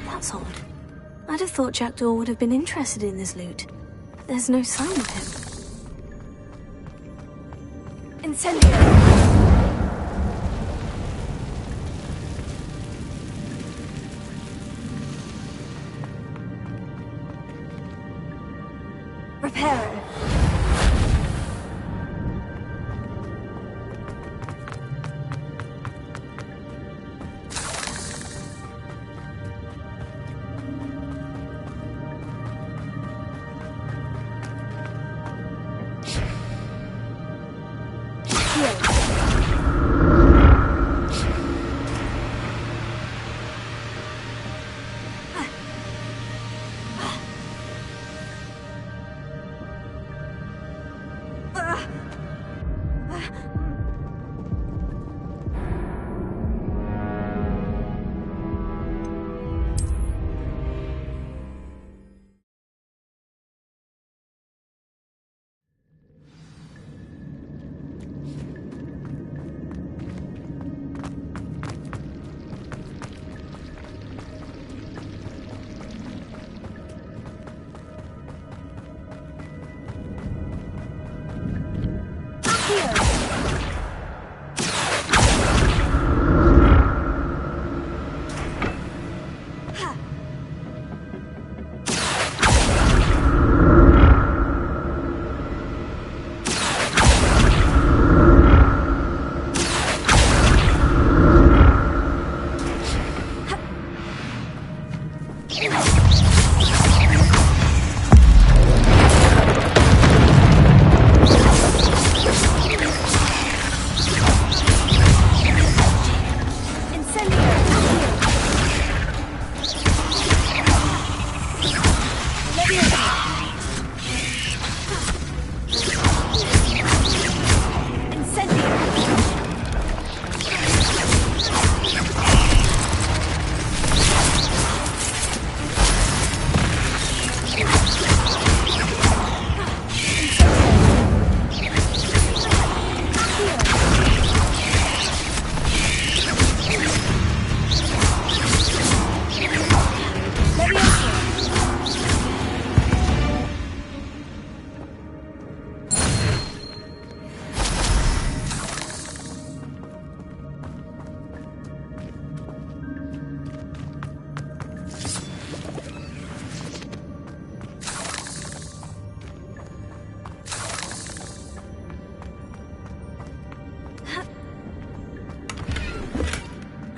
That's odd. I'd have thought Jackdaw would have been interested in this loot. There's no sign of him. Incendio! Reparo.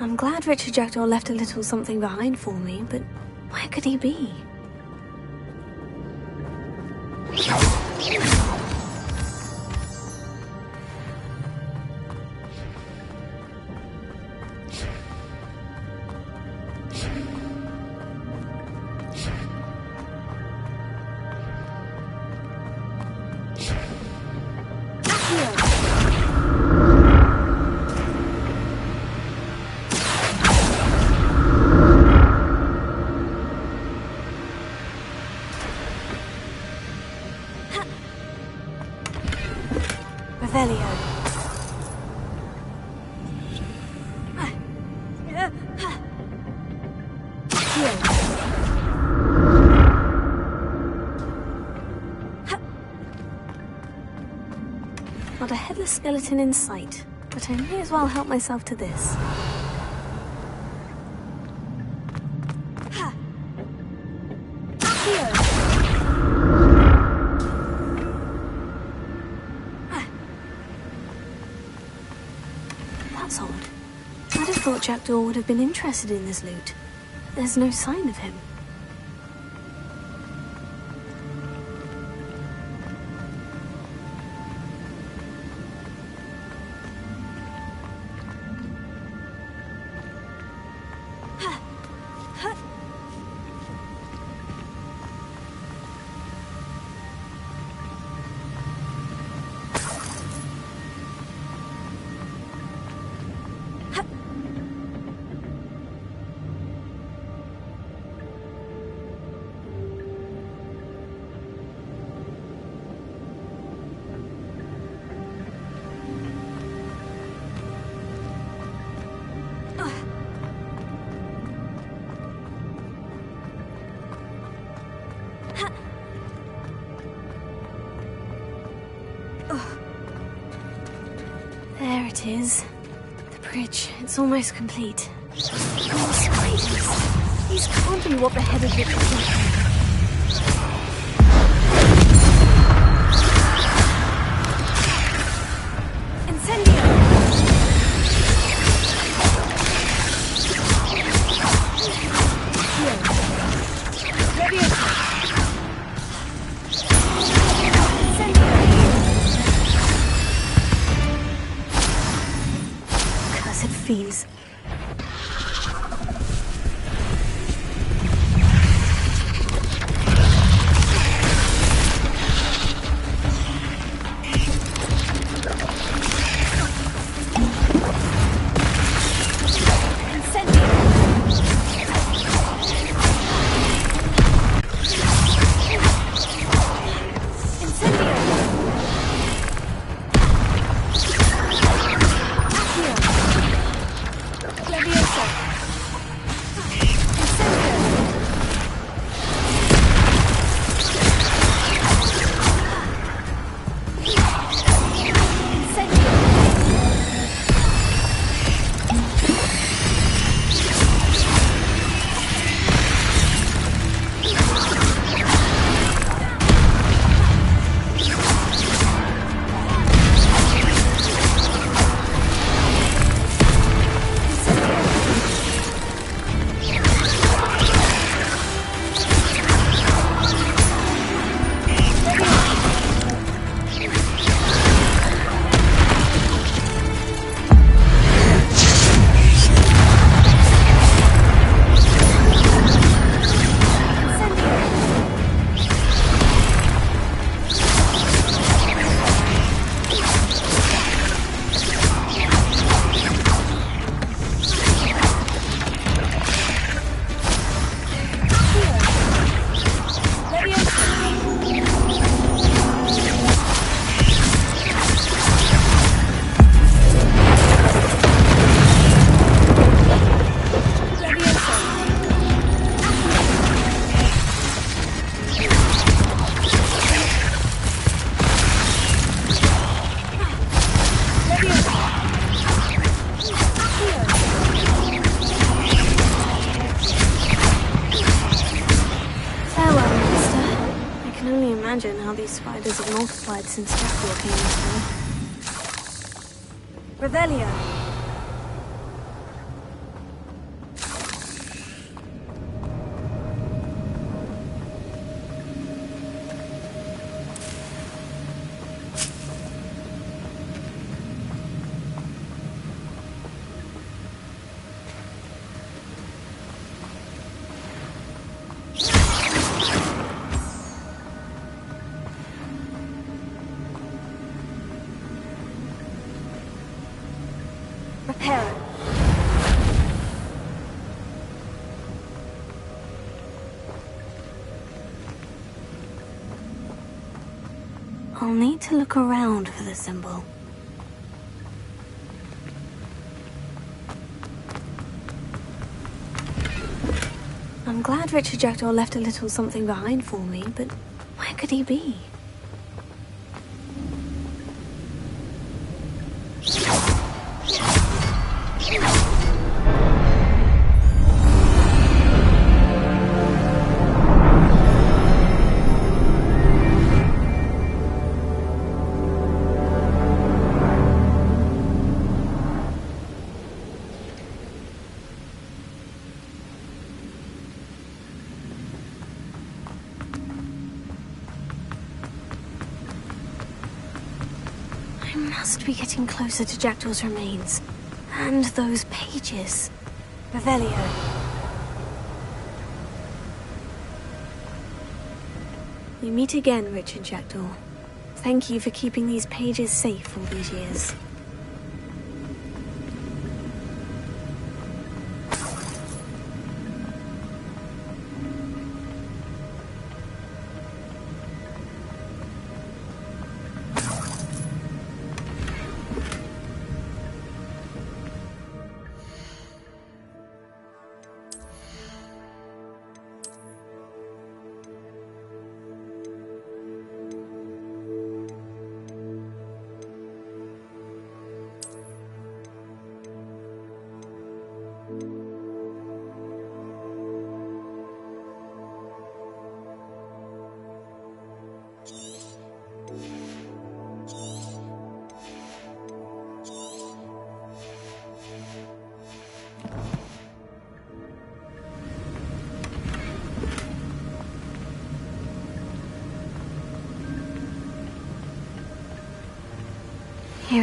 I'm glad Richard Jackdaw left a little something behind for me, but where could he be? Not a headless skeleton in sight, but I may as well help myself to this. That's odd. I'd have thought Jackdaw would have been interested in this loot. There's no sign of him. There it is. The bridge. It's almost complete. Oh, spiders. These can't be what the head of the bridge. Cursed fiends. Imagine how these spiders have multiplied since Jackal came into Revelio. I'll need to look around for the symbol. I'm glad Richard Jackdaw left a little something behind for me, but where could he be? I must be getting closer to Jackdaw's remains. And those pages. Revelio. We meet again, Richard Jackdaw. Thank you for keeping these pages safe all these years.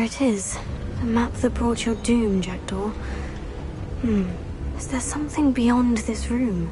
it is. The map that brought your doom, Jackdaw. Is there something beyond this room?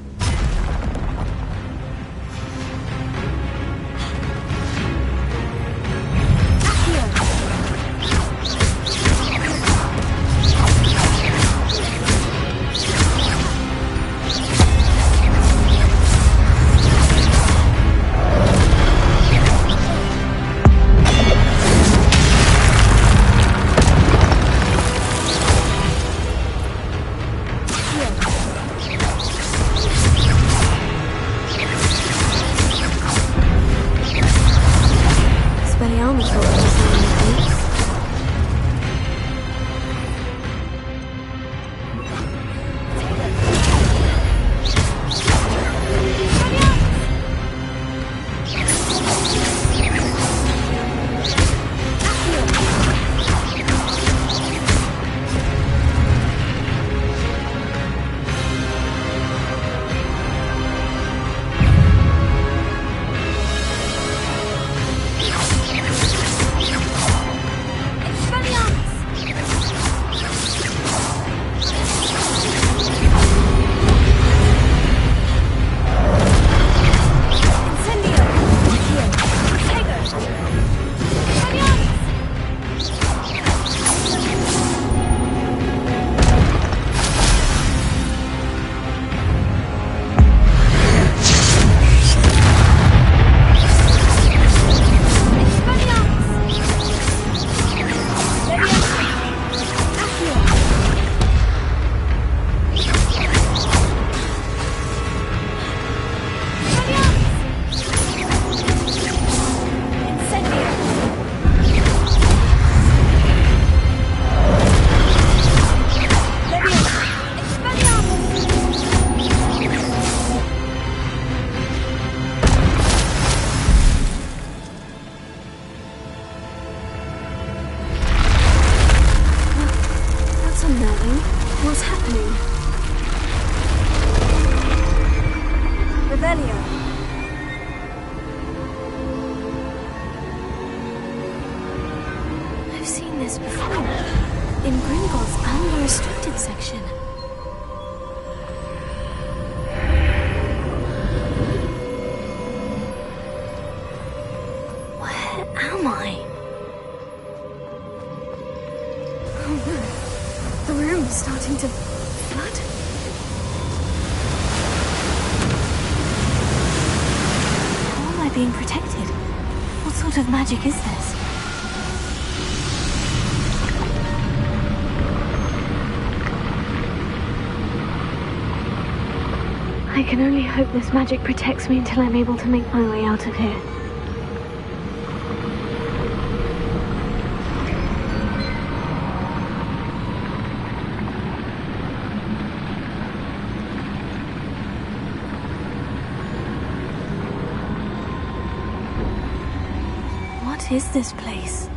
Magic is this? I can only hope this magic protects me until I'm able to make my way out of here. What is this place?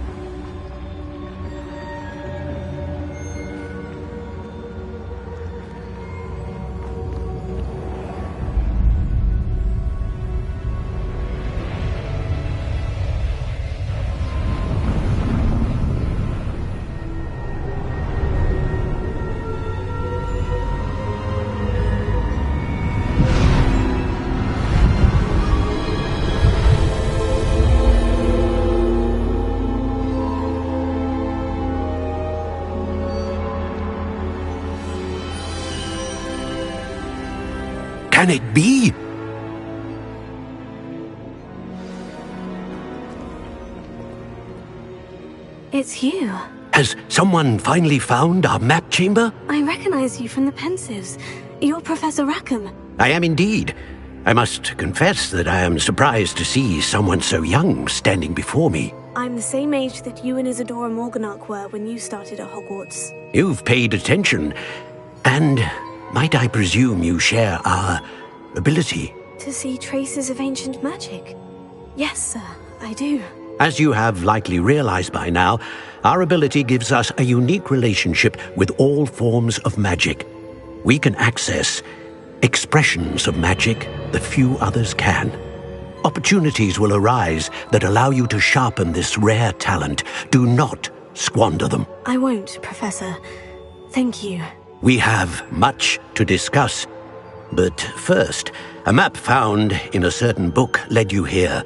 Can it be? It's you. Has someone finally found our map chamber? I recognize you from the Pensives. You're Professor Rackham. I am indeed. I must confess that I am surprised to see someone so young standing before me. I'm the same age that you and Isadora Morganach were when you started at Hogwarts. You've paid attention, and might I presume you share our ability? To see traces of ancient magic? Yes, sir, I do. As you have likely realized by now, our ability gives us a unique relationship with all forms of magic. We can access expressions of magic that few others can. Opportunities will arise that allow you to sharpen this rare talent. Do not squander them. I won't, Professor. Thank you. We have much to discuss. But first, a map found in a certain book led you here.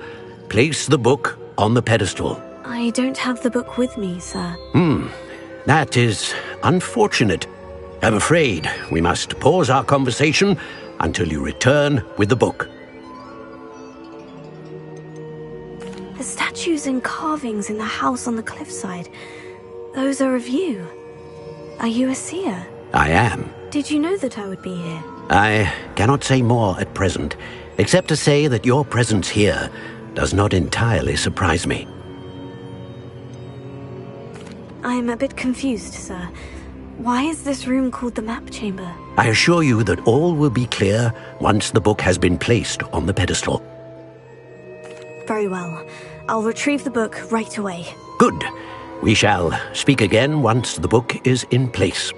Place the book on the pedestal. I don't have the book with me, sir. That is unfortunate. I'm afraid we must pause our conversation until you return with the book. The statues and carvings in the house on the cliffside, those are of you. Are you a seer? I am. Did you know that I would be here? I cannot say more at present, except to say that your presence here does not entirely surprise me. I'm a bit confused, sir. Why is this room called the map chamber? I assure you that all will be clear once the book has been placed on the pedestal. Very well. I'll retrieve the book right away. Good. We shall speak again once the book is in place.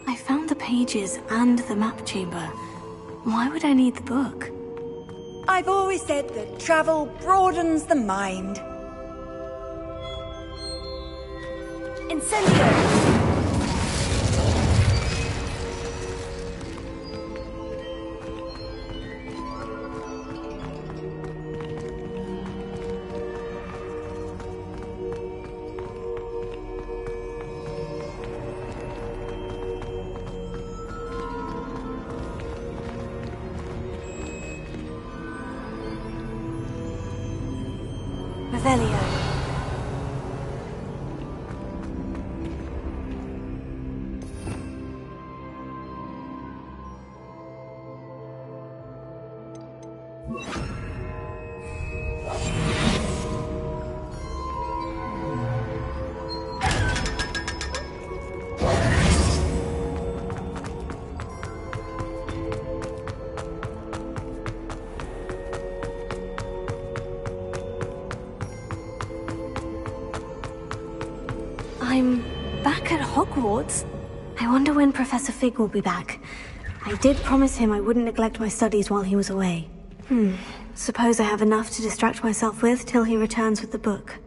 I found the pages and the map chamber. Why would I need the book? I've always said that travel broadens the mind. Incendio! I'm back at Hogwarts. I wonder when Professor Fig will be back. I did promise him I wouldn't neglect my studies while he was away. Suppose I have enough to distract myself with till he returns with the book.